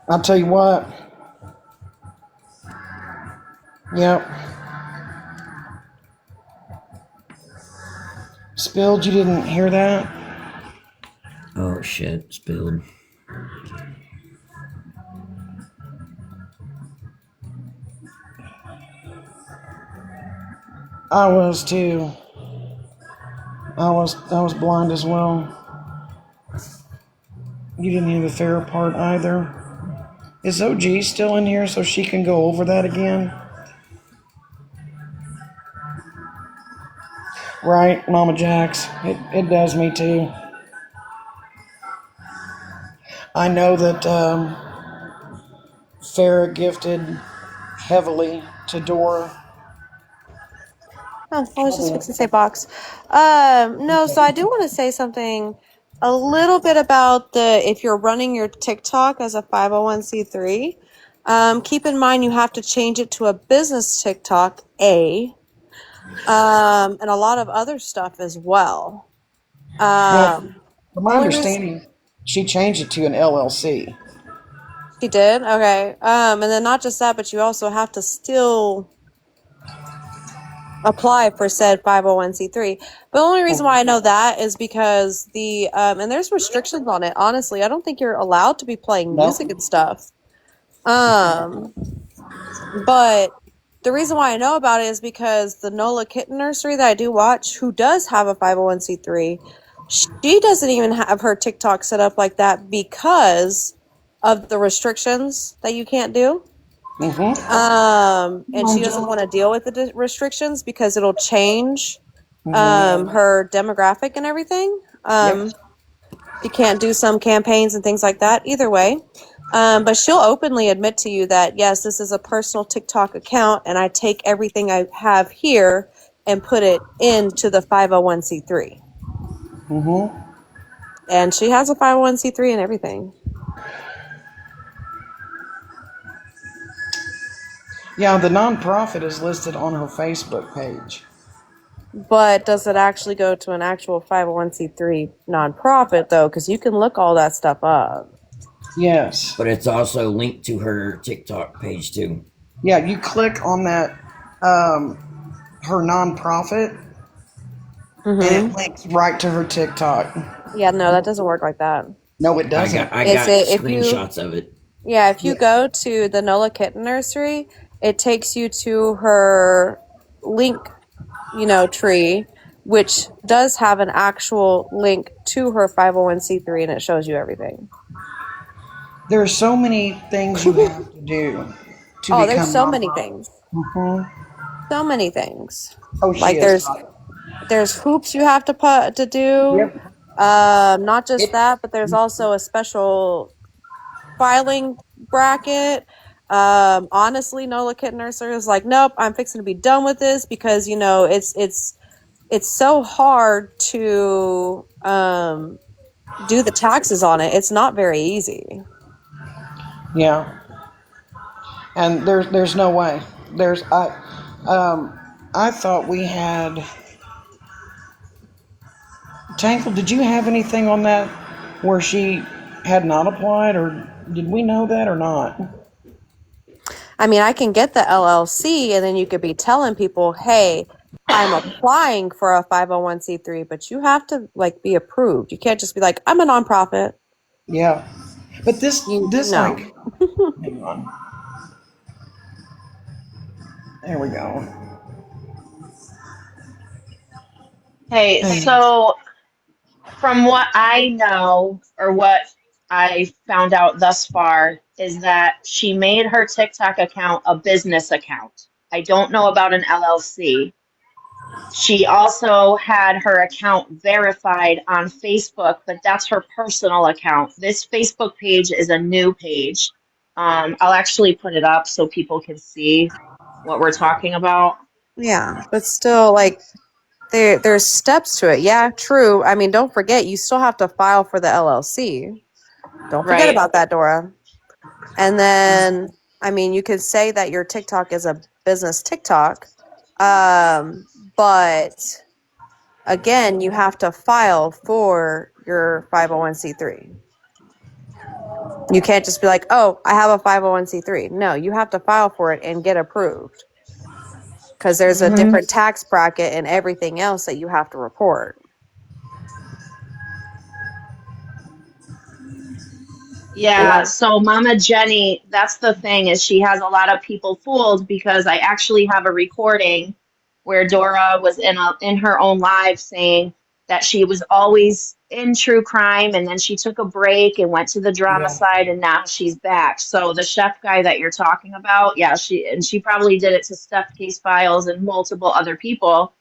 I'll tell you what. Yep. Spilled, you didn't hear that? Oh, shit. Spilled. I was too. I was blind as well. You didn't hear the Farrah part either. Is OG still in here so she can go over that again? Right, Mama Jax. It does me too. I know that Farrah gifted heavily to Dora. Oh, I was just fixing to say box. No, so Okay. I do want to say something a little bit about if you're running your TikTok as a 501c3, keep in mind you have to change it to a business TikTok, and a lot of other stuff as well. Well, from my Only reason understanding, she changed it to an LLC. she did, okay. And then not just that, but you also have to still apply for said 501c3. But the only reason why I know that is because and there's restrictions on it. Honestly, I don't think you're allowed to be playing No. music and stuff. But the reason why I know about it is because the Nola Kitten Nursery that I do watch, who does have a 501c3, she doesn't even have her TikTok set up like that because of the restrictions that you can't do. And she doesn't want to deal with the restrictions because it'll change her demographic and everything. She can't do some campaigns and things like that. Either way, but she'll openly admit to you that yes, this is a personal TikTok account, and I take everything I have here and put it into the 501c3. And she has a 501c3 and everything. Yeah, the nonprofit is listed on her Facebook page. But does it actually go to an actual 501c3 nonprofit, though? Because you can look all that stuff up. Yes. But it's also linked to her TikTok page, too. Yeah, you click on that, her nonprofit, and it links right to her TikTok. Yeah, no, that doesn't work like that. No, it doesn't. I got screenshots of it. Yeah, if you go to the Nola Kitten Nursery, it takes you to her link, tree, which does have an actual link to her 501c3, and it shows you everything. There are so many things you have to do to become there's so many things. So many things. Oh, like there's hoops you have to do. Yep. Not just that, but there's also a special filing bracket. Honestly, Nola Kitten Nursery is like, nope, I'm fixing to be done with this because it's so hard to do the taxes on it. It's not very easy. Yeah. And there's no way. I thought we had Tankle, did you have anything on that where she had not applied, or did we know that or not? I mean, I can get the LLC, and then you could be telling people, hey, I'm applying for a 501c3, but you have to be approved. You can't just be like, I'm a nonprofit. Yeah. But this no. Hang on. There we go. Hey, so from what I know, or what I found out thus far, is that she made her TikTok account a business account. I don't know about an LLC. She also had her account verified on Facebook, but that's her personal account. This Facebook page is a new page. I'll actually put it up so people can see what we're talking about. Yeah, but still, there's steps to it. Yeah, true. I mean, don't forget, you still have to file for the LLC. Don't forget about that, Dora. And then, I mean, you could say that your TikTok is a business TikTok, but again, you have to file for your 501c3. You can't just be like, oh, I have a 501c3. No, you have to file for it and get approved. Because there's a different tax bracket and everything else that you have to report. Yeah, so Mama Jenny, that's the thing, is she has a lot of people fooled, because I actually have a recording where Dora was in her own live saying that she was always in true crime, and then she took a break and went to the drama side, and now she's back. So the chef guy that you're talking about, yeah, she probably did it to Steph Case Files and multiple other people.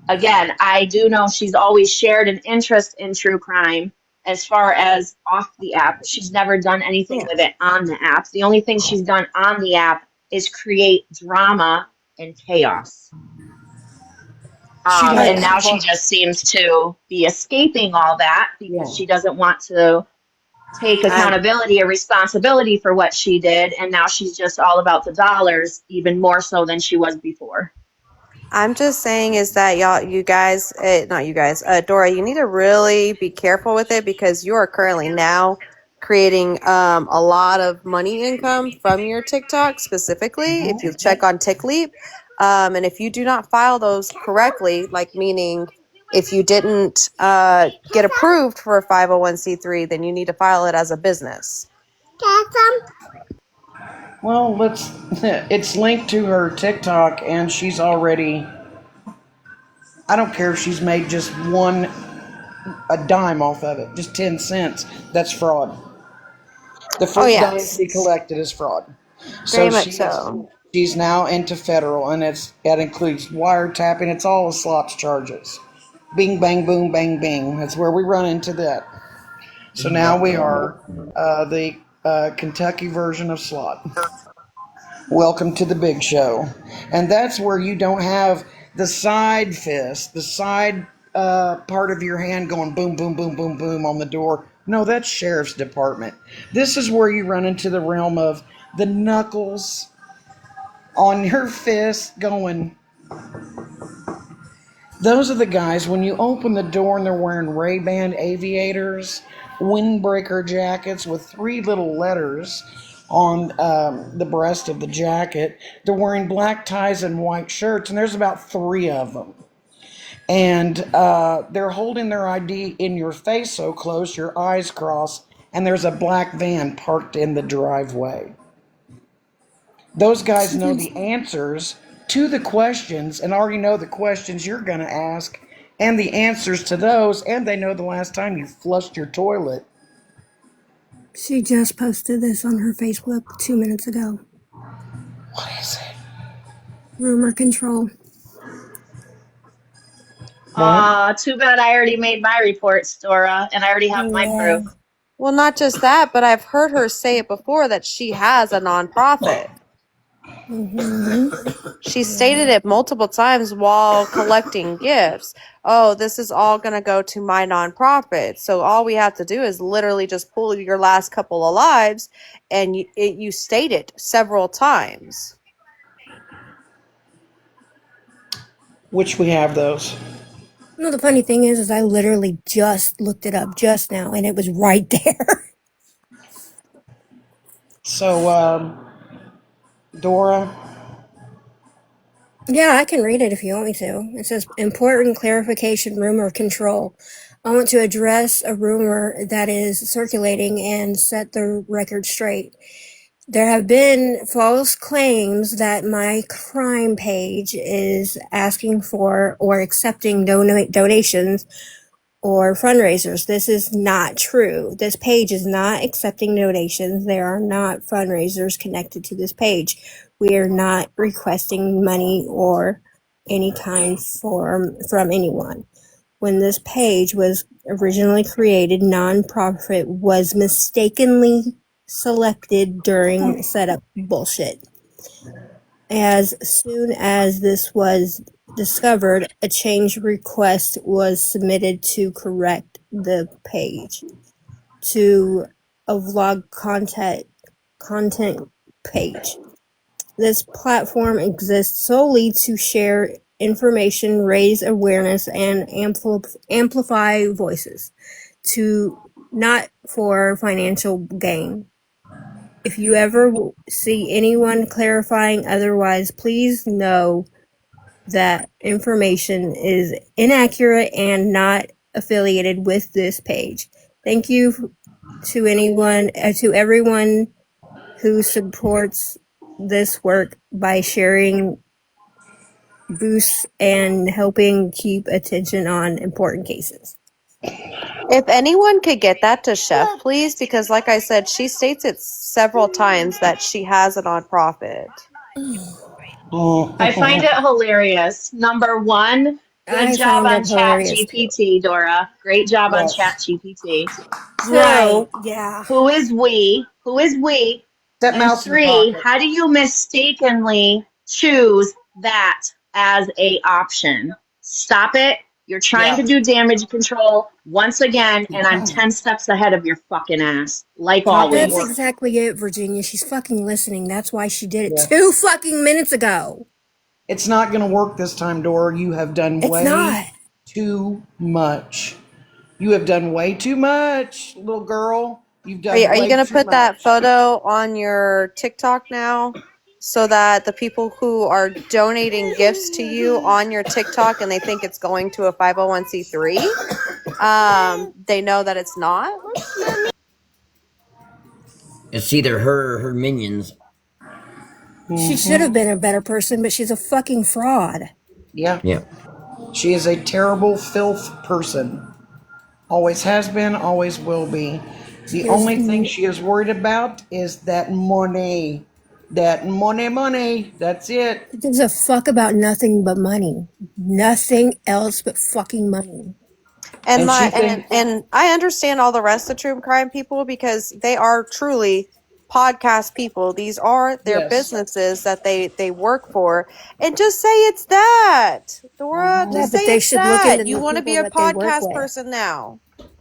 again, I do know she's always shared an interest in true crime as far as off the app. She's never done anything with it on the app. The only thing she's done on the app is create drama and chaos. She And likes. now she just seems to be escaping all that because she doesn't want to take accountability or responsibility for what she did. And now she's just all about the dollars, even more so than she was before. I'm just saying is that you guys, not you guys, Dora, you need to really be careful with it because you are currently now creating a lot of money income from your TikTok specifically. If you check on TickLeap, and if you do not file those correctly, like meaning if you didn't get approved for a 501c3, then you need to file it as a business. Well, it's linked to her TikTok, and she's already. I don't care if she's made just a dime off of it, just 10 cents. That's fraud. The first dime she collected is fraud. Very much so. She's now into federal, and that includes wiretapping. It's all the slops charges. Bing, bang, boom, bang, bing. That's where we run into that. So now we are the Kentucky version of slot. Welcome to the big show. And that's where you don't have the side fist, the side part of your hand going boom, boom, boom, boom, boom on the door. No, that's sheriff's department. This is where you run into the realm of the knuckles on your fist going. Those are the guys, when you open the door and they're wearing Ray-Ban aviators, windbreaker jackets with 3 little letters on the breast of the jacket. They're wearing black ties and white shirts, and there's about 3 of them. And they're holding their ID in your face so close, your eyes cross, and there's a black van parked in the driveway. Those guys know the answers to the questions and already know the questions you're going to ask and the answers to those, and they know the last time you flushed your toilet. She just posted this on her Facebook 2 minutes ago. What is it? Rumor control. Too bad I already made my reports, Dora, and I already have my proof. Well, not just that, but I've heard her say it before that she has a nonprofit. She stated it multiple times while collecting gifts. Oh, this is all going to go to my nonprofit. So all we have to do is literally just pull your last couple of lives, and you state it several times. Which we have those. No, the funny thing is I literally just looked it up just now, and it was right there. So, Dora? Yeah, I can read it if you want me to. It says, important clarification, rumor control. I want to address a rumor that is circulating and set the record straight. There have been false claims that my crime page is asking for or accepting donations or fundraisers. This is not true. This page is not accepting donations. There are not fundraisers connected to this page. We are not requesting money or any kind from anyone. When this page was originally created, nonprofit was mistakenly selected during setup bullshit. As soon as this was discovered, a change request was submitted to correct the page to a vlog content page. This platform exists solely to share information, raise awareness, and amplify voices, not for financial gain. If you ever see anyone clarifying otherwise, please know that information is inaccurate and not affiliated with this page. Thank you to everyone who supports this work by sharing boosts and helping keep attention on important cases. If anyone could get that to Chef, please, because like I said, she states it several times that she has a nonprofit. I find it hilarious. Number one, Good I job found on it Chat hilarious too. GPT, Dora. Great job on Yes. Chat GPT. Right. Two, Yeah. who is we? Who is we? That And mouse in the three, pocket. how do you mistakenly choose that as a option? Stop it. You're trying Yeah. to do damage control once again, and I'm 10 steps ahead of your fucking ass, like It's not going to That's always. work. exactly it, Virginia. She's fucking listening. That's why she did it Yeah. 2 fucking minutes ago. It's not going to work this time, Dora. You have done It's way not. too much. You have done way too much, little girl. You've Are you, done are you way going to too put that much. photo on your TikTok now so that the people who are donating gifts to you on your TikTok and they think it's going to a 501c3, they know that it's not? It's either her or her minions. She should have been a better person, but she's a fucking fraud. Yeah. Yeah. She is a terrible filth person. Always has been, always will be. The She only thing she is worried about is that money. That money. That's it. gives a fuck about nothing but money. Nothing else but fucking money. And And she my thinks, and I understand all the rest of true crime people because they are truly podcast people. These are their yes. businesses that they work for. And just say it's that. Dora, Yeah, just but say they it's should look into that. You the want to be people a that they work podcast with. person now.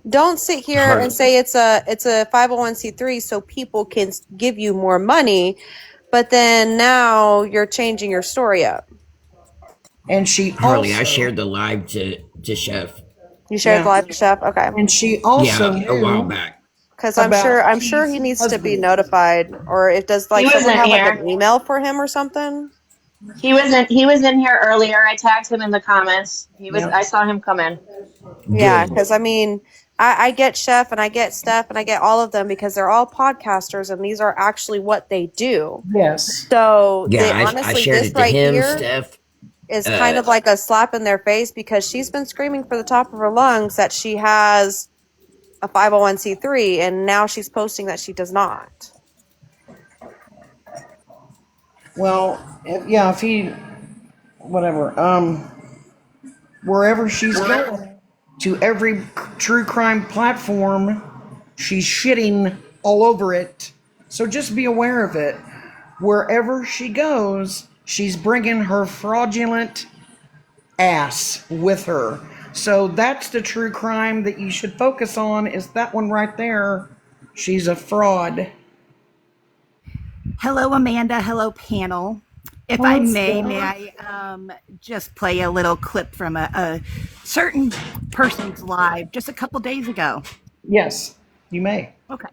Don't sit here and Hardly. say it's a 501c3 so people can give you more money, but then now you're changing your story up. And she Harley, I also, shared the live to Chef. You shared the yeah. live chef? Okay. And she also Yeah, a while knew back. Because about I'm sure he Keith's needs to be husband. notified, or if does He like was someone in have like here. an email for him or something? He was in here earlier. I tagged him in the comments. Yeah. I saw him come in. Yeah, Good. because I mean, I get Chef and I get Steph and I get all of them because they're all podcasters and these are actually what they do. Yes. So Yeah, they I honestly, shared this it to right him, here Steph. is kind of like a slap in their face because she's been screaming for the top of her lungs that she has a 501c3 and now she's posting that she does not. Well, if he, whatever, wherever she's going, to every true crime platform, she's shitting all over it. So just be aware of it. Wherever she goes, she's bringing her fraudulent ass with her. So that's the true crime that you should focus on, is that one right there. She's a fraud. Hello, Amanda. Hello, panel. If I may I just play a little clip from a certain person's live just a couple days ago? Yes, you may. Okay.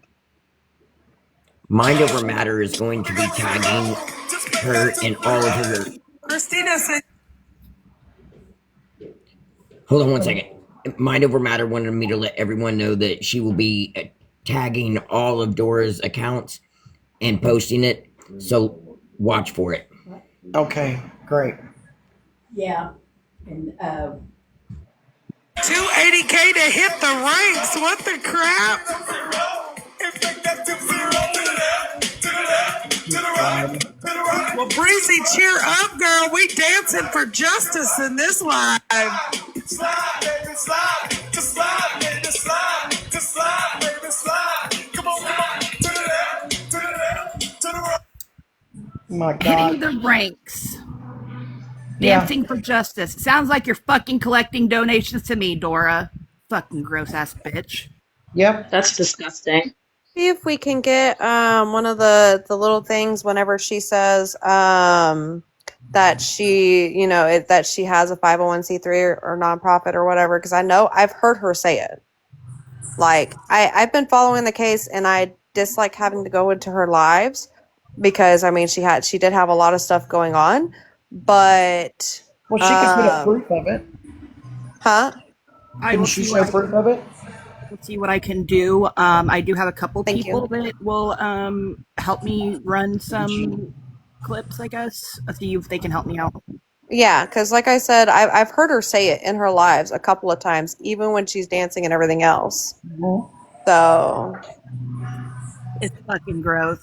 Mind Over Matter is going to be tagging her in all of her. Christina said. Hold on one second. Mind Over Matter wanted me to let everyone know that she will be tagging all of Dora's accounts and posting it. So watch for it. Okay, great. Yeah. And 280K to hit the ranks. What the crap? Well, Breezy, cheer up, girl. We dancing for justice in this live. Slide, baby, slide. Just slide, baby, slide. Just slide, baby, slide. Come on, come on. To the left, to the left, to the right. My Hitting God. the ranks. Yeah. Dancing for justice. Sounds like you're fucking collecting donations to me, Dora. Fucking gross ass bitch. Yep. That's disgusting. See if we can get one of the little things whenever she says that she, you know, that she has a 501c3 or nonprofit or whatever, because I know I've heard her say it. Like I've been following the case and I dislike having to go into her lives because I mean she did have a lot of stuff going on, but Well, she could put up proof of it. Huh? Couldn't she show proof of it? Let's see what I can do. I do have a couple Thank people you. that will help me run some clips, I guess. I'll see if they can help me out. Yeah, because like I said, I've heard her say it in her lives a couple of times, even when she's dancing and everything else. So It's fucking gross.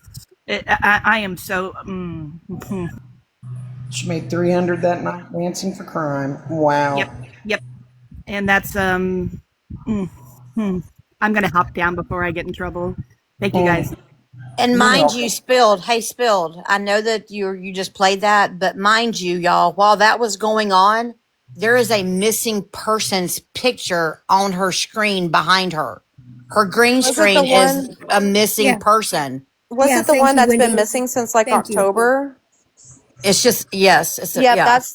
I am so. She made 300 that night dancing for crime. Wow. And that's I'm gonna hop down before I get in trouble. Thank you guys. And You're mind you, welcome. Spilled, hey Spilled, I know that you just played that, but mind you, y'all, while that was going on, there is a missing person's picture on her screen behind her. Her green Was it the screen is one? a missing Yeah. person. Was Yeah. it the Thank one you, that's been Wendy. missing since like Thank you. October? It's just yes, it's a, Yeah, yeah. that's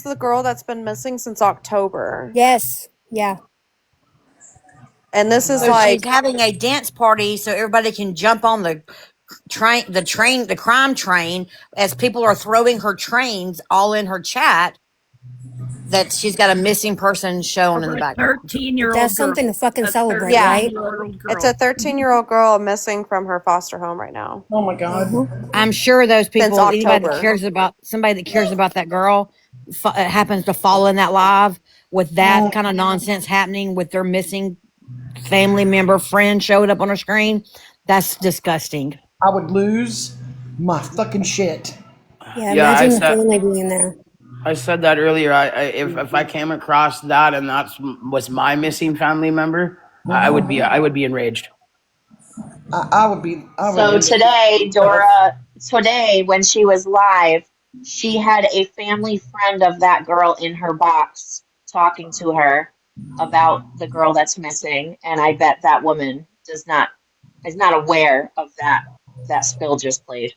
the girl that's been missing since October. Yes. Yeah. And this is So she's like, having a dance party so everybody can jump on the crime train as people are throwing her trains all in her chat that she's got a missing person shown in the For a background. 13-year-old That's girl. something to fucking A celebrate, yeah, right? 13-year-old girl. it's a 13-year-old girl missing from her foster home right now Oh my God. I'm sure those since people, anybody that October. cares about somebody that cares about that girl, happens to fall in that live with that kind of nonsense happening with their missing family member friend showed up on a screen. That's disgusting. I would lose my fucking shit. Yeah. Yeah, Imagine the family being there. I said that earlier. If I came across that and was my missing family member, I would be enraged. I would be. I would So lose it. today, Dora, today when she was live, she had a family friend of that girl in her box talking to her about the girl that's missing, and I bet that woman is not aware of that spill just played.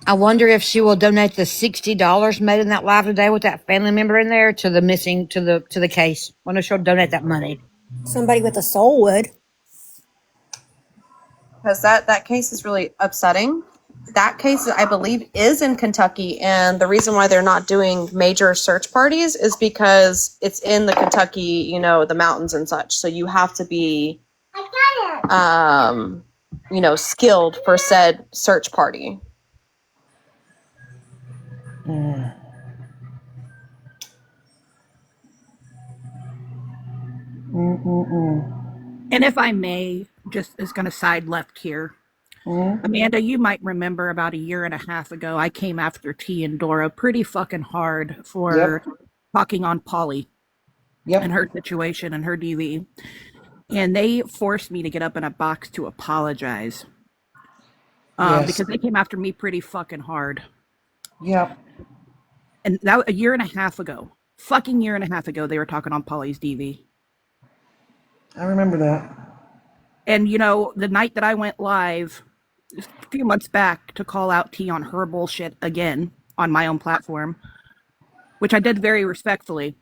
I wonder if she will donate the $60 made in that live today with that family member in there to the missing to the case. I wonder if she'll donate that money. Somebody with a soul would. Because that case is really upsetting. That case, I believe, is in Kentucky, and the reason why they're not doing major search parties is because it's in the Kentucky, the mountains and such. So you have to be, skilled for said search party. And if I may, just is going to side left here. Amanda, you might remember about a year and a half ago, I came after T and Dora pretty fucking hard for talking on Polly and her situation and her DV. And they forced me to get up in a box to apologize. Because they came after me pretty fucking hard. Yep. And that a year and a half ago, fucking year and a half ago, they were talking on Polly's DV. I remember that. And, the night that I went live a few months back to call out T on her bullshit again on my own platform, which I did very respectfully,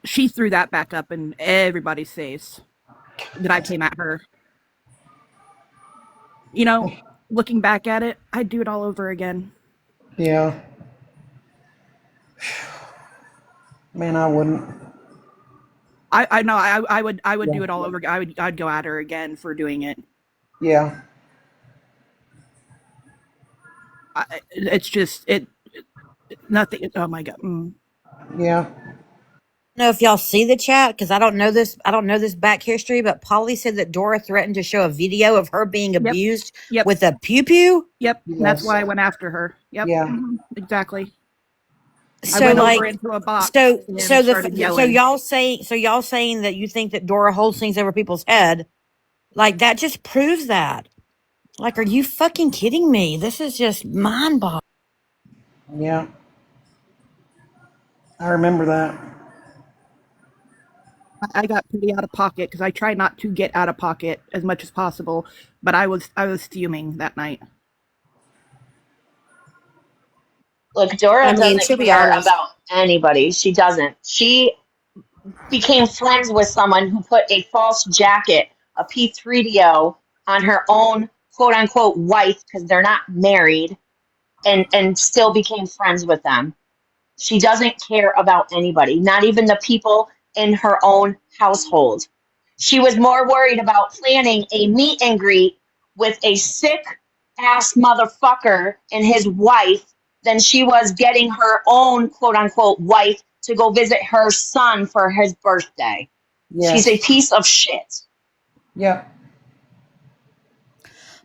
she threw that back up in everybody's face that I came at her. Looking back at it, I'd do it all over again. Yeah. Man, I wouldn't. I know I would do it all over. I'd go at her again for doing it. Yeah. It's just nothing. Oh my God. Yeah. I don't know if y'all see the chat because I don't know this back history, but Polly said that Dora threatened to show a video of her being abused with a pew pew. Yep. Yes. That's why I went after her. Yep. Yeah. Exactly. So I went over into a box. So y'all saying that you think that Dora holds things over people's head, like that just proves that. Like, are you fucking kidding me? This is just mind-boggling. Yeah. I remember that. I got pretty out of pocket because I try not to get out of pocket as much as possible, but I was fuming that night. Look, Dora doesn't to be care honest, about anybody. She doesn't. She became friends with someone who put a false jacket, a P3DO, on her own quote unquote wife because they're not married, and still became friends with them. She doesn't care about anybody, not even the people in her own household. She was more worried about planning a meet and greet with a sick ass motherfucker and his wife than she was getting her own quote unquote wife to go visit her son for his birthday. Yes. She's a piece of shit. Yep.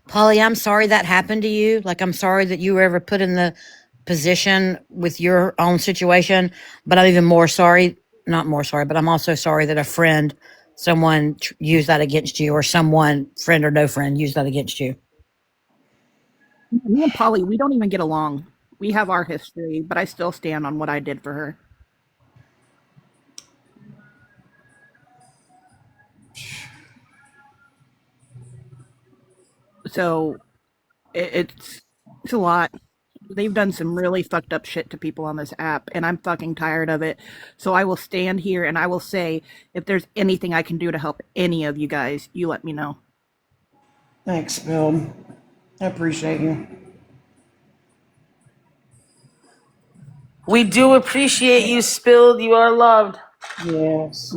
Polly, I'm sorry that happened to you. Like, I'm sorry that you were ever put in the position with your own situation, but I'm even more sorry not more sorry, but I'm also sorry that a friend, someone used that against you, or someone, friend or no friend, used that against you. Me and Polly, we don't even get along. We have our history, but I still stand on what I did for her. So it's a lot. They've done some really fucked up shit to people on this app, and I'm fucking tired of it. So I will stand here and I will say, if there's anything I can do to help any of you guys, you let me know. Thanks, Bill. I appreciate you. We do appreciate you, Spilled. You are loved. Yes.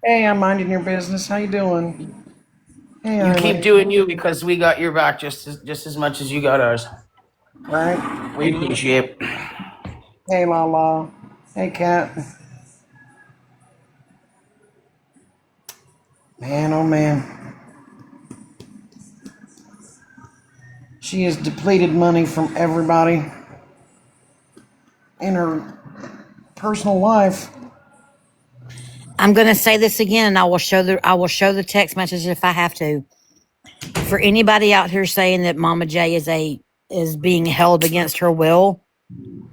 Hey, I'm minding your business. How you doing? Hey, You keep Eileen. doing you because we got your back just as much as you got ours. Right? We appreciate it. Hey, Lala. Hey, Kat. Man, oh man. She has depleted money from everybody in her personal life. I'm going to say this again, and I will show the text message if I have to. For anybody out here saying that Mama J is being held against her will,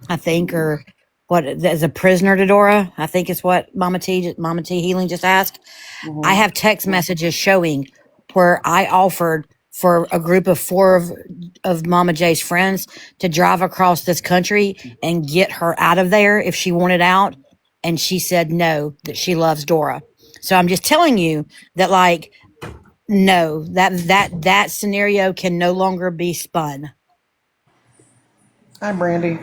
I think, or what, as a prisoner to Dora, I think is what Mama T Healing just asked. I have text messages showing where I offered for a group of 4 of Mama J's friends to drive across this country and get her out of there if she wanted out. And she said no, that she loves Dora. So I'm just telling you that, like, no, that scenario can no longer be spun. Hi, Brandy.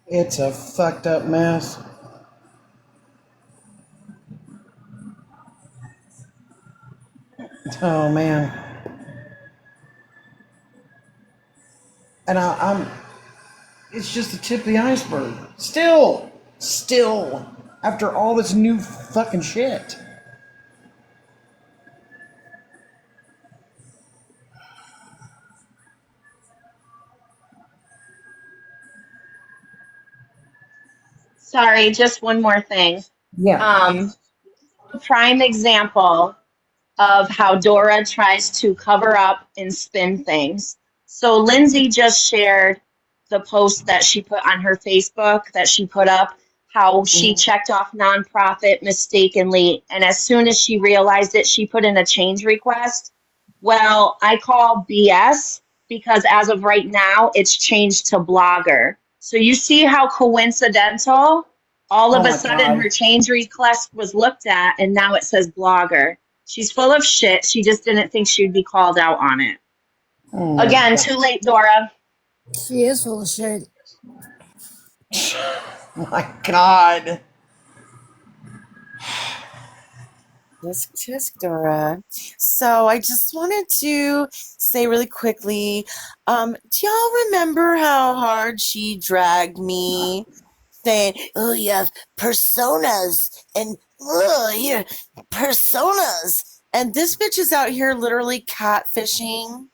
It's a fucked up mess. Oh man. And I'm it's just the tip of the iceberg. Still, after all this new fucking shit. Sorry, just one more thing. Yeah. Prime example of how Dora tries to cover up and spin things. So Lindsay just shared the post that she put on her Facebook that she put up, how she checked off nonprofit mistakenly, and as soon as she realized it, she put in a change request. Well, I call BS because as of right now, it's changed to blogger. So you see how coincidental all Oh of a my sudden god. her change request was looked at and now it says blogger. She's full of shit. She just didn't think she'd be called out on it. Oh my Again, god. too late, Dora. She is full of shit. My god. Tisk Dora. So I just wanted to say really quickly, do y'all remember how hard she dragged me saying, oh, you have personas and your personas. And this bitch is out here literally catfishing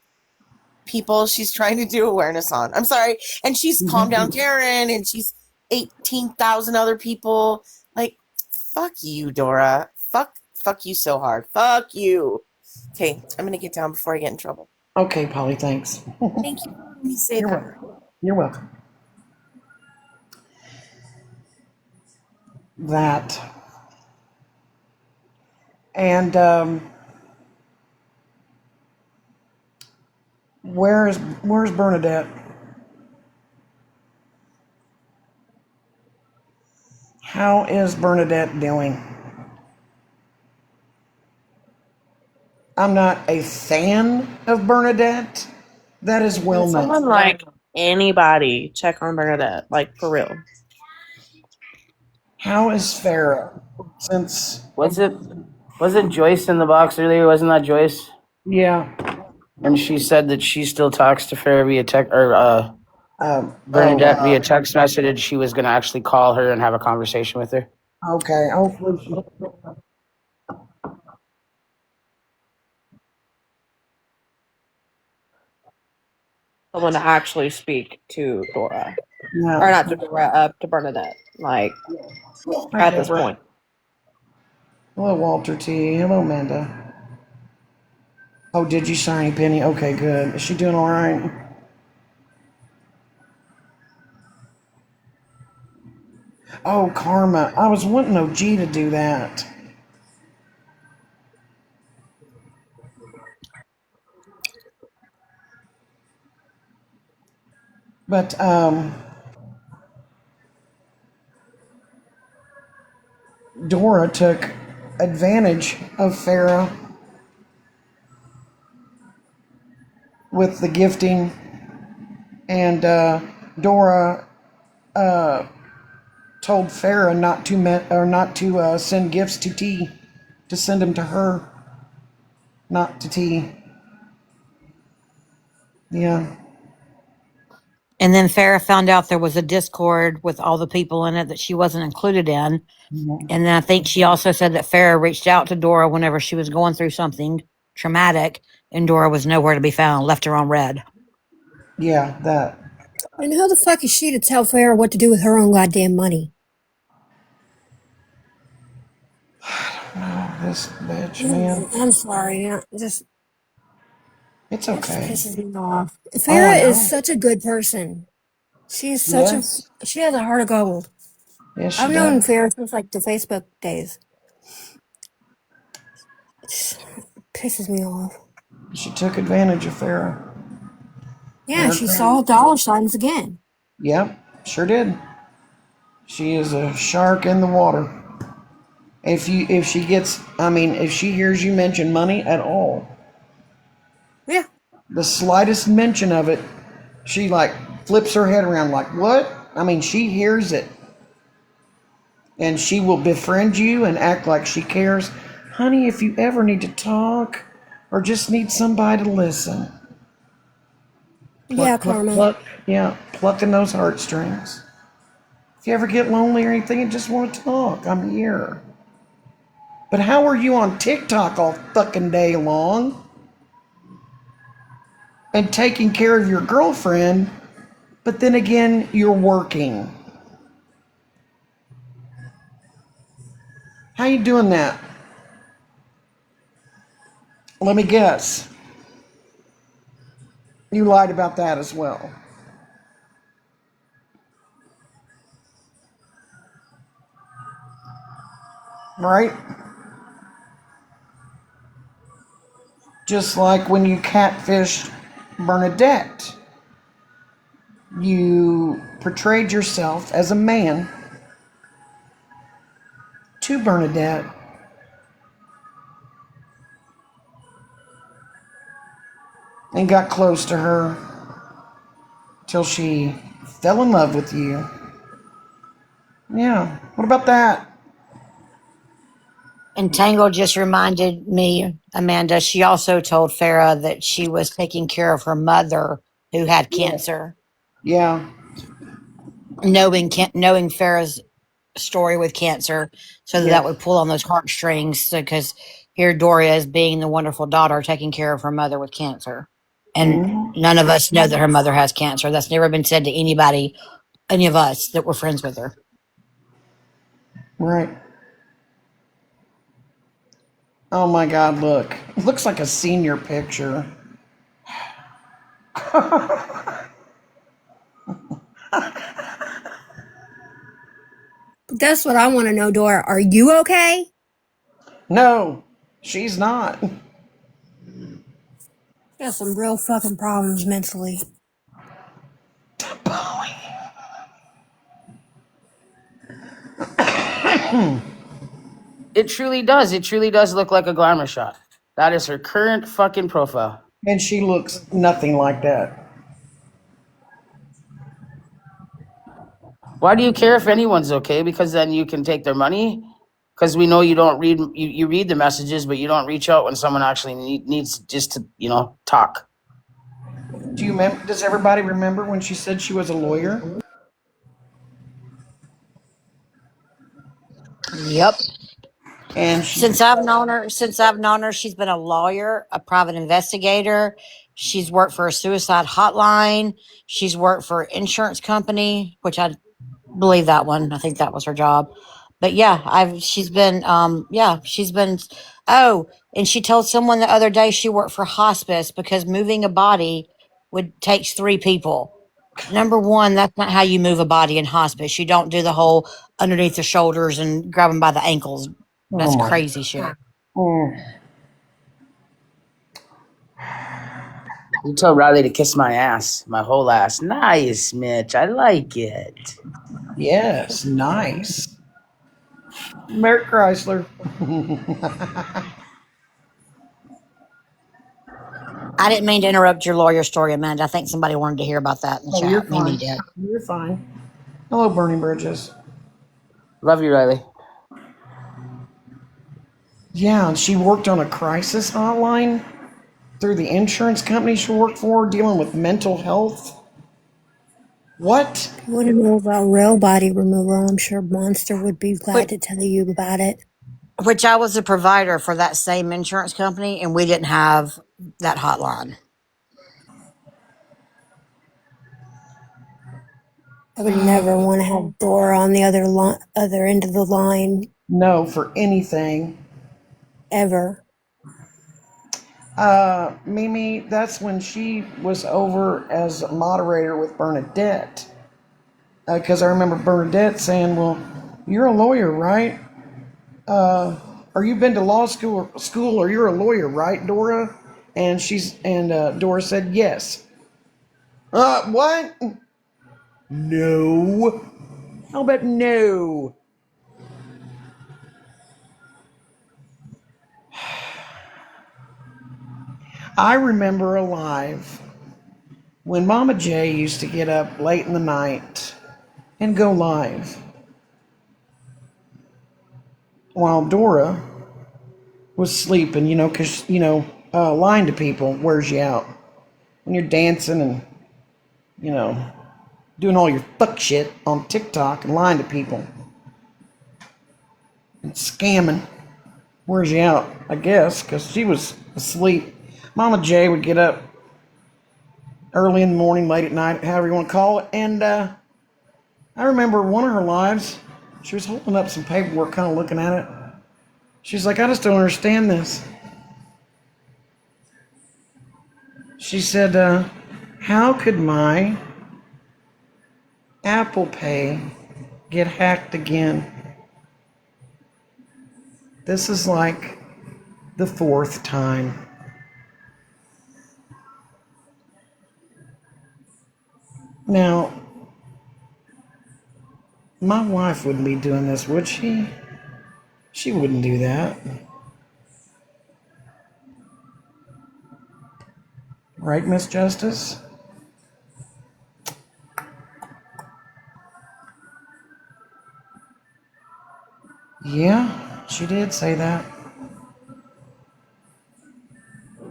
people she's trying to do awareness on. I'm sorry. And she's Calm Down Karen and she's 18,000 other people. Like, fuck you, Dora. Fuck you so hard. Fuck you. Okay, I'm gonna get down before I get in trouble. Okay, Polly, thanks. Thank you for letting me say You're that. welcome. You're welcome. That. And where's Bernadette? How is Bernadette doing? I'm not a fan of Bernadette. That is well Can known. someone, like, anybody check on Bernadette? Like, for real. How is Farah? Since Wasn't Joyce in the box earlier? Wasn't that Joyce? yeah. And she said that she still talks to Farah via text or Bernadette via text message. And she was going to actually call her and have a conversation with her. Okay. Hopefully she. someone to actually speak to Dora. No. Or not to Dora, to Bernadette. Like, I at get this it. point. Hello, Walter T. Hello, Amanda. Oh, did you shiny penny? Okay, good. Is she doing all right? Oh, Karma. I was wanting OG to do that. But, Dora took advantage of Farah with the gifting, and Dora told Farah not to send gifts to T, to send them to her, not to T. Yeah. And then Farah found out there was a Discord with all the people in it that she wasn't included in. Mhm. And then I think she also said that Farah reached out to Dora whenever she was going through something traumatic, and Dora was nowhere to be found, left her on red. Yeah, that. And who the fuck is she to tell Farrah what to do with her own goddamn money? Oh, this bitch, man. I'm sorry. It's It just okay. pisses me off. Oh, I Farrah is know. such a good person. She is Yes. she has a heart of gold. Yes, she I've known does. Farrah since like the Facebook days. It pisses me off. She took advantage of Farah. Yeah, she saw dollar signs again. Yep, sure did. She is a shark in the water. If she hears you mention money at all, yeah, the slightest mention of it, she like flips her head around like, what? I mean, she hears it. And she will befriend you and act like she cares. Honey, if you ever need to talk or just need somebody to listen. Yeah, Pluck, pluck, Karma. pluck. Yeah, plucking those heartstrings. If you ever get lonely or anything and just want to talk, I'm here. But how are you on TikTok all fucking day long and taking care of your girlfriend, but then again, you're working? How you doing that? Let me guess. You lied about that as well. Right? Just like when you catfished Bernadette. You portrayed yourself as a man to Bernadette. And got close to her till she fell in love with you. Yeah, what about that? And Tangle just reminded me, Amanda, she also told Farah that she was taking care of her mother who had cancer. Yeah. Knowing Farah's story with cancer, so that Yes. would pull on those heartstrings. Because here Doria is being the wonderful daughter taking care of her mother with cancer. And none of us know that her mother has cancer. That's never been said to anybody, any of us that were friends with her. Right. Oh my God, look. It looks like a senior picture. That's what I want to know, Dora. Are you okay? No, she's not. She has some real fucking problems mentally. It truly does. It truly does look like a glamour shot. That is her current fucking profile. And she looks nothing like that. Why do you care if anyone's okay? Because then you can take their money. Because we know you don't read. You read the messages, but you don't reach out when someone actually needs just to talk. Do you remember? Does everybody remember when she said she was a lawyer? Yep. And since I've known her, she's been a lawyer, a private investigator. She's worked for a suicide hotline. She's worked for an insurance company, which I believe that one. I think that was her job. But yeah, she's been oh, and she told someone the other day she worked for hospice because moving a body takes 3 people. Number one, that's not how you move a body in hospice. You don't do the whole underneath the shoulders and grab them by the ankles. That's Oh my. crazy shit. You told Riley to kiss my ass, my whole ass. Nice, Mitch. I like it. Yes, nice. Merrick Chrysler. I didn't mean to interrupt your lawyer story, Amanda. I think somebody wanted to hear about that in the Oh, chat. you're fine. Mimi did. You're fine. Hello, Bernie Bridges. Love you, Riley. Yeah, and she worked on a crisis hotline through the insurance company she worked for, dealing with mental health. What? If you want to know about real body removal, I'm sure Monster would be glad to tell you about it. Which I was a provider for that same insurance company, and we didn't have that hotline. I would never want to have Dora on the other end of the line. No, for anything. Ever. Mimi, that's when she was over as a moderator with Bernadette. Because I remember Bernadette saying, well, you're a lawyer, right? Or you've been to law school or you're a lawyer, right, Dora? And Dora said, yes. What? No. How about no? I remember alive when Mama J used to get up late in the night and go live while Dora was sleeping, because, lying to people wears you out. When you're dancing and, doing all your fuck shit on TikTok and lying to people and scamming wears you out, I guess, because she was asleep. Mama J would get up early in the morning, late at night, however you want to call it, and I remember one of her lives, she was holding up some paperwork, kind of looking at it. She's like, I just don't understand this. She said, how could my Apple Pay get hacked again? This is like the 4th time. Now, my wife wouldn't be doing this, would she? She wouldn't do that. Right, Miss Justice? Yeah, she did say that.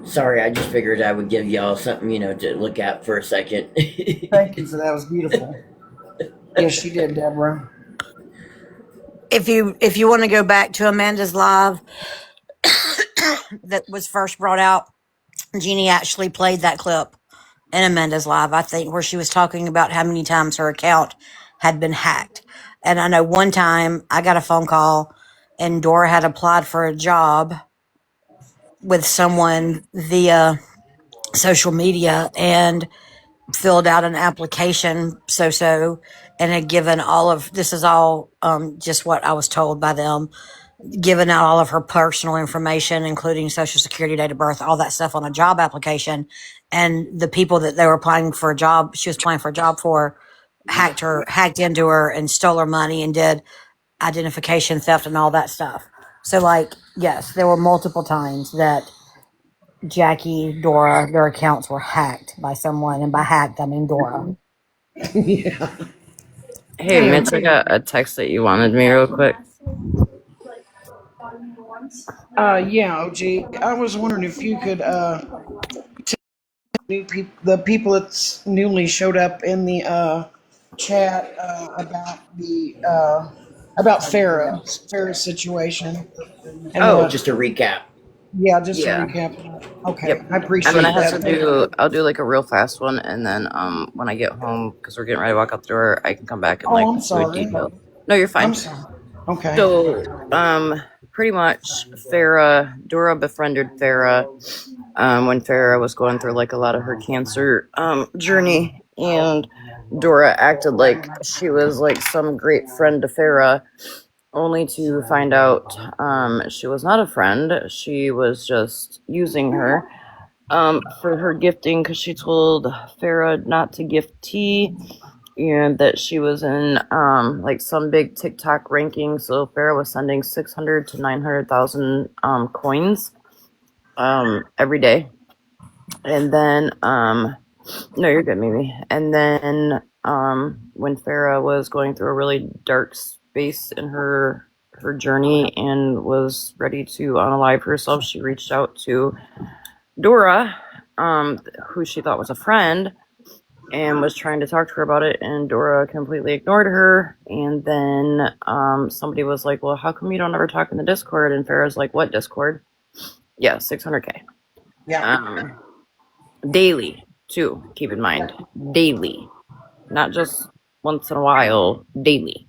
Sorry, I just figured I would give y'all something, to look at for a second. Thank you for that. It was beautiful. Yes, she did, Deborah. If you want to go back to Amanda's live that was first brought out, Jeannie actually played that clip in Amanda's live, I think, where she was talking about how many times her account had been hacked. And I know one time I got a phone call and Dora had applied for a job with someone via social media and filled out an application and had given all of this is all just what I was told by them, given out all of her personal information, including social security, date of birth, all that stuff on a job application. And the people that they were applying for a job, she was applying for a job for, hacked into her and stole her money and did identification theft and all that stuff. So yes, there were multiple times that Jackie, Dora, their accounts were hacked by someone. And by hacked, I mean Dora. Yeah. Hey, Mitch, I got a text that you wanted me real quick. Yeah, OG. I was wondering if you could tell the people that's newly showed up in the chat about Farah's situation. And Just a recap. Yeah, just to Yeah. recap. Okay, Yep. I I'm appreciate gonna have that. to do. I'll do like a real fast one, and then when I get home, because we're getting ready to walk out the door, I can come back and Oh, like I'm do a sorry. detail. No, you're I'm fine. sorry. Okay. So, pretty much, Dora befriended Farah, when Farah was going through like a lot of her cancer journey, and Dora acted like she was like some great friend to Farah, only to find out she was not a friend. She was just using her for her gifting because she told Farah not to gift tea and that she was in like some big TikTok ranking. So Farah was sending 600 to 900,000 coins every day. And then no, you're good, Mimi. And then when Farah was going through a really dark space in her journey and was ready to unalive herself, she reached out to Dora, who she thought was a friend, and was trying to talk to her about it, and Dora completely ignored her. And then somebody was like, well, how come you don't ever talk in the Discord? And Farrah's like, what Discord? Yeah, 600K. Yeah. Daily, too, keep in mind. Daily. Not just once in a while, daily.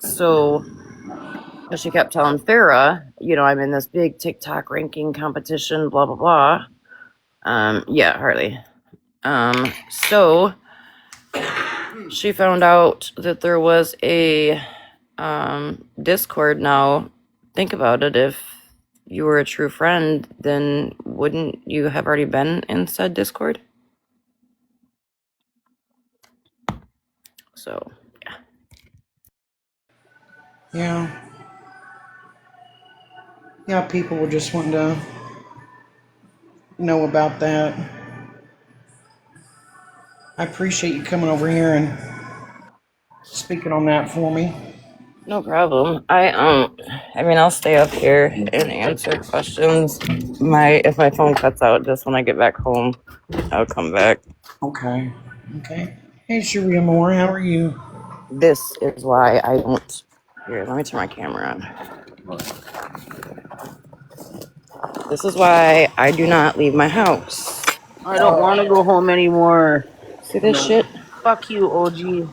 So she kept telling Farah, I'm in this big TikTok ranking competition, blah, blah, blah. Yeah, Harley. So she found out that there was a Discord. Now, think about it. If you were a true friend, then wouldn't you have already been in said Discord? So, Yeah. Yeah, people were just wanting to know about that. I appreciate you coming over here and speaking on that for me. no problem. I'll stay up here and answer questions. If my phone cuts out just when I get back home, I'll come back. Okay. Okay. Hey, Sharia Moore, how are you? This is why I don't. Here, let me turn my camera on. This is why I do not leave my house. I don't want to go home anymore. See this shit? Fuck you, OG.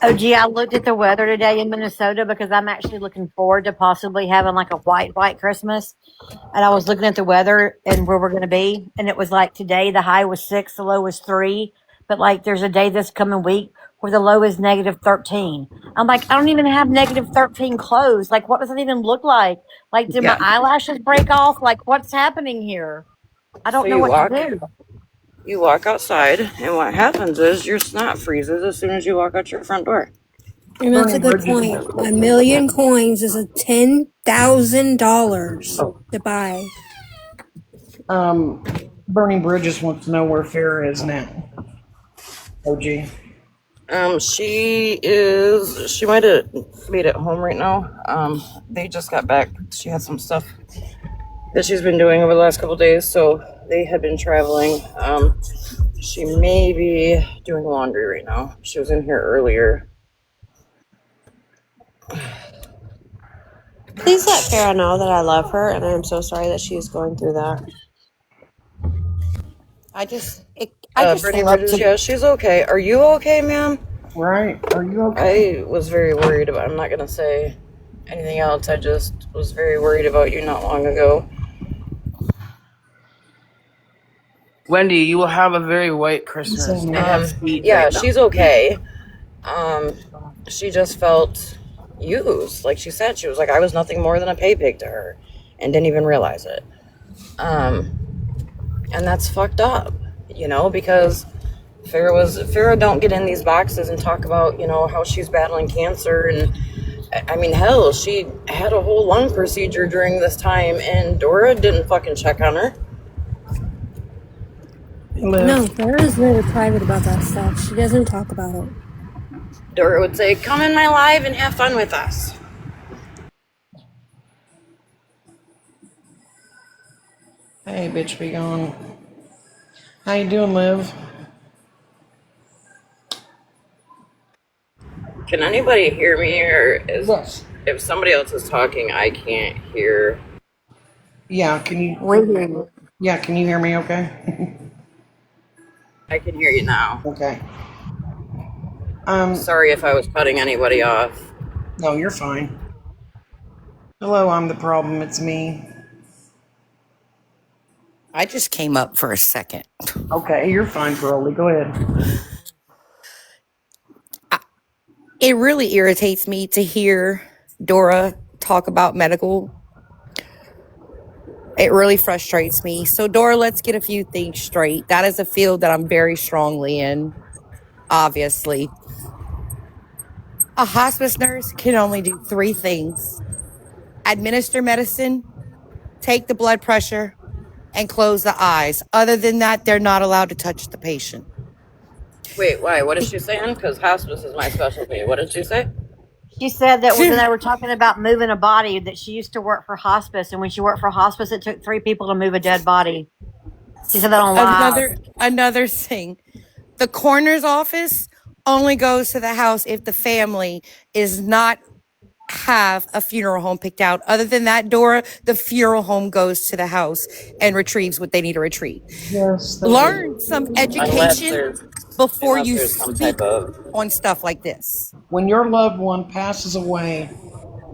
Oh, gee, I looked at the weather today in Minnesota because I'm actually looking forward to possibly having like a white Christmas. And I was looking at the weather and where we're going to be. And it was like today, the high was 6, the low was 3. But like there's a day this coming week where the low is negative 13. I'm like, I don't even have negative 13 clothes. Like, what does it even look like? Like, did my Yeah. eyelashes break off? Like, what's happening here? I So don't know what to do. you walk outside, and what happens is your snot freezes as soon as you walk out your front door. And that's a good point. 1,000,000 coins is a $10,000 to buy. Bernie Bridges wants to know where Farah is now. OG. She might have made it home right now. They just got back. She had some stuff that she's been doing over the last couple days, so they had been traveling. She may be doing laundry right now. She was in here earlier. Please let Farah know that I love her, and I'm so sorry that she is going through that. I just Brittany love Bridges, to. yeah, she's okay. Are you okay, ma'am? Right. Are you okay? I was very worried about. I'm not gonna say anything else. I just was very worried about you not long ago. Wendy, you will have a very white Christmas. I have feet Yeah, right now. she's okay. She just felt used. Like she said, she was like, I was nothing more than a pay pig to her, and didn't even realize it. And that's fucked up, because Farah don't get in these boxes and talk about, how she's battling cancer. And I mean, hell, she had a whole lung procedure during this time, and Dora didn't fucking check on her. No, Farrah's very private about that stuff. She doesn't talk about it. Dora would say, come in my live and have fun with us. Hey, bitch, be gone. How you doing, Liv? Can anybody hear me, or is... Yes. If somebody else is talking, I can't hear. Yeah, can you? We hear you. Yeah, can you hear me? Okay. I can hear you now. Okay. Sorry if I was cutting anybody off. No, you're fine. Hello, I'm the problem. It's me. I just came up for a second. Okay, you're fine, Pearlie. Go ahead. It really irritates me to hear Dora talk about medical. It really frustrates me. So, Dora, let's get a few things straight. That is a field that I'm very strongly in, obviously. A hospice nurse can only do 3 things: administer medicine, take the blood pressure, and close the eyes. Other than that, they're not allowed to touch the patient. Wait, why? What is she saying? Because hospice is my specialty. What did she say? She said that when they were talking about moving a body, that she used to work for hospice, and when she worked for hospice, it took 3 people to move a dead body. She said that on live. Another thing, the coroner's office only goes to the house if the family is not have a funeral home picked out. Other than that, Dora, the funeral home goes to the house and retrieves what they need to retrieve. Yes. Learn some education before you there's some speak type of. on stuff like this. When your loved one passes away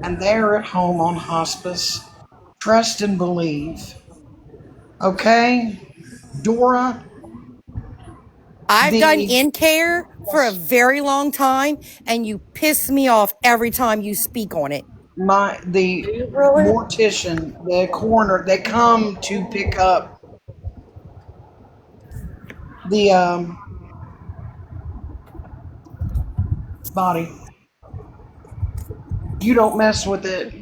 and they're at home on hospice, trust and believe. Okay? Dora? I've done in care for a very long time, and you piss me off every time you speak on it. The mortician, the coroner, they come to pick up the body. You don't mess with it.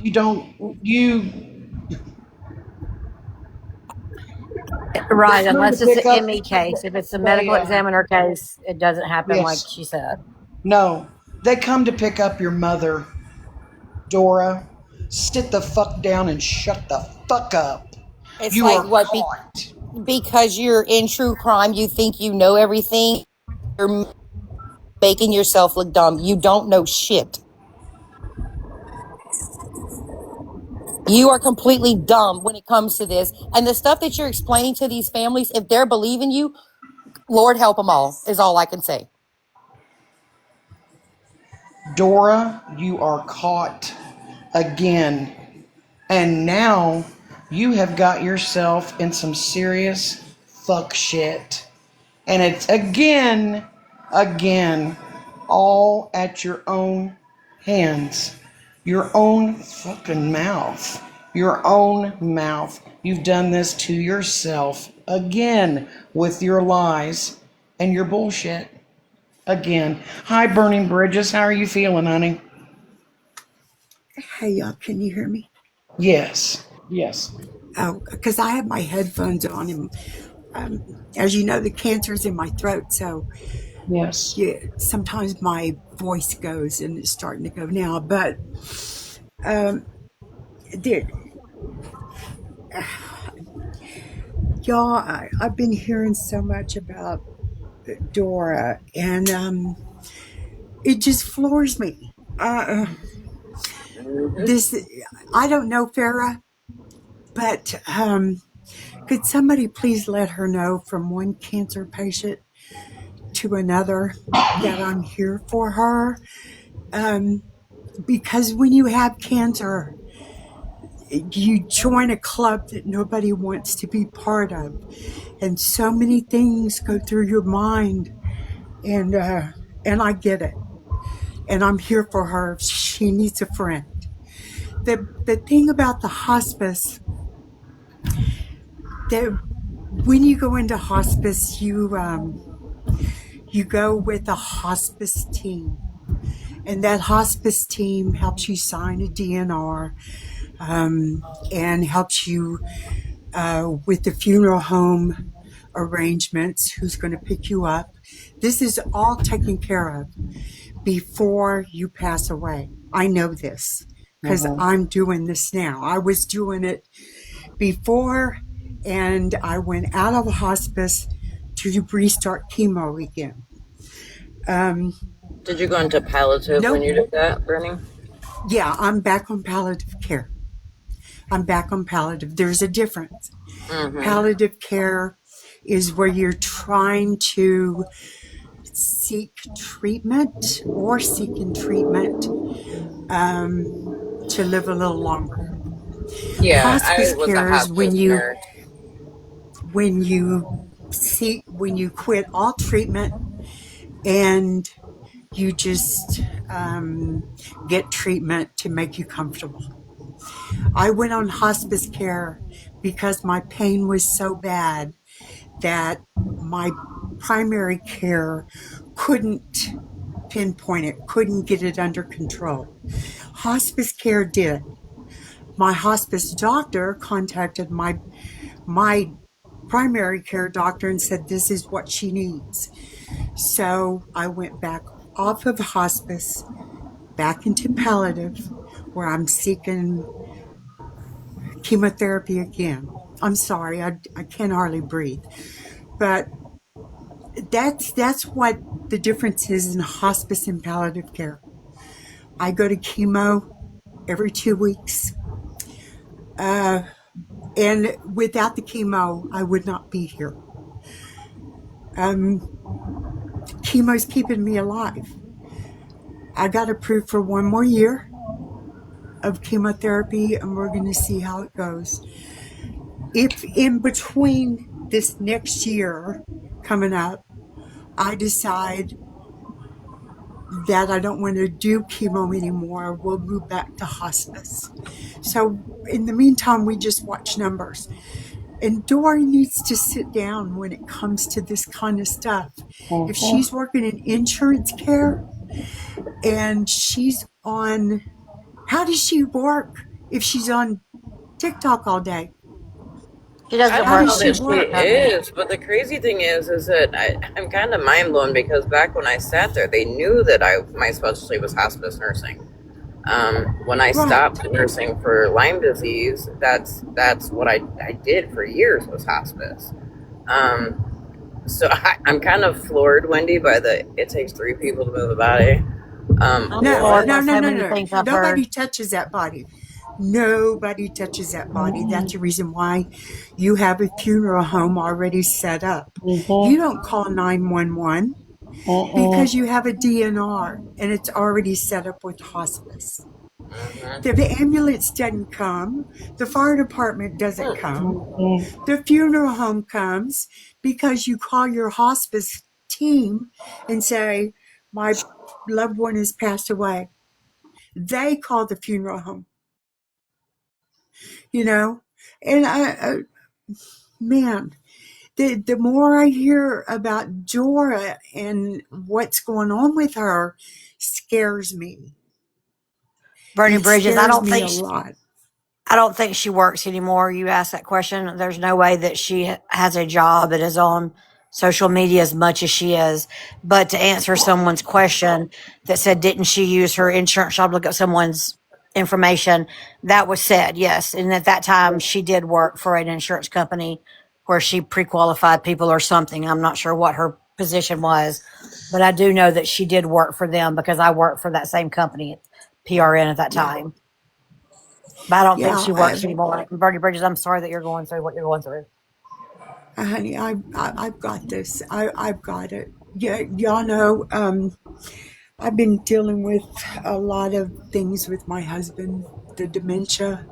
Right, unless it's an ME case. If it's a medical examiner case, it doesn't happen like she said. No, they come to pick up your mother, Dora. Sit the fuck down and shut the fuck up. It's You like are what? caught. Because you're in true crime, you think you know everything. You're making yourself look dumb. You don't know shit. You are completely dumb when it comes to this. And the stuff that you're explaining to these families, if they're believing you, Lord help them all, is all I can say. Dora, you are caught again. And now you have got yourself in some serious fuck shit. And it's again, all at your own hands. Your own fucking mouth. Your own mouth. You've done this to yourself again with your lies and your bullshit. Again. Hi, Burning Bridges. How are you feeling, honey? Hey, y'all, can you hear me? Yes. Yes. Oh, because I have my headphones on, and as you know, the cancer's in my throat, so yes, yeah, sometimes my voice goes, and it's starting to go now. But y'all, I've been hearing so much about Dora, and it just floors me. This, I don't know Farah, but could somebody please let her know from one cancer patient to another that I'm here for her? Because when you have cancer, you join a club that nobody wants to be part of, and so many things go through your mind, and I get it, and I'm here for her. She needs a friend. The thing about the hospice, that when you go into hospice, you go with a hospice team, and that hospice team helps you sign a DNR, and helps you with the funeral home arrangements, who's going to pick you up. This is all taken care of before you pass away. I know this because I'm doing this now. I was doing it before, and I went out of the hospice to restart chemo again. Did you go into palliative when you did that, Bernie? Yeah, I'm back on palliative care. I'm back on palliative. There's a difference. Palliative care is where you're trying to seek treatment or seeking treatment to live a little longer. Yeah, I Hospice was a care is hospice nurse. when you quit all treatment and you just get treatment to make you comfortable. I went on hospice care because my pain was so bad that my primary care couldn't pinpoint it, couldn't get it under control. Hospice care did. My hospice doctor contacted my primary care doctor and said, this is what she needs. So I went back off of hospice, back into palliative, where I'm seeking chemotherapy again. I'm sorry, I can hardly breathe. But that's what the difference is in hospice and palliative care. I go to chemo every 2 weeks. And without the chemo, I would not be here. Chemo's keeping me alive. I got approved for 1 more year of chemotherapy, and we're going to see how it goes. If in between this next year coming up, I decide that I don't want to do chemo anymore, we'll move back to hospice. So in the meantime, we just watch numbers. And Dory needs to sit down when it comes to this kind of stuff. If she's working in insurance care and she's on, how does she work if she's on TikTok all day? She doesn't I work don't for know an that she insurance company. is, but the crazy thing is that I'm kind of mind blown because back when I sat there, they knew that my specialty was hospice nursing. When I stopped nursing for Lyme disease, that's what I did for years was hospice. So I'm kind of floored, Wendy, by it takes 3 people to move a body. No. Nobody touches that body. Nobody touches that body. That's the reason why you have a funeral home already set up. You don't call 911 because you have a DNR and it's already set up with hospice. The ambulance doesn't come. The fire department doesn't come. The funeral home comes because you call your hospice team and say, my loved one has passed away. They call the funeral home. And man, the more I hear about Dora and what's going on with her scares me. Bernie It Bridges, scares me a lot. I don't think she works anymore. You asked that question. There's no way that she has a job and is on social media as much as she is. But to answer someone's question that said, didn't she use her insurance job to look up someone's information? That was said, yes. And at that time, she did work for an insurance company where she pre-qualified people or something. I'm not sure what her position was, but I do know that she did work for them because I worked for that same company, PRN at that time. But I don't think she works anymore. Bernie Bridges, I'm sorry that you're going through what you're going through. Honey, I've got this. I've got it. Yeah, y'all know. I've been dealing with a lot of things with my husband. The dementia.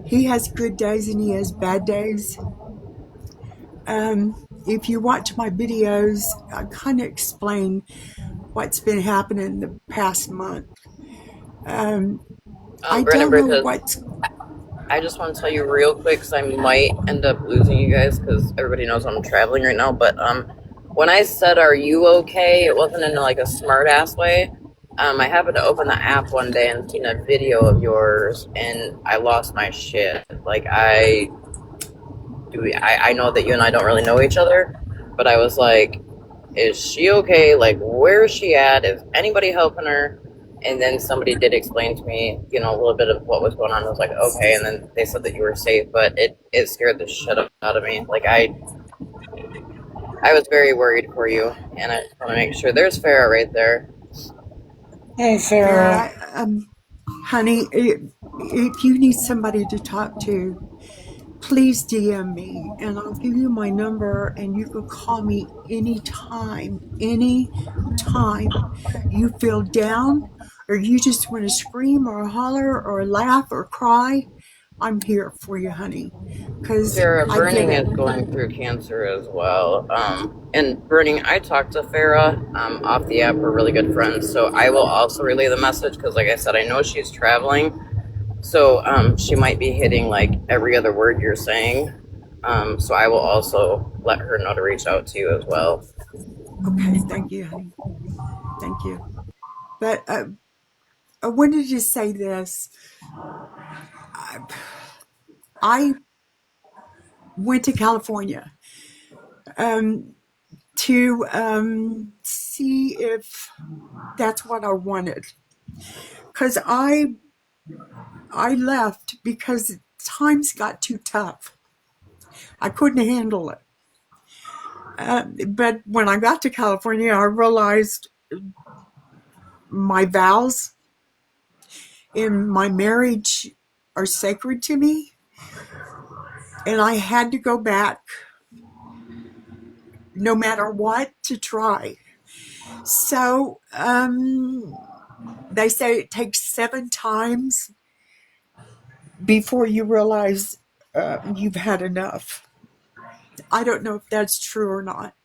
He has good days and he has bad days. If you watch my videos, I kind of explain what's been happening the past month. I Brennan don't know Bridges, what's. I just want to tell you real quick because I might end up losing you guys because everybody knows I'm traveling right now. But when I said, "Are you okay?" it wasn't in like a smart ass way. I happened to open the app one day and seen a video of yours, and I lost my shit. Like I know that you and I don't really know each other, but I was like, is she okay? Like, where is she at? Is anybody helping her? And then somebody did explain to me, a little bit of what was going on. I was like, okay. And then they said that you were safe, but it scared the shit out of me. Like, I was very worried for you, and I just want to make sure. There's Farrah right there. Hey, Farrah. Honey, if you need somebody to talk to, please DM me and I'll give you my number and you can call me anytime, anytime you feel down or you just want to scream or holler or laugh or cry. I'm here for you, honey, because Farrah, I get Burning it. is going through cancer as well. And Burning, I talked to Farrah off the app. We're really good friends, so I will also relay the message because, like I said, I know she's traveling, so she might be hitting like every other word you're saying. So I will also let her know to reach out to you as well. Okay, thank you, honey. Thank you. But I wanted to say this. I went to California to see if that's what I wanted. Because I left because times got too tough. I couldn't handle it. But when I got to California, I realized my vows in my marriage are sacred to me. And I had to go back no matter what to try. So they say it takes 7 times before you realize you've had enough. I don't know if that's true or not,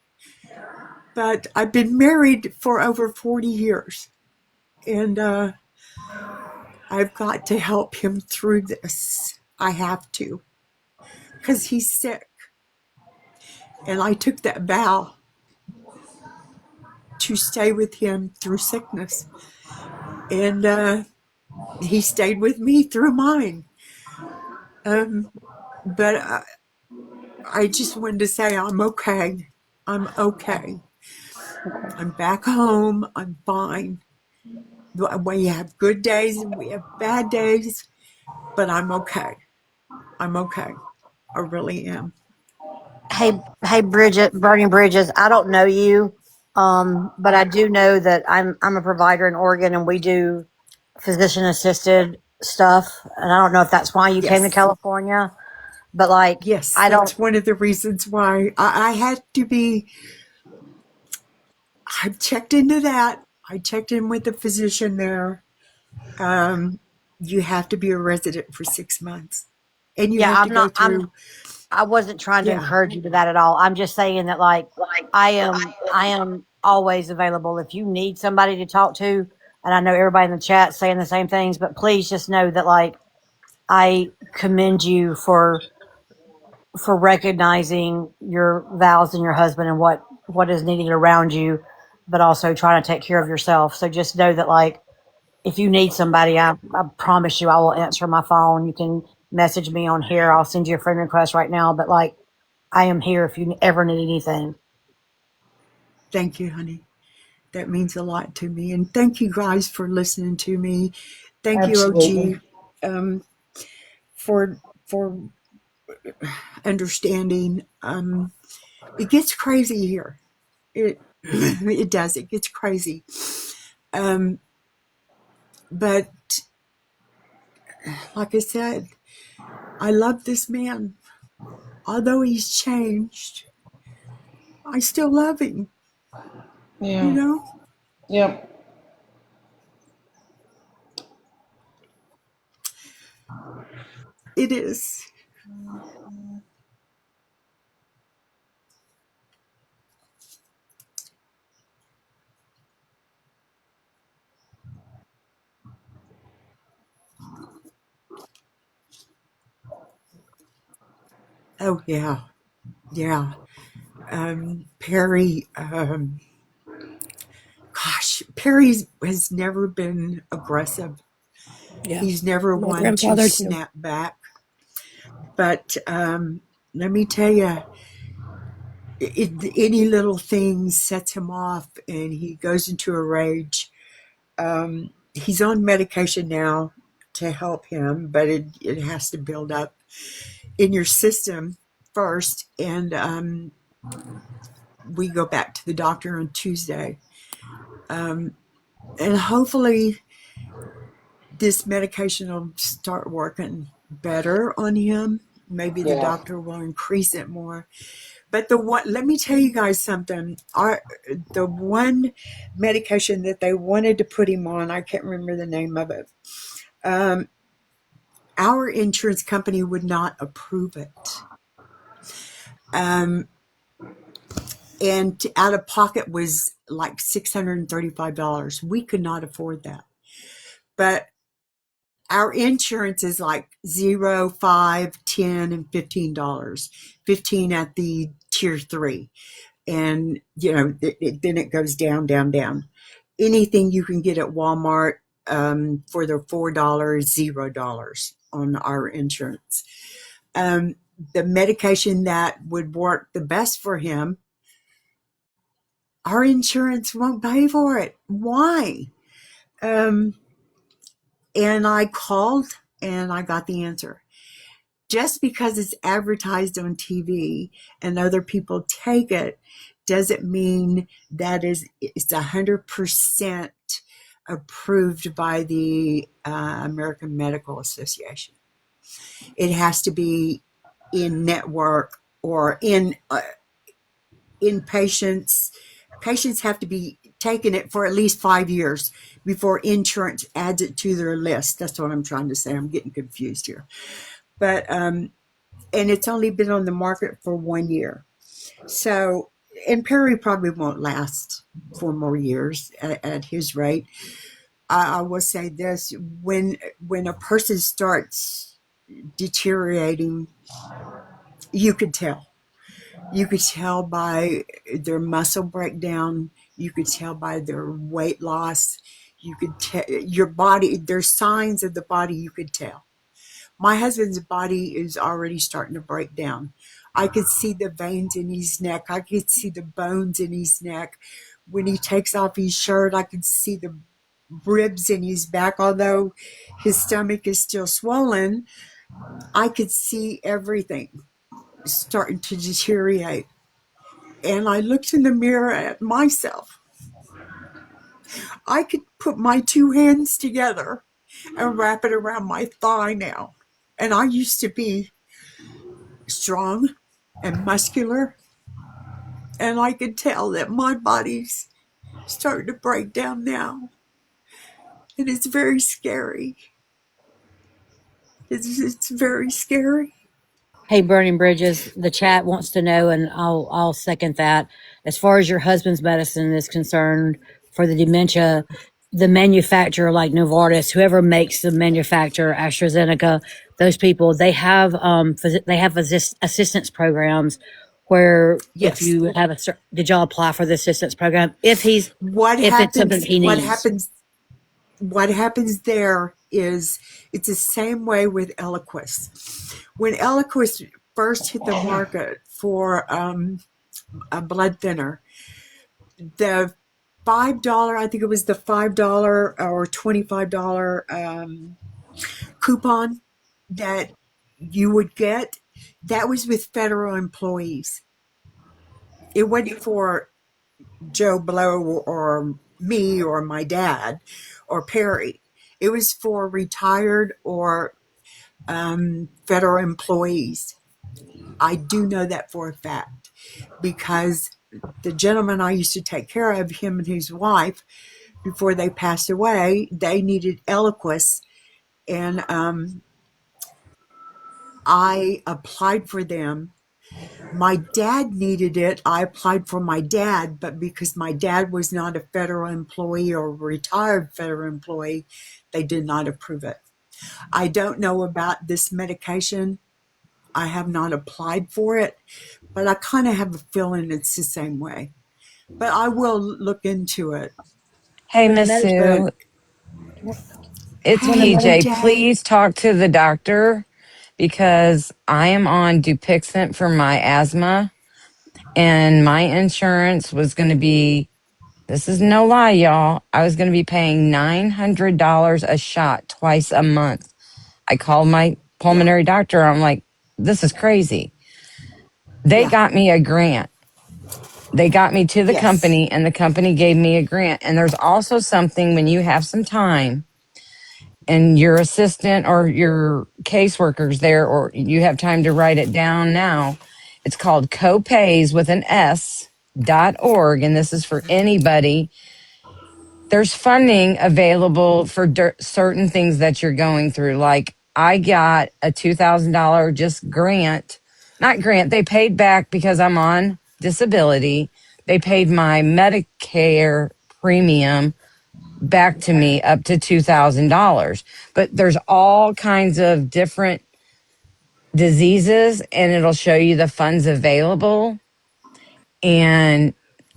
but I've been married for over 40 years and I've got to help him through this. I have to because he's sick. And I took that vow to stay with him through sickness. And he stayed with me through mine. But I just wanted to say I'm okay. I'm okay. I'm back home. I'm fine. We have good days and we have bad days, but I'm okay. I'm okay. I really am. Hey, Bridget, Burning Bridges. I don't know you, but I do know that I'm a provider in Oregon, and we do physician assisted stuff. And I don't know if that's why you came to Yes. California, but like Yes, I don't. that's one of the reasons why I had to be. I checked into that. I checked in with the physician there. Um, you have to be a resident for 6 months, and you Yeah, have to I'm go not. I'm. through. I wasn't trying to Yeah. encourage you to that at all. I'm just saying that like I am. I am always available if you need somebody to talk to. And I know everybody in the chat saying the same things, but please just know that like I commend you for recognizing your vows and your husband and what is needed around you, but also trying to take care of yourself. So just know that like if you need somebody, I promise you I will answer my phone. You can message me on here. I'll send you a friend request right now. But like I am here if you ever need anything. Thank you, honey. That means a lot to me, and thank you guys for listening to me. Thank you, Absolutely. OG, for understanding. It gets crazy here. It it does. It gets crazy. Um, but like I said, I love this man. Although he's changed, I still love him. You Yeah. know, Yep. it is. Oh yeah, yeah. Perry. Gosh, Perry has never been aggressive. Yeah. He's never My one to grandfather too. snap back. But let me tell you, any little thing sets him off and he goes into a rage. He's on medication now to help him, but it has to build up in your system first. And we go back to the doctor on Tuesday. And hopefully this medication will start working better on him. Maybe the doctor will increase it more. But let me tell you guys something. The one medication that they wanted to put him on, I can't remember the name of it. Our insurance company would not approve it. And out of pocket was like $635. We could not afford that. But our insurance is like $0, $5, $10, and $15. $15 at the tier 3. And, then it goes down, down, down. Anything you can get at Walmart for the $4, $0 on our insurance. The medication that would work the best for him, our insurance won't pay for it. Why? And I called and I got the answer. Just because it's advertised on TV and other people take it doesn't mean that it's 100% approved by the American Medical Association. It has to be in network or in patients. Patients have to be taking it for at least 5 years before insurance adds it to their list. That's what I'm trying to say. I'm getting confused here. But, and it's only been on the market for 1 year. So, and Perry probably won't last 4 more years at his rate. I will say this, when a person starts deteriorating, you could tell. You could tell by their muscle breakdown. You could tell by their weight loss. You could tell your body, there's signs of the body you could tell. My husband's body is already starting to break down. I could see the veins in his neck. I could see the bones in his neck. When he takes off his shirt, I could see the ribs in his back. Although his stomach is still swollen, I could see everything starting to deteriorate. And I looked in the mirror at myself. I could put my 2 hands together and wrap it around my thigh now. And I used to be strong and muscular. And I could tell that my body's starting to break down now. And it's very scary. It's very scary. Hey, Burning Bridges, the chat wants to know, and I'll second that. As far as your husband's medicine is concerned, for the dementia, the manufacturer like Novartis, whoever makes the manufacturer, AstraZeneca, those people, they have assistance programs where if you have did y'all apply for the assistance program? If it's something he needs. What happens there is it's the same way with Eliquis. When Eliquis first hit the market for a blood thinner, the $5, I think it was the $5 or $25 coupon that you would get, that was with federal employees. It wasn't for Joe Blow or me or my dad or Perry. It was for retired or federal employees. I do know that for a fact because the gentleman I used to take care of, him and his wife, before they passed away, they needed Eliquis, and I applied for them. My dad needed it. I applied for my dad, but because my dad was not a federal employee or a retired federal employee, they did not approve it. I don't know about this medication. I have not applied for it, but I kind of have a feeling it's the same way. But I will look into it. Hey, Miss Sue. It's PJ. Please talk to the doctor because I am on Dupixent for my asthma, and my insurance was going to be, this is no lie, y'all, I was going to be paying $900 a shot twice a month. I called my pulmonary doctor. I'm like, this is crazy. They got me a grant. They got me to the company, and the company gave me a grant. And there's also something, when you have some time, and your assistant or your caseworkers there, or you have time to write it down now. It's called copays with an S.org, and this is for anybody. There's funding available for certain things that you're going through. Like I got a $2,000 just grant, not grant, they paid back because I'm on disability. They paid my Medicare premium back to me up to $2,000. But there's all kinds of different diseases and it'll show you the funds available. And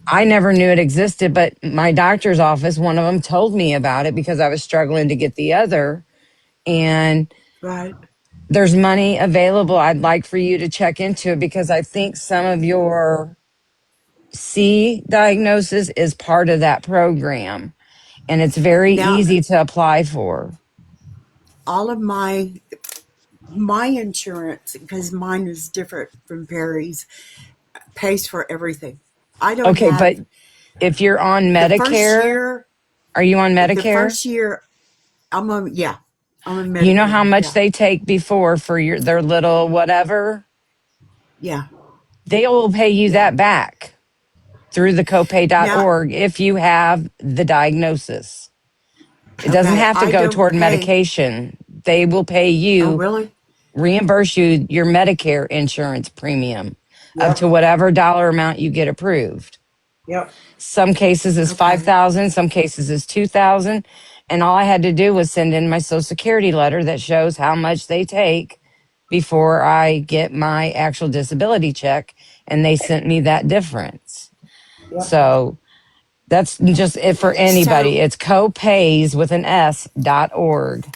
I never knew it existed, but my doctor's office, one of them told me about it because I was struggling to get the other. And Right. there's money available. I'd like for you to check into it because I think some of your C diagnosis is part of that program. And it's very Now, easy to apply for. all of my insurance, because mine is different from Perry's, pays for everything. I don't Okay, but have if you're on the first Medicare, year. are you on The Medicare? first year, I'm on. Yeah, I'm on You know how Medicare. much Yeah, they take before for their little whatever? yeah, They will pay you yeah. that back through the Now, copay.org if you have the diagnosis. It doesn't okay, have to I go don't toward pay. medication. They will pay Oh, you, really? reimburse you your Medicare insurance premium up Yep. to whatever dollar amount you get approved. Yep. Some cases is Okay, 5,000, some cases is 2,000, and all I had to do was send in my social security letter that shows how much they take before I get my actual disability check, and they sent me that difference. Yep. So that's just it for anybody. so It's copays with an S.org.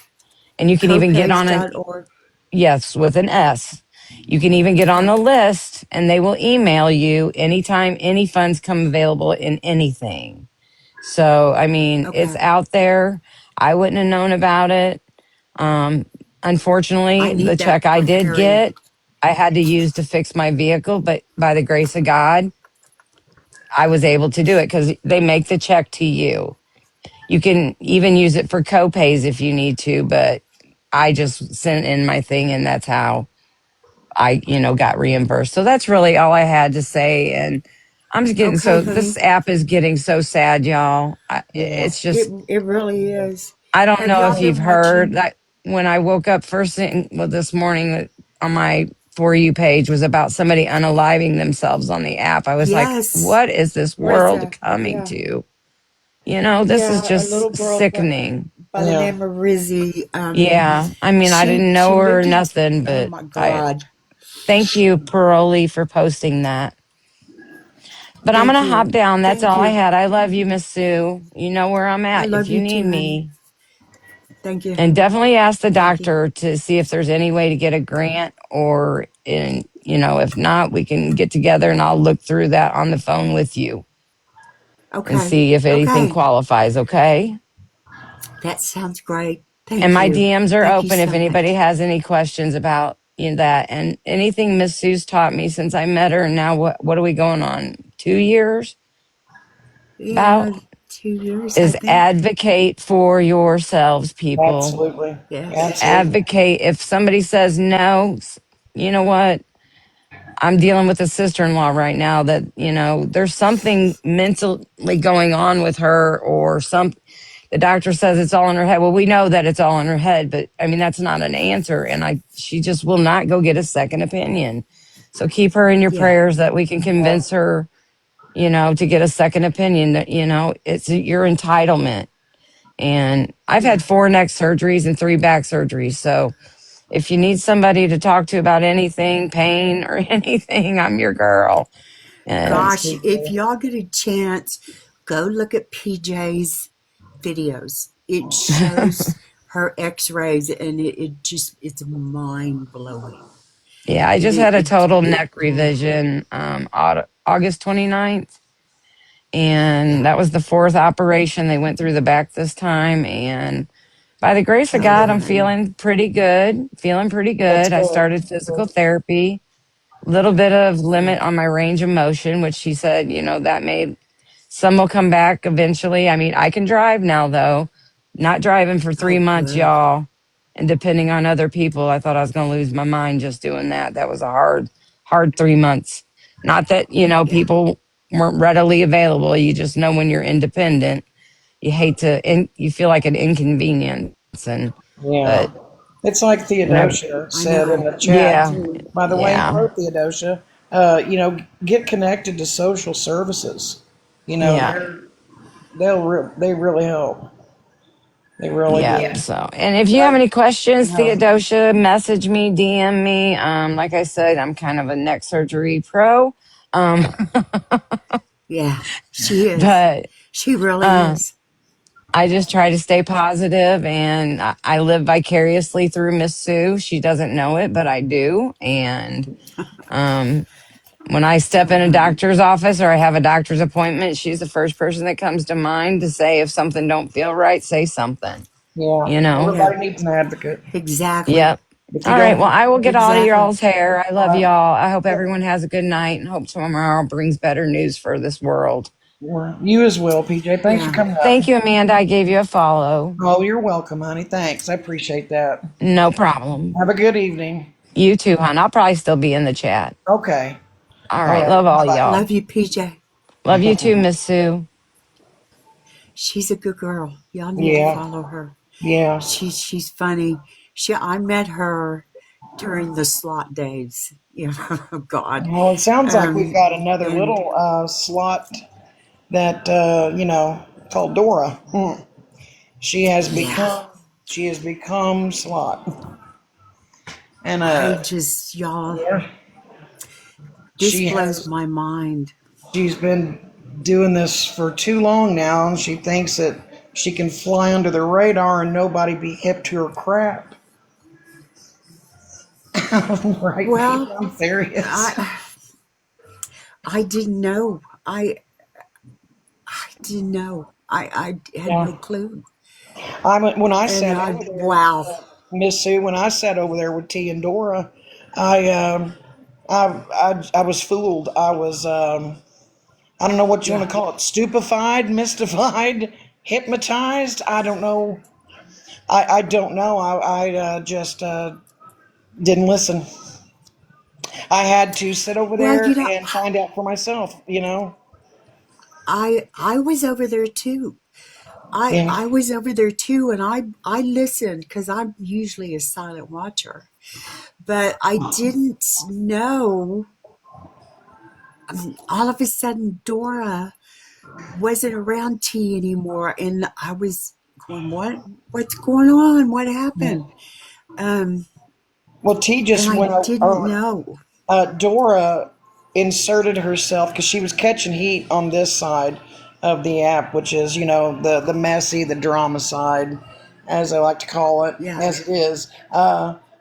And you can even get on an, copays.org. yes, with an S. You can even get on Okay, the list and they will email you anytime any funds come available in anything. So, I mean, it's okay. out there. I wouldn't have known about it. Um, I Unfortunately, the need that check I for did Perry. get, I had to use to fix my vehicle, but by the grace of God, I was able to do it because they make the check to you. You can even use it for copays if you need to, but I just sent in my thing and that's how I, got reimbursed. So that's really all I had to say. And I'm just getting Okay, this honey. app is getting so sad, y'all. Yeah. It's just, It really is. I don't Have know y'all if you've been heard watching? that when I woke up first thing, well, this morning on my For You page was about somebody unaliving themselves on the app. I was like, Yes, what is this world Risa. coming Yeah, to? This is yeah. A little just girl sickening. by the Yeah. name of Rizzy. Yeah. I mean, I didn't She know her or lived in. nothing, Oh but my I God. thank you, Paroli, for posting that. But I'm going Thank to hop you. down. That's Thank all I you. had. I love you, Miss Sue. You know where I'm I at if love you you need too, honey. me. Thank you. And definitely ask the Thank you. doctor to see if there's any way to get a grant or if not, we can get together and I'll look through that on the phone with you and Okay. see if anything Okay. qualifies. Okay. That sounds great. And Thank my you. DMs are Thank you open if so anybody much. has any questions about that and anything Miss Sue's taught me since I met her. And now what are we going on? 2 years Yeah, about 2 years, I is think. advocate for yourselves, people. Absolutely. Yes. Absolutely. Advocate. If somebody says no, you know what? I'm dealing with a sister-in-law right now that, there's something mentally going on with her or the doctor says it's all in her head. Well, we know that it's all in her head, but I mean, that's not an answer. And she just will not go get a second opinion. So keep her in your Yeah. prayers that we can Yeah. convince her, to get a second opinion that, it's your entitlement. And I've Yeah. had 4 neck surgeries and 3 back surgeries. So if you need somebody to talk to about anything, pain or anything, I'm your girl. And Thanks, Gosh, if PJ. y'all get a chance, go look at PJ's videos. It shows her x-rays and it's mind blowing. yeah, I And just had a total neck oh, revision August 29th. And that was the 4th operation. They went through the back this time. And by the grace of oh, God, I'm honey. feeling pretty good. Feeling pretty That's good. I good. started physical therapy, little bit of limit on my range of motion, which she said, that some will come back eventually. I mean, I can drive now though, Not driving for 3 months, good. y'all, and depending on other people, I thought I was going to lose my mind just doing that. That was a hard 3 months. Not that, Yeah. people weren't readily available. You just know when you're independent, you hate to, you feel like an inconvenience. Yeah. But It's like when I, Theodosia I said in know. the chat yeah, too. By the way, yeah, hello Theodosia. Get connected to social services. You know, yeah. they really help. They really Yeah. do. So, and if you have But any questions, yeah, Theodosia, message me, DM me. Like I said, I'm kind of a neck surgery pro. Um, Yeah, she is. but She really uh, is. I just try to stay positive, and I live vicariously through Miss Sue. She doesn't know it, but I do. And um, when I step So in a funny. doctor's office or I have a doctor's appointment, she's the first person that comes to mind to say if something don't feel right, say something. yeah. You know. Yeah, Everybody needs an advocate. exactly. Yep. If you All right. don't, Well, I will get out of Exactly. y'all's hair. I love uh, y'all. I hope yeah, everyone has a good night and hope tomorrow brings better news for this world. you as well, PJ. Thanks for Yeah. coming up. Thank you, Amanda. I gave you a follow. Oh, you're welcome, honey. Thanks. I appreciate that. No problem. Have a good evening. You too, hon. I'll probably still be in the chat. Okay. All All right. right. Love all Bye y'all. Love you, PJ. Love you too, bye. Miss Sue. She's a good girl. Y'all need to Yeah. follow her. Yeah. She's funny. I met her during the slot days. Oh God. Well, it sounds like we've got another And little slot that called Dora. She has yeah, become slot, and I just y'all, yeah, this she blows has my mind. she's been doing this for too long now, and she thinks that she can fly under the radar and nobody be hip to her crap. Right, Pete? Well, I'm serious. I I didn't know. I didn't know. I had Yeah. no clue. When I And sat over there, wow. Miss Sue, when I sat over there with T and Dora, I I was fooled. I don't know what you Yeah. want to call it, stupefied, mystified, hypnotized. I don't know. I don't know. I just didn't listen. I had to sit over Well, there and find out for myself. I was over there too. Yeah. I was over there too, and I listened because I'm usually a silent watcher, but I didn't know. All of a sudden, Dora wasn't around T anymore, and I was going, What's going on? What happened? Um, Well, T and just I went didn't over. know. Dora inserted herself because she was catching heat on this side of the app, which is, the messy, the drama side, as I like to call it, Yeah, as it is.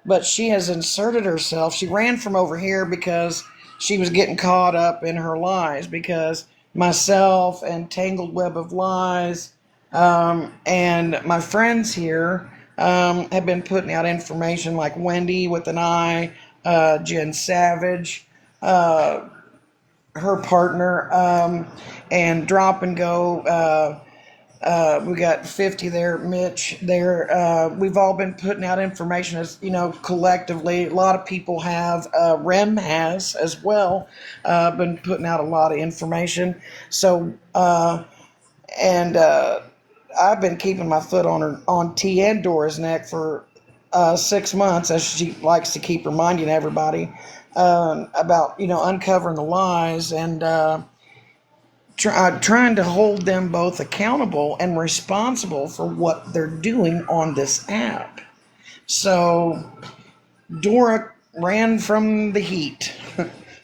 But she has inserted herself. She ran from over here because she was getting caught up in her lies, because myself and Tangled Web of Lies and my friends here have been putting out information like Wendy with an I, Jen Savage, her partner, and Drop and Go. We got 50 there, Mitch there. We've all been putting out information as, collectively. A lot of people have, REM has as well, been putting out a lot of information. So, and I've been keeping my foot on T and Dora's neck for 6 months, as she likes to keep reminding everybody about uncovering the lies and trying to hold them both accountable and responsible for what they're doing on this app. So Dora ran from the heat.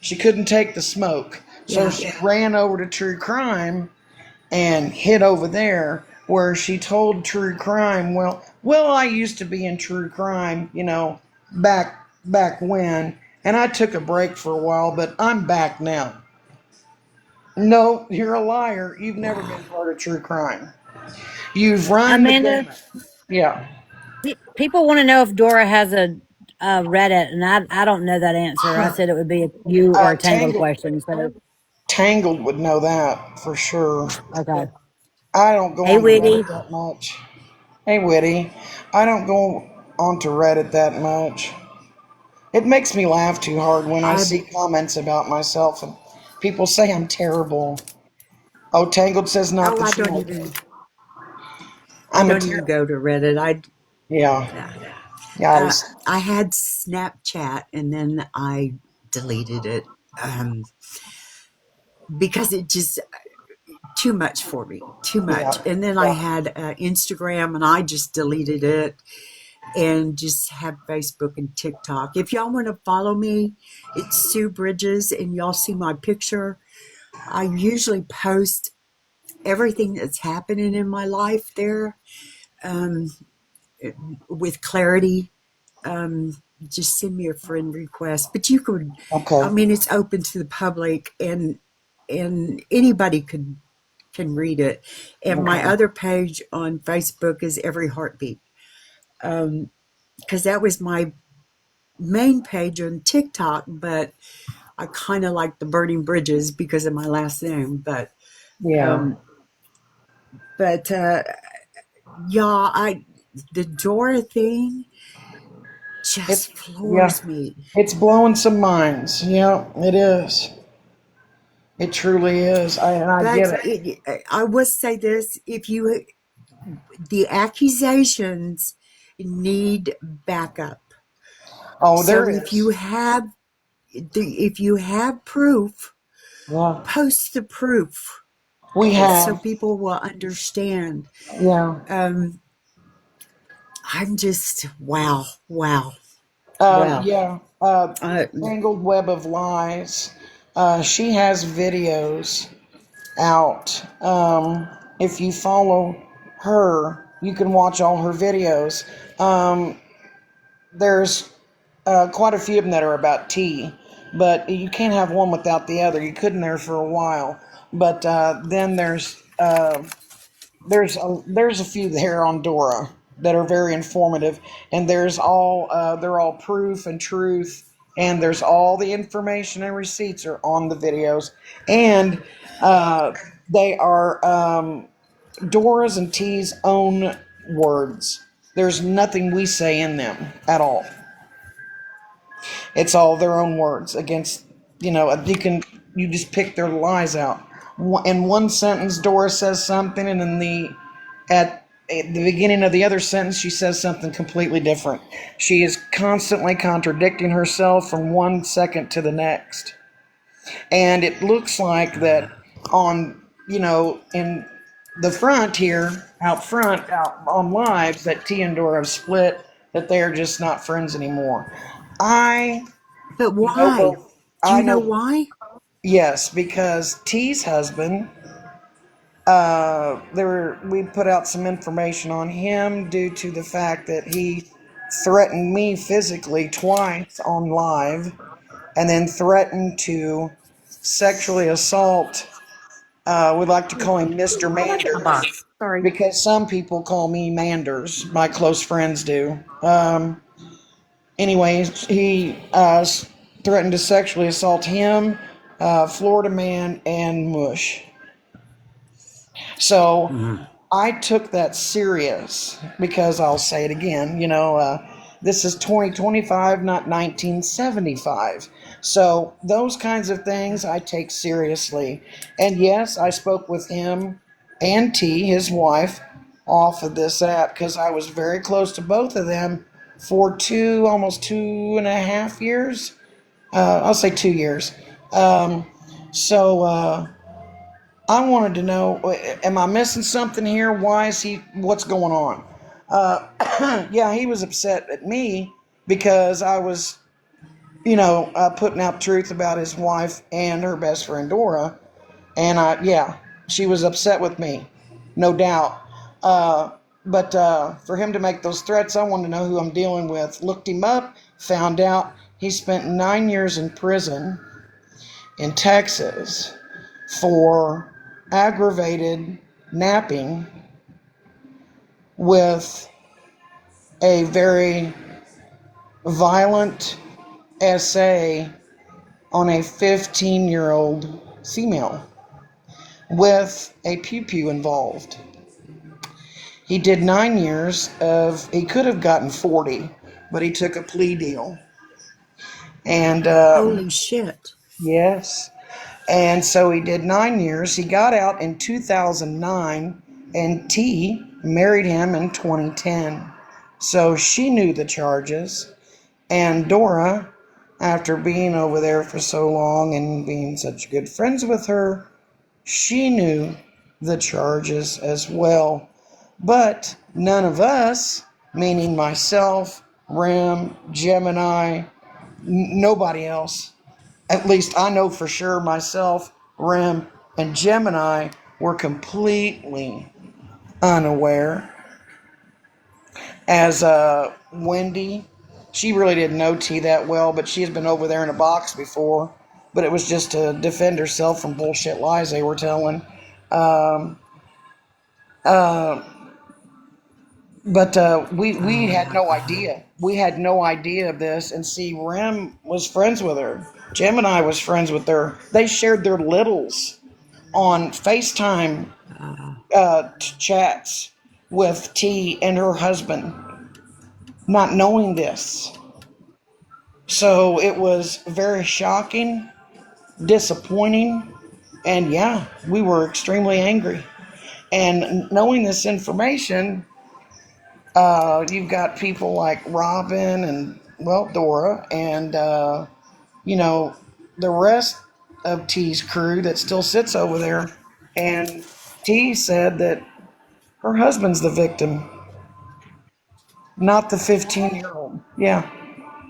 She couldn't take the smoke, so yeah. she ran over to True Crime and hid over there, where she told True Crime, well, I used to be in True Crime, back when, and I took a break for a while, but I'm back now. No, you're a liar. You've never been Wow. part of True Crime. You've run the Amanda, gamut. Yeah. people want to know if Dora has a Reddit, and I don't know that answer. I said it would be a you or a Tangled Tangled question. So Tangled would know that for sure. okay. I don't go Hey, on the Reddit Wiggy. that much. Hey, Witty. I don't go onto Reddit that much. It makes me laugh too hard when I I see comments about myself and people say I'm terrible. Oh, Tangled says not oh, that I she don't knows. even I I'm a don't even go to Reddit. yeah. Yeah, I just I had Snapchat and then I deleted it because it just too much for me, too much. yeah. And then I Yeah. had Instagram and I just deleted it and just have Facebook and TikTok. If y'all want to follow me, it's Sue Bridges and y'all see my picture. I usually post everything that's happening in my life there um, with clarity. Just send me a friend request. But you could, I Okay. mean, it's open to the public and anybody can read it. And my Okay. other page on Facebook is Every Heartbeat. Because that was my main page on TikTok, but I kind of like the Burning Bridges because of my last name. Yeah. Um, but yeah, the Dora thing It just yeah. floors me. It's blowing some minds. Yeah, it is. It truly is. And I But get it. I will say this: if you the accusations need backup. Oh, So there is. if you have proof, Yeah. post the proof We so have. people will understand. Yeah. Um, I'm just wow, wow, wow. Yeah. Uh, Tangled Web of Lies. She has videos out. If you follow her, you can watch all her videos. There's quite a few of them that are about tea, but you can't have one without the other. You couldn't there for a while, but then there's a few there on Dora that are very informative, and they're all proof and truth, and there's all the information and receipts are on the videos, and uh, they are Dora's and T's own words. There's nothing we say in them at all. It's all their own words against, you just pick their lies out. In one sentence, Dora says something, and at the beginning of the other sentence, she says something completely different. She is constantly contradicting herself from one second to the next. And it looks like that on, in the front here, out front, out on lives, that T and Dora have split, that they are just not friends anymore. I but know why? both. Do I you know know, why? yes, because T's husband, we put out some information on him due to the fact that he threatened me physically twice on live, and then threatened to sexually assault. We like to call him Mr. Oh, that's in the Manders box. Sorry. because some people call me Manders. My close friends do. Anyways, he threatened to sexually assault him, Florida man, and Mush. So I took that serious because I'll say it again, this is 2025, not 1975. So those kinds of things I take seriously. And yes, I spoke with him and T, his wife, off of this app because I was very close to both of them for almost 2.5 years. I'll say 2 years. So I wanted to know, am I missing something here? What's going on? Yeah, he was upset at me because I was, putting out truth about his wife and her best friend Dora. And yeah, she was upset with me, no doubt. But for him to make those threats, I wanted to know who I'm dealing with. Looked him up, found out he spent 9 years in prison in Texas for aggravated napping with a very violent essay on a 15-year-old female with a pew pew involved. He did 9 years he could have gotten 40, but he took a plea deal. And, Holy shit. yes. And so he did 9 years. He got out in 2009, and T married him in 2010. So she knew the charges. And Dora, after being over there for so long and being such good friends with her, she knew the charges as well. But none of us, meaning myself, Ram, Gemini, nobody else, at least I know for sure myself, Ram, and Gemini were completely unaware. As Wendy, she really didn't know T that well, but she has been over there in a box before. But it was just to defend herself from bullshit lies they were telling. Um, uh, but we had no idea. We had no idea of this. And see, Rem was friends with her. Gemini was friends with her. They shared their littles on FaceTime chats with T and her husband, not knowing this. So it was very shocking, disappointing, and yeah, we were extremely angry. And knowing this information, you've got people like Robin and, well, Dora, and, the rest of T's crew that still sits over there. And T said that her husband's the victim, not the 15-year-old. Yeah,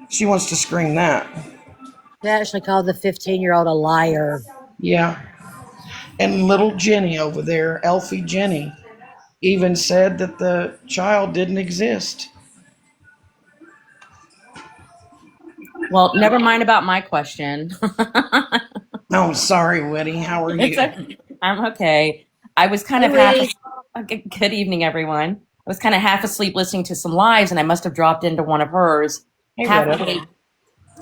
she wants to scream that. They actually called the 15-year-old a liar. Yeah. And little Jenny over there, Elfie Jenny, even said that the child didn't exist. Well, never mind about my question. Oh, sorry, Whitty. How are It's you? okay. I'm okay. I was kind of good evening, everyone. I was kind of half asleep listening to some lives, and I must have dropped into one of hers Hey, halfway.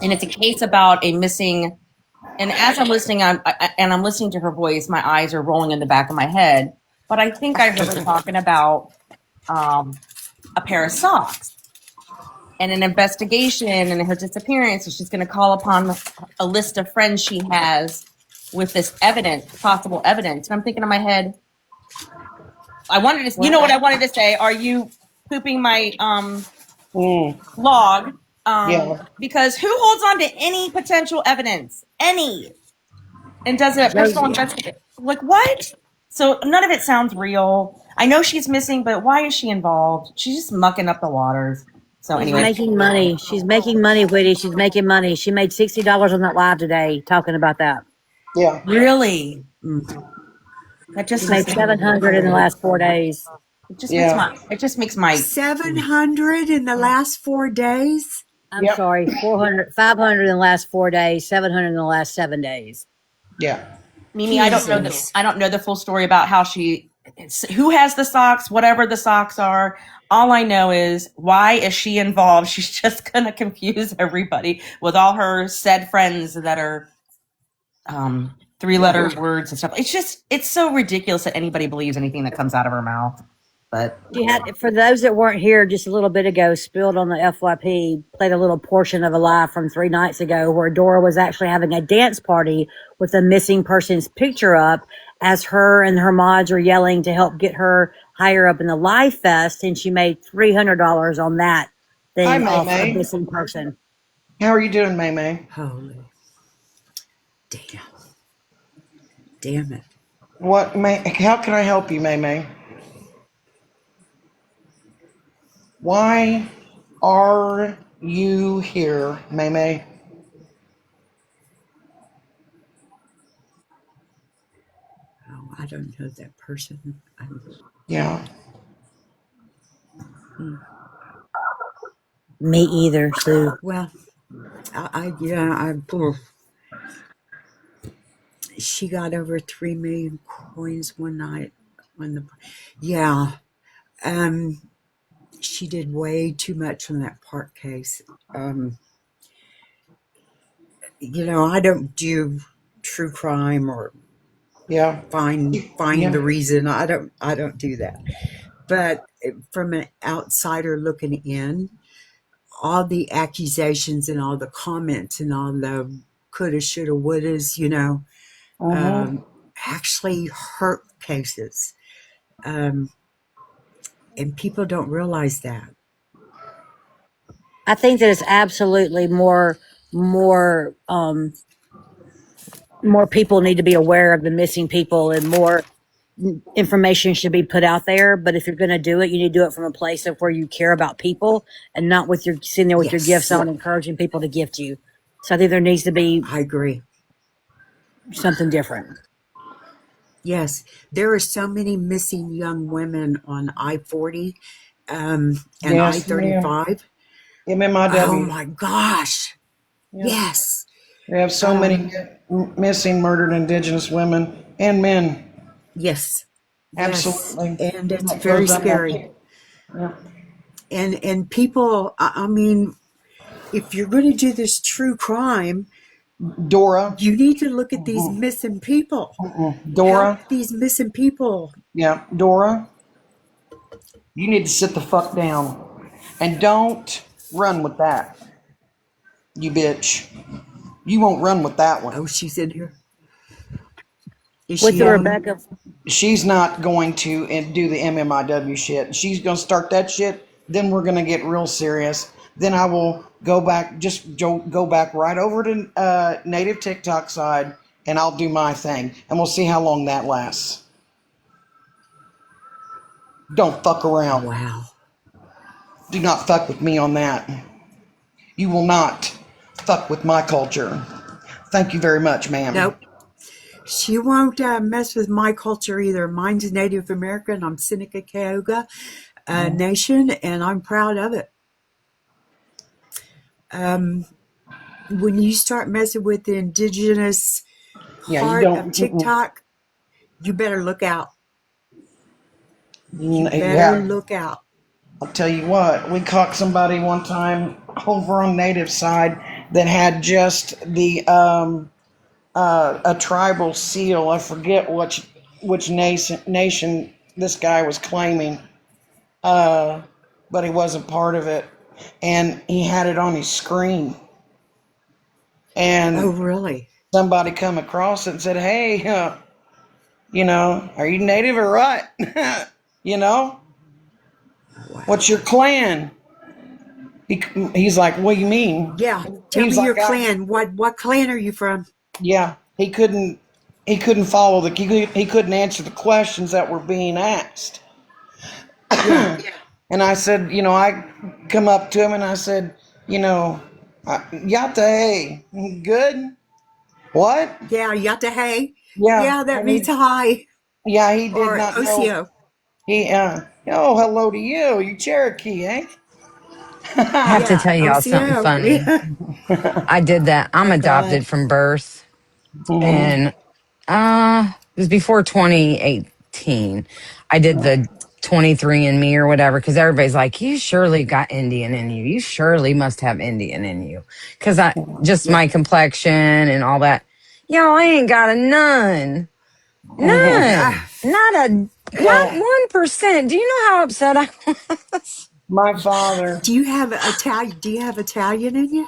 And it's a case about a missing. And as I'm listening, I'm listening to her voice, my eyes are rolling in the back of my head. But I think I heard her talking about a pair of socks and an investigation and her disappearance. And she's going to call upon a list of friends she has with this evidence, possible evidence. And I'm thinking in my head, you know what I wanted to say? Are you pooping my log? Because who holds on to any potential evidence? Any. And does a personal investigation. Like, what? So none of it sounds real. I know she's missing, but why is she involved? She's just mucking up the waters. So anyway. She's making money. She's making money, Whitty. She's making money. She made $60 on that live today talking about that. Yeah. Really? That just made 700 in the last 4 days. It just makes my 700 in the last 4 days. I'm sorry, 500 in the last 4 days, 700 in the last 7 days. Yeah. Mimi, I don't know the full story about who has the socks, whatever the socks are. All I know is, why is she involved? She's just gonna confuse everybody with all her said friends that are 3-letter words and stuff. It's so ridiculous that anybody believes anything that comes out of her mouth. But She had, for those that weren't here just a little bit ago, Spilled on the FYP played a little portion of a live from 3 nights ago where Dora was actually having a dance party with a missing person's picture up as her and her mods are yelling to help get her higher up in the Live Fest, and she made $300 on that thing off a missing person. How are you doing, May May? Holy damn it. What, May? How can I help you, May May? Why are you here, May May? Oh, I don't know that person. Yeah. Me either, Sue. Well, she got over 3 million coins one night she did way too much on that park case. I don't do true crime or find the reason. I don't do that. But from an outsider looking in, all the accusations and all the comments and all the coulda, shoulda, wouldas, actually hurt cases. And people don't realize that. I think that it's absolutely more more people need to be aware of the missing people, and more information should be put out there. But if you're going to do it, you need to do it from a place of where you care about people, and not with your sitting there with your gifts on, encouraging people to gift you. So I think there needs to be, I agree, something different. Yes, there are so many missing young women on I-40 and Yes, I-35. MMIW. Oh my gosh. Yeah. Yes. We have so many missing, murdered Indigenous women and men. Yes. Absolutely. Yes. And it's That very goes up on scary. Yeah. And people, I mean, if you're going to do this true crime, Dora, you need to look at these missing people. Dora. Help these missing people. Yeah, Dora, you need to sit the fuck down and don't run with that. You bitch. You won't run with that one. Oh, she's in here. Is With she the in? Rebecca, She's not going to do the MMIW shit. She's going to start that shit. Then we're going to get real serious. Then I will go back, go back right over to native TikTok side, and I'll do my thing. And we'll see how long that lasts. Don't fuck around. Wow. Do not fuck with me on that. You will not fuck with my culture. Thank you very much, ma'am. Nope. She won't mess with my culture either. Mine's Native American. I'm Seneca Cayuga Nation, and I'm proud of it. When you start messing with the indigenous part of TikTok, you better look out. You better look out. I'll tell you what, we caught somebody one time over on native side that had just the a tribal seal. I forget which nation this guy was claiming, but he wasn't part of it, and he had it on his screen. And oh, really? Somebody come across it and said, "Hey, are you native or what? Wow. What's your clan?" He's like, "What do you mean?" Yeah, tell me your clan. What clan are you from? Yeah, he couldn't follow he couldn't answer the questions that were being asked. Yeah. And I said, I come up to him and I said, Yata hey, good? What? Yeah, Yata hey. Yeah. Yeah, that means hi. Yeah, he did or not Osio. know. He hello to you. You Cherokee, eh? I have to tell y'all something Osio. funny. Yeah. I did that. I'm Oh, adopted God. from birth, and it was before 2018. I did the 23andMe or whatever, because everybody's like, "You surely got Indian in you. You surely must have Indian in you," because my complexion and all that. Y'all, I ain't got a none. None. Not 1%. Do you know how upset I was? My father. Do you have Italian in you?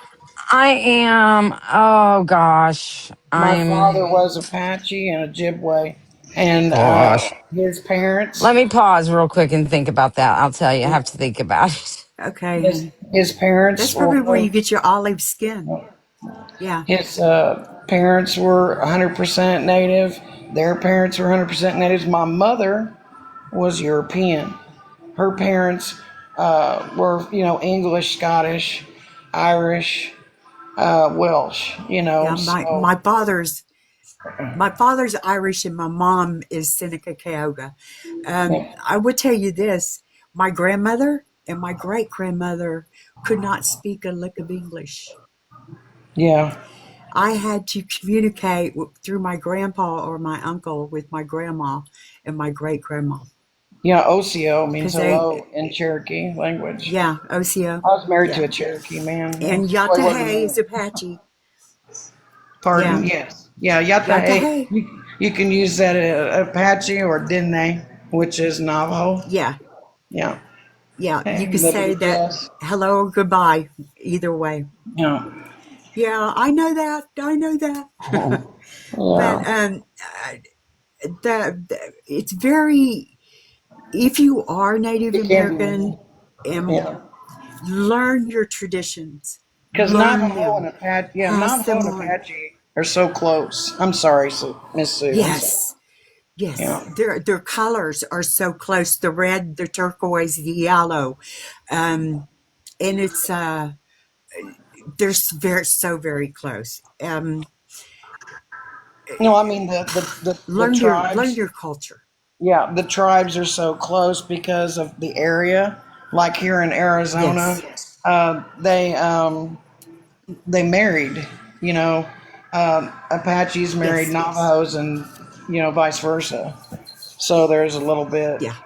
I am. Oh gosh, My father I'm. was Apache and Ojibwe, and Gosh, his parents. let me pause real quick and think about that. I'll tell you. I have to think about it. Okay, honey. His parents. That's probably where you get your olive skin. Yeah. His parents were 100% native. Their parents were 100% natives. My mother was European. Her parents were, English, Scottish, Irish, Welsh. Yeah, so. my father's Irish and my mom is Seneca Cayuga. I would tell you this: my grandmother and my great grandmother could not speak a lick of English. Yeah. I had to communicate through my grandpa or my uncle with my grandma and my great grandma. Yeah, Osio means hello in Cherokee language. Yeah, Osio. I was married to a Cherokee man. And Yatahe is Apache. Pardon? Yeah. Yes. Yeah, Yatahe. You can use that Apache or Dene, which is Navajo. Yeah. Yeah. Yeah, Hey, you could say Liberty that Jess. hello or goodbye, either way. Yeah. Yeah, I know that. I know that. But Yeah. it's very, if you are Native It can be. American, Yeah. learn your traditions, Because learn Navajo them, and Apache, yeah, pass Navajo them and on. Apache are so close. I'm sorry, Miss Sue. I'm sorry. Yes, yes, Yeah. their colors are so close: the red, the turquoise, the yellow, and it's they're very so very close. No, I mean the Learn tribes. your culture. Yeah, the tribes are so close because of the area. Like here in Arizona, Yes, they married. You know, Apaches married yes, Navajos, and vice versa. So there's a little bit. yeah,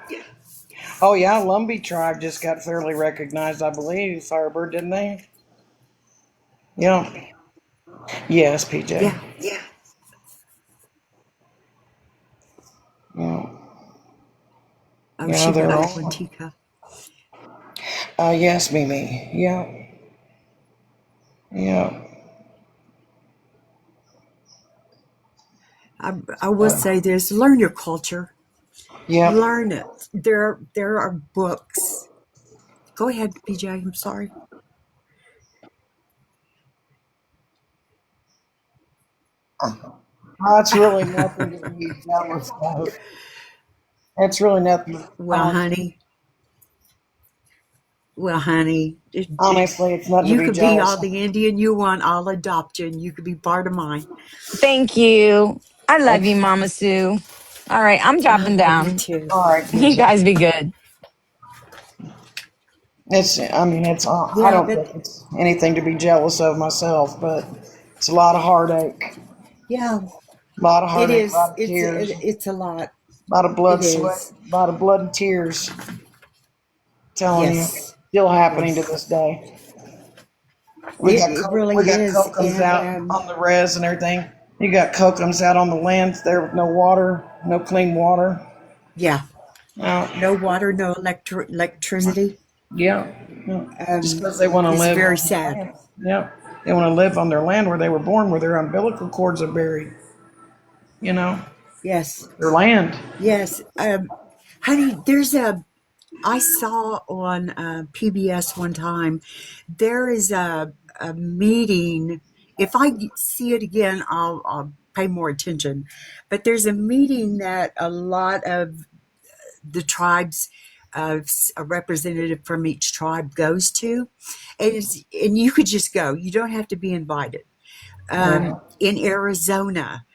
Oh yeah, Lumbee tribe just got fairly recognized, I believe. Firebird, didn't they? Yeah. Yes, PJ. yeah. Yeah. Oh, Yeah, she they're went off on all. Tika. Yes, Mimi. Yeah. Yeah. I will say this: learn your culture, Yep. learn it. There are books. Go ahead, PJ. I'm sorry. That's really nothing to be jealous of. It's really nothing. Well, honey, well, honey, Honestly, it's nothing to you be could be jealous all of. the Indian you want. I'll adopt you, and you could be part of mine. Thank you. I love you, It's Mama Sue. All right, I'm I dropping love you down. too. all right, You PJ. guys be good. It's. I mean, it's. I Yeah, don't but think it's anything to be jealous of myself, but it's a lot of heartache, yeah, a lot of it heartache, a is. lot of tears, It's a lot. a lot of It blood, sweat, is. a lot of blood and tears. Telling you, Yes, still happening to yes. this day. It We really got is, kokum and out on the res and everything. You got kokums out on the land there with no water, no clean water. yeah, Now, no water, no electricity. yeah, yeah. Just because they want to Is live very on their sad. land. Yeah, they want to live on their land where they were born, where their umbilical cords are buried. You know, Yes, their land. yes. Honey, I saw on PBS one time, there is a meeting. If I see it again, I'll pay more attention. But there's a meeting that a lot of the tribes, a representative from each tribe goes to, and you could just go. You don't have to be invited. Right. In Arizona,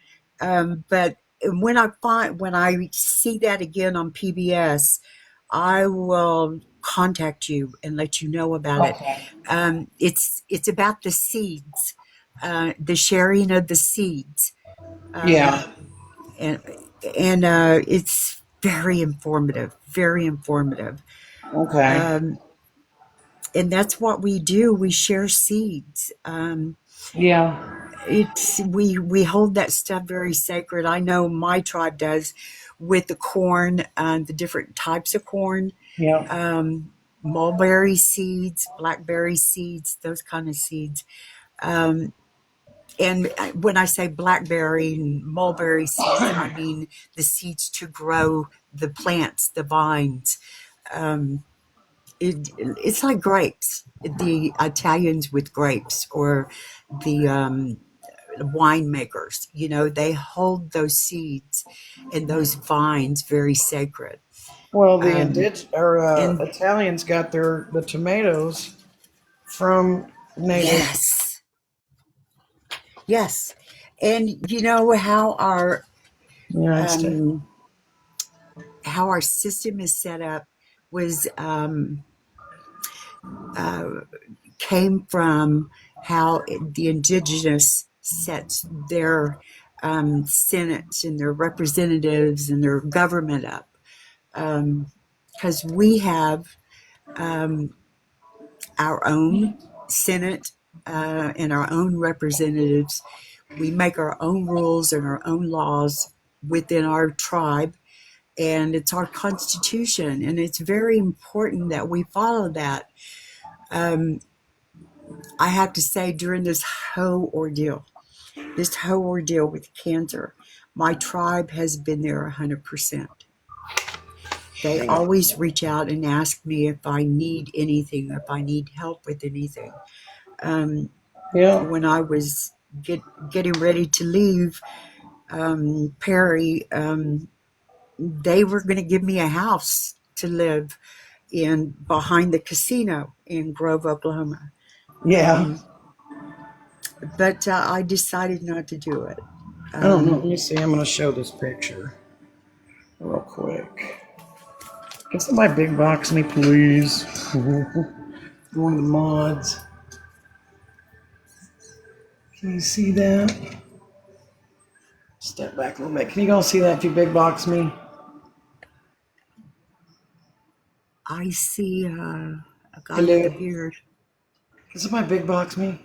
but when I see that again on PBS, I will contact you and let you know about it. Okay. It's about the seeds, the sharing of the seeds, Yeah. and it's very informative, very informative. Okay. Um, and that's what we do. We share seeds. Yeah. It's we hold that stuff very sacred. I know my tribe does with the corn, the different types of corn, Yeah. mulberry seeds, blackberry seeds, those kind of seeds. Um, and when I say blackberry and mulberry seeds, I mean the seeds to grow the plants, the vines. Um, it's like grapes. The Italians with grapes, or the winemakers, they hold those seeds and those vines very sacred. Well, the Um, and Italians got the tomatoes from native yes, yes, and you know United States. um, how our system is set up was uh, came from how the indigenous sets their senates and their representatives and their government up, because we have um, our own Senate and our own representatives. We make our own rules and our own laws within our tribe, and it's our Constitution, and it's very important that we follow that. I have to say, during this whole ordeal with cancer, my tribe has been there 100%. They always reach out and ask me if I need anything, if I need help with anything. When I was getting ready to leave Perry, they were going to give me a house to live in behind the casino in Grove, Oklahoma. Yeah. But I decided not to do it. I don't know. Let me see. I'm going to show this picture real quick. Can somebody big box me, please? One of the mods. Can you see that? Step back a little bit. Can you all see that if you big box me? I see a guy with a beard. Can somebody big box me?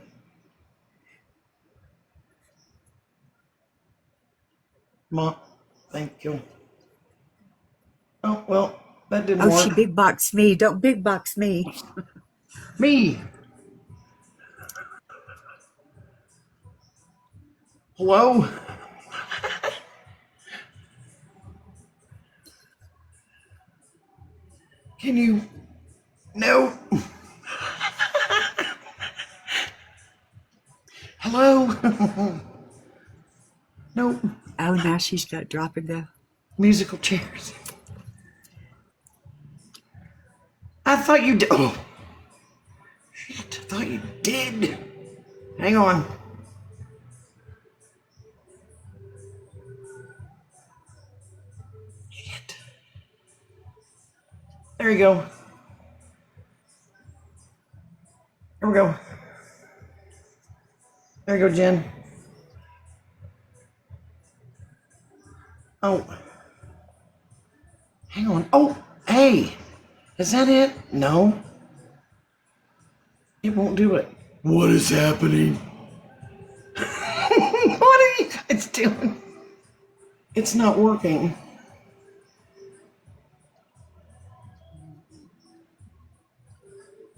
Mom, thank you. Oh, well, that didn't work. She big boxed me. Don't big box me. Me. Hello? Can you? No. Hello? Nope. Oh, now she's got drop and go. Musical chairs. I thought you did. Oh. Shit, I thought you did. Hang on. Shit. There you go. There we go. There you go, Jen. Oh. Hang on. Oh, hey. Is that it? No. It won't do it. What is happening? What are you guys doing? It's not working.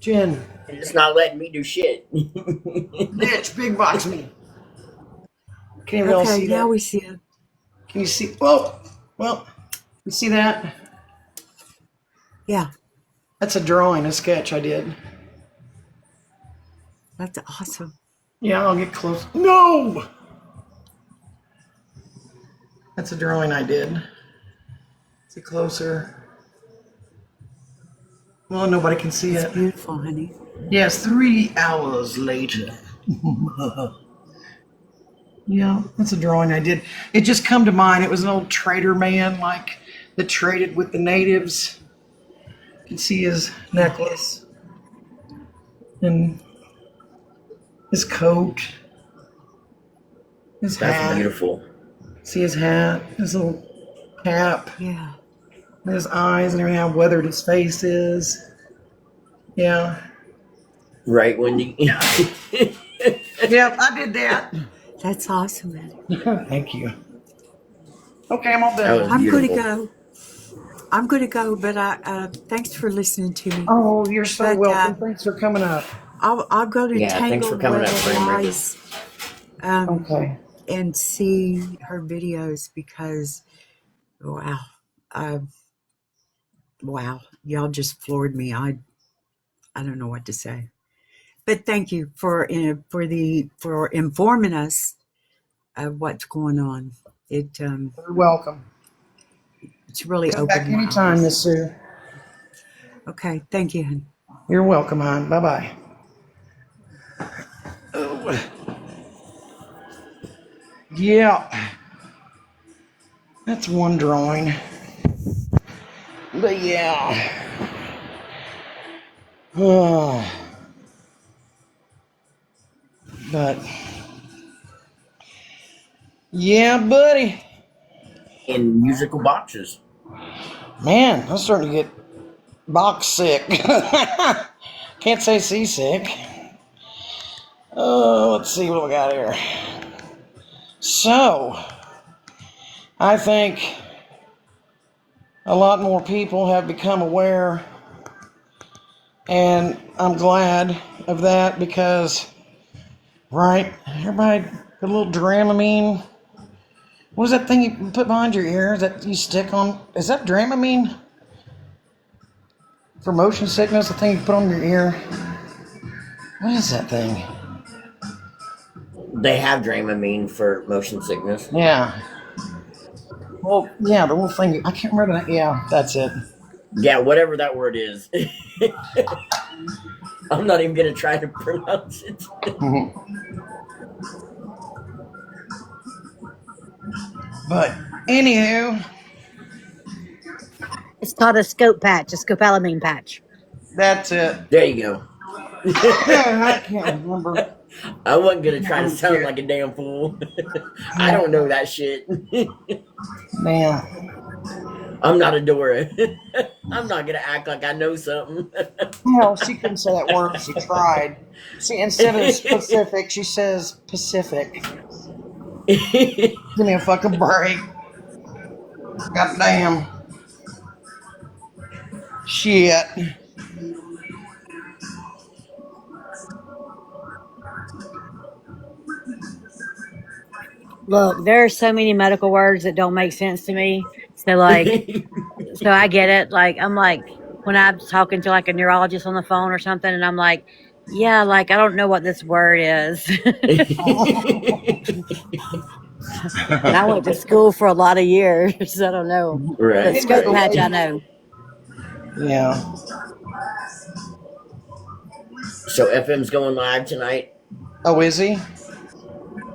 Jen. It's not letting me do shit. Bitch, big box me. Can you all see that? Now we see it. Can you see? Whoa. Well, you see that? Yeah. That's a drawing, a sketch I did. That's awesome. Yeah, I'll get close. No! That's a drawing I did. See closer. Well, nobody can see it. It's beautiful, honey. Yes, 3 hours later. Yeah, that's a drawing I did. It just come to mind. It was an old trader man, like, that traded with the natives. You can see his necklace and his coat, his hat. That's beautiful. See his hat, his little cap. Yeah. His eyes and everything, how weathered his face is. Yeah. Right when you. Yep, I did that. That's awesome, man. Thank you. Okay, I'm all done. I'm going to go. But thanks for listening to me. Oh, you're so welcome. Thanks for coming up. I'll go to thanks for coming up, Frame Raker. Okay. And see her videos because, wow, y'all just floored me. I don't know what to say, but thank you for informing us of what's going on. You're welcome. It's really Come opened back my anytime, eyes. Miss Sue. Okay, thank you, hon. You're welcome, hon. Bye-bye. Oh. Yeah. That's one drawing. But yeah. Oh. But yeah, buddy. In musical boxes. Man, I'm starting to get box sick. Can't say seasick. Oh, let's see what we got here. So, I think a lot more people have become aware, and I'm glad of that because, right, everybody put a little Dramamine. What is that thing you put behind your ear that you stick on? Is that Dramamine? For motion sickness, the thing you put on your ear? What is that thing? They have Dramamine for motion sickness. Yeah. Well, yeah, the little thing. I can't remember that. Yeah, that's it. Yeah, whatever that word is. I'm not even gonna try to pronounce it. But anywho, It's called a scope patch, a scopolamine patch. that's it. There you go. I can't remember. I wasn't gonna try to I'm sound cute. like a damn fool. I don't know that shit. Man. I'm not a Dora. I'm not gonna act like I know something. Hell, she couldn't say that word. She tried. See, instead of specific, she says Pacific. Give me a fucking break. God damn. Shit. Look, there are so many medical words that don't make sense to me. So like, so I get it. Like, I'm like, when I'm talking to like a neurologist on the phone or something, and I'm like, yeah, like I don't know what this word is. And I went to school for a lot of years. I don't know, but Right, scope right. patch, I know. Yeah. So FM's going live tonight. Oh, is he?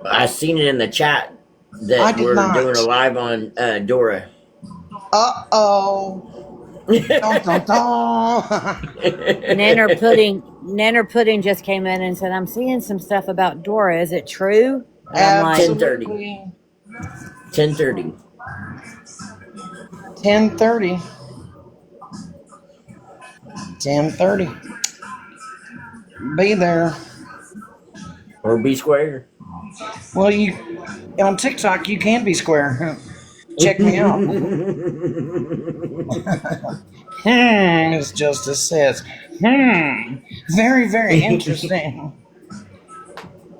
I seen it in the chat I that did we're doing a not. live on Dora. Uh-oh. Dun, dun, dun. Nanner Pudding just came in and said, I'm seeing some stuff about Dora. Is it true? And I'm like, 10:30. Absolutely. 10:30. 10:30. 10:30. Be there. Or be square. Well, you on TikTok you can be square. Check me out. As Justice says. Very, very interesting.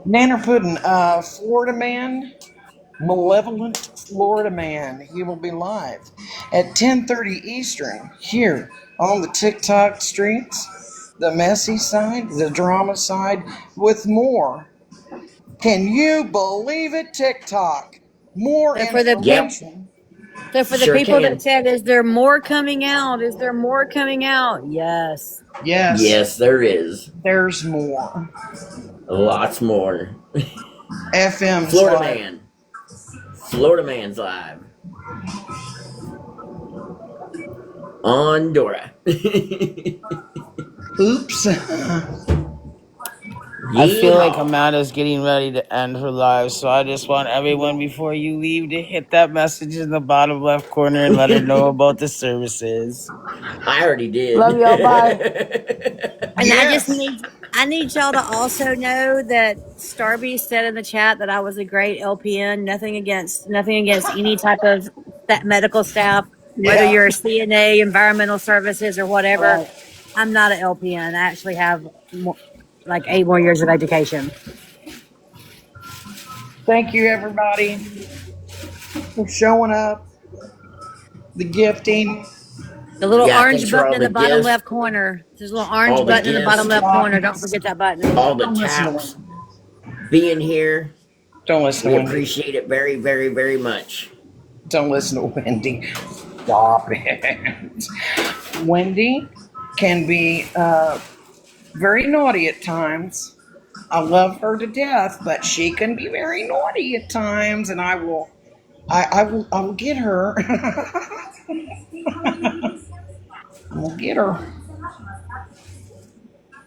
Nanner Puddin', Florida man, malevolent Florida man. He will be live at 10:30 Eastern here on the TikTok streets, the messy side, the drama side, with more. Can you believe it? TikTok. More so for the Yep, information. so for the sure people that can. said, is there more coming out? Is there more coming out? Yes. Yes, Yes, there is. there's more. Lots more. FM's Florida live. Man. Florida Man's live. On Dora. Oops. I feel like Yeehaw. Amanda's getting ready to end her live, so I just want everyone before you leave to hit that message in the bottom left corner and let her know about the services. I already did. Love y'all. Bye. And Yes. I need y'all to also know that Starby said in the chat that I was a great LPN. Nothing against any type of that medical staff, whether Yeah. you're a CNA, environmental services, or whatever. Right. I'm not an LPN. I actually have more, like 8 more years of education. Thank you, everybody, for showing up. The gifting. The little Yeah, thanks orange for button all in the the bottom gifts, left corner. There's a little orange all the button in the bottom gifts, left Stop. corner. Don't forget that button. all the Don't listen to taps, Wendy. being here. Don't listen We to Wendy. appreciate it very, very, very much. Don't listen to Wendy. Stop it. Wendy can be very naughty at times. I love her to death, but she can be very naughty at times, and I will get her. I will get her.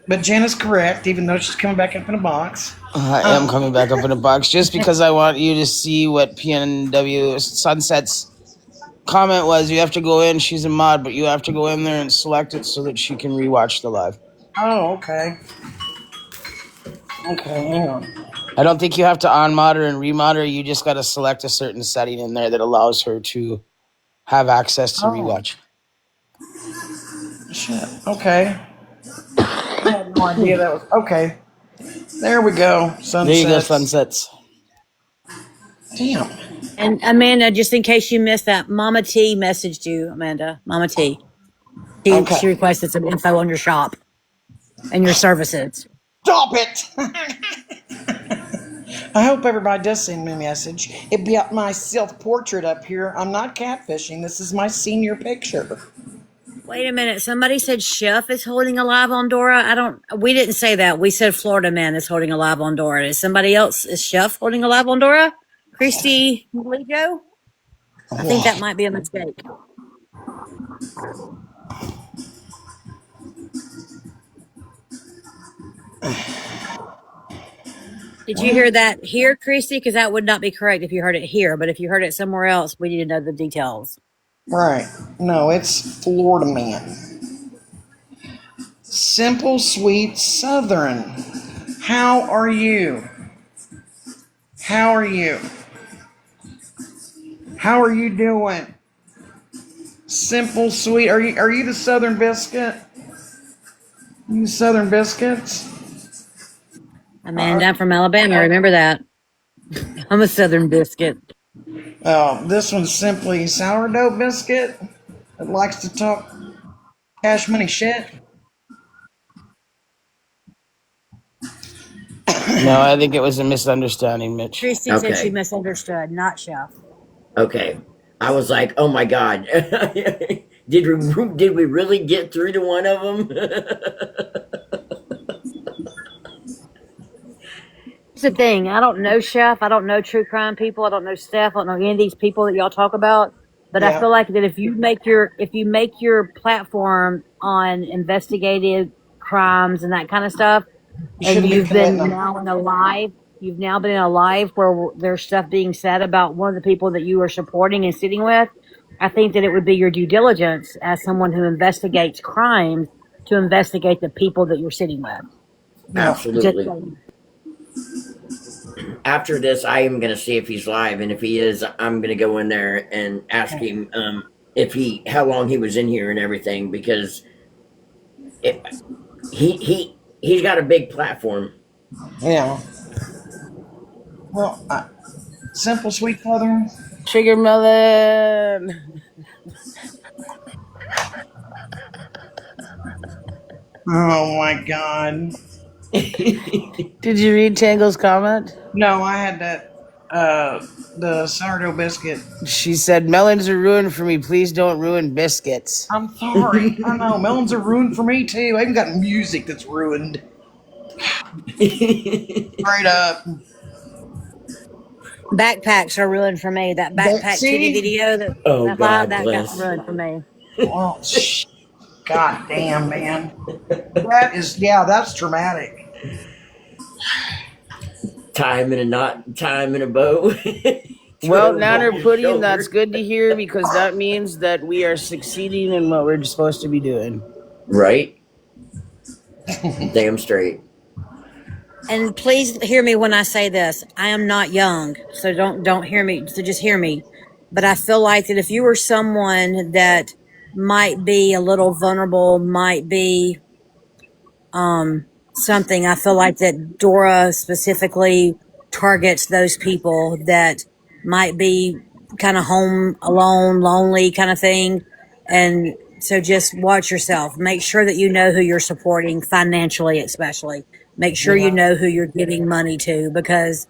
But Jen is correct, even though she's coming back up in a box. I am coming back up in a box just because I want you to see what PNW Sunset's comment was. You have to go in. She's a mod, but you have to go in there and select it so that she can rewatch the live. Oh, okay. Okay, hang on. I don't think you have to unmod her and remod her. You just got to select a certain setting in there that allows her to have access to Oh, rewatch. shit. Okay. I had no idea that was. Okay. There we go. There you go, Sunsets. sunsets. Damn. And Amanda, just in case you missed that, Mama T messaged you, Amanda. Mama T. Okay. She requested some info on your shop and your services. Stop it! I hope everybody does send me a message. It'd be up my self-portrait up here. I'm not catfishing. This is my senior picture. Wait a minute. Somebody said Chef is holding a live on Dora. We didn't say that. We said Florida Man is holding a live on Dora. Is somebody else, is Chef holding a live on Dora? Christy Joe? I think that might be a mistake. Did you hear that here, Christy? Because that would not be correct if you heard it here. But if you heard it somewhere else, we need to know the details. Right. No, it's Florida Man. Simple, sweet, Southern. How are you? How are you? How are you doing? Simple, sweet. Are you the Southern Biscuit? You Southern Biscuits? Amanda, I'm from Alabama. Remember that. I'm a Southern Biscuit. Oh, this one's simply sourdough biscuit. That likes to talk cash money shit. No, I think it was a misunderstanding, Mitch. Christy said she misunderstood, not Chef. Okay. I was like, oh my god. did we really get through to one of them? Here's the thing. I don't know Chef. I don't know true crime people. I don't know Steph. I don't know any of these people that y'all talk about. But I feel like that if you make your platform on investigative crimes and that kind of stuff, and you've now been in a live where there's stuff being said about one of the people that you are supporting and sitting with, I think that it would be your due diligence as someone who investigates crimes to investigate the people that you're sitting with. Absolutely. After this, I am going to see if he's live, and if he is, I'm going to go in there and ask him how long he was in here and everything, because he's got a big platform. Yeah. Well, simple, sweet, Southern. Sugar melon. Oh my god. Did you read Tangle's comment? No, I had that. The sourdough biscuit. She said, melons are ruined for me. Please don't ruin biscuits. I'm sorry. I know. Melons are ruined for me, too. I even got music that's ruined. Straight up. Backpacks are ruined for me. That backpack titty video that got ruined for me. Well, god damn, man. That's dramatic. Time in a knot, time in a bow. Well, Nanner Pudding, that's good to hear, because that means that we are succeeding in what we're supposed to be doing. Right? Damn straight. And please hear me when I say this. I am not young, so don't hear me. So just hear me. But I feel like that if you were someone that might be a little vulnerable, might be something, I feel like that Dora specifically targets those people that might be kind of home alone, lonely kind of thing. And so just watch yourself. Make sure that you know who you're supporting financially, especially. Make sure you know who you're giving money to, because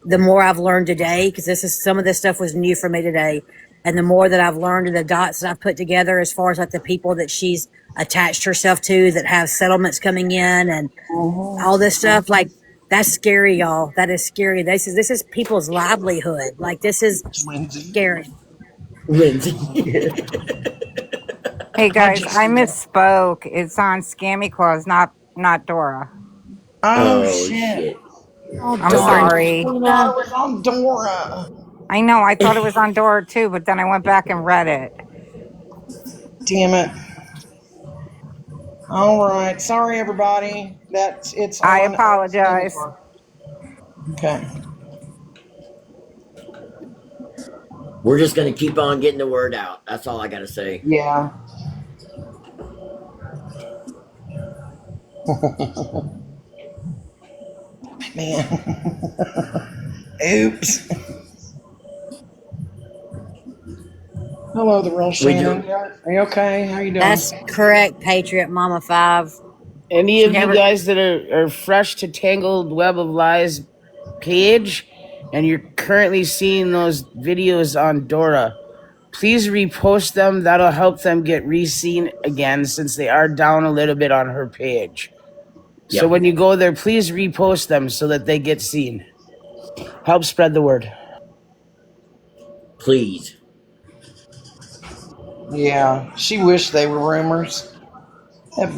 the more I've learned today, because some of this stuff was new for me today, and the more that I've learned and the dots that I've put together as far as like the people that she's attached herself to that have settlements coming in and all this stuff, like that's scary, y'all. That is scary. This is people's livelihood. Like this is scary. Lindsay. Hey guys, I misspoke. It's on Scammy Claws, not Dora. Oh shit. I'm sorry. I thought it was on Dora. I know, I thought it was on Dora too, but then I went back and read it. Damn it. All right. Sorry, everybody. It's on. I apologize. Okay. We're just gonna keep on getting the word out. That's all I gotta say. Yeah. Man. Oops. Hello, the real We do. Shannon. Are you okay? How you doing? That's correct, Patriot Mama 5. Any She of you never. guys that are fresh to Tangled Web of Lies page and you're currently seeing those videos on Dora, please repost them. That'll help them get re-seen again since they are down a little bit on her page. So Yep. when you go there, please repost them so that they get seen. Help spread the word. Please. Yeah, she wished they were rumors. That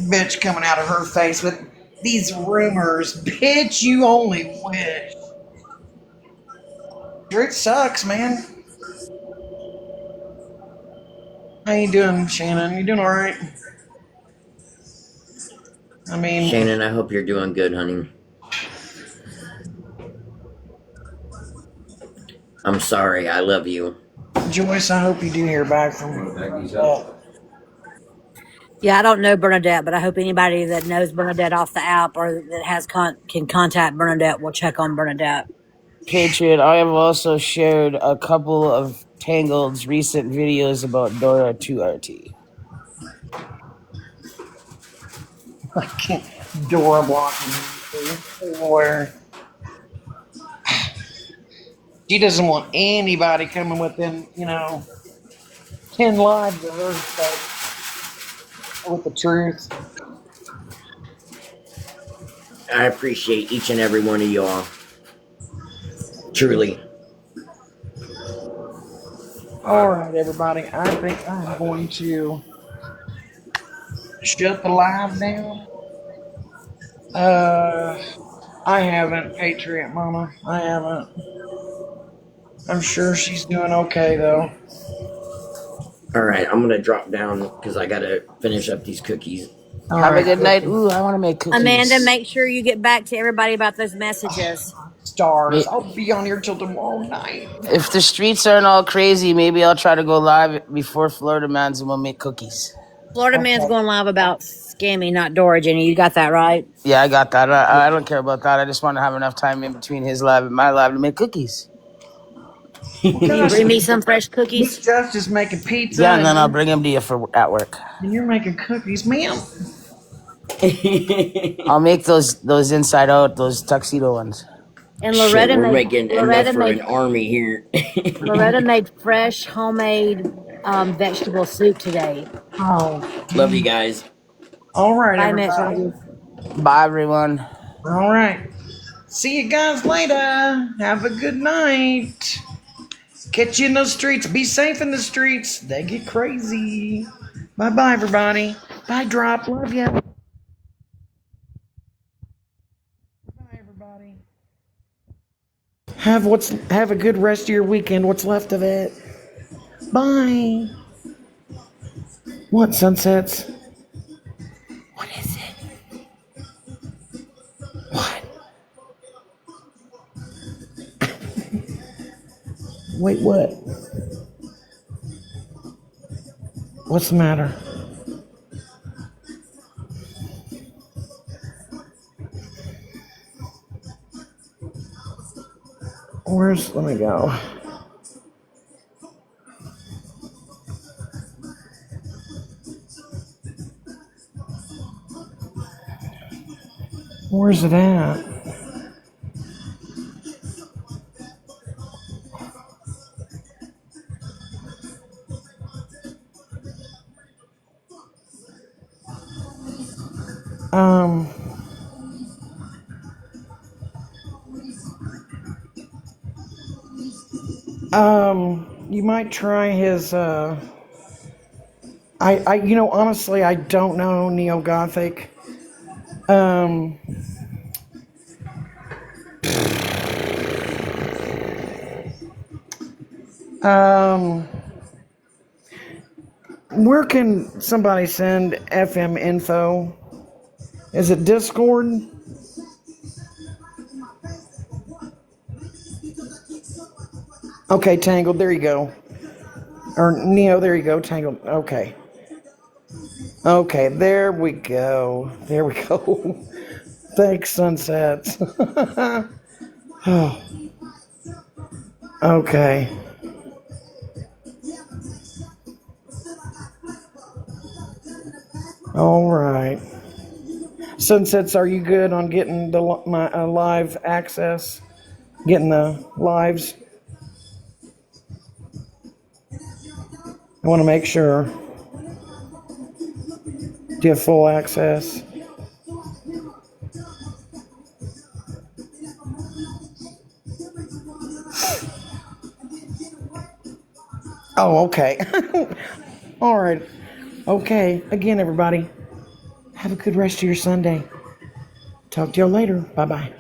bitch coming out of her face with these rumors. Bitch, you only wish. It sucks, man. How you doing, Shannon? You doing all right? I mean, Shannon, I hope you're doing good, honey. I'm sorry. I love you. Joyce, I hope you do hear back from. Yeah, I don't know Bernadette, but I hope anybody that knows Bernadette off the app or that has can contact Bernadette will check on Bernadette. Patriot, I have also shared a couple of Tangled's recent videos about Dora 2RT. I can't. Dora blocking me. Where she doesn't want anybody coming within, 10 lives of her stuff with the truth. I appreciate each and every one of y'all. Truly. All right, everybody. I think I'm going to shut the live down. I haven't, Patriot Mama. I haven't. I'm sure she's doing okay though. All right, I'm gonna drop down because I gotta finish up these cookies. Have a good night. Ooh, I want to make cookies. Amanda, make sure you get back to everybody about those messages. Stars. I'll be on here till tomorrow night. If the streets aren't all crazy, maybe I'll try to go live before Florida Man's and we'll make cookies. Florida Man's going live about Scammy, not Dora, Jenny. You got that right? Yeah, I got that. I don't care about that. I just want to have enough time in between his live and my live to make cookies. Can you bring me some fresh cookies? Justice making pizza. Yeah, and then I'll bring them to you at work. And you're making cookies, ma'am. I'll make those inside out, those tuxedo ones. And Loretta we're made making enough for an army here. Loretta made fresh homemade vegetable soup today. Oh, love you guys. All right, Bye, everybody. Bye, everyone. All right. See you guys later. Have a good night. Catch you in the streets. Be safe in the streets. They get crazy. Bye-bye, everybody. Bye, Drop. Love ya. Bye, everybody. Have a good rest of your weekend. What's left of it. Bye. What, Sunsets? What is it? What? Wait, what? What's the matter? Let me go. Where's it at? You might try his, honestly, I don't know Neo-Gothic. Where can somebody send FM info? Is it Discord? Okay, Tangled, there you go. Or Neo, there you go, Tangled. Okay. Okay, there we go. There we go. Thanks, Sunsets. Oh, okay. All right. Sunsets, are you good on getting my live access? Getting the lives? I want to make sure. Do you have full access? Oh, okay. All right. Okay. Again, everybody, have a good rest of your Sunday. Talk to y'all later. Bye bye.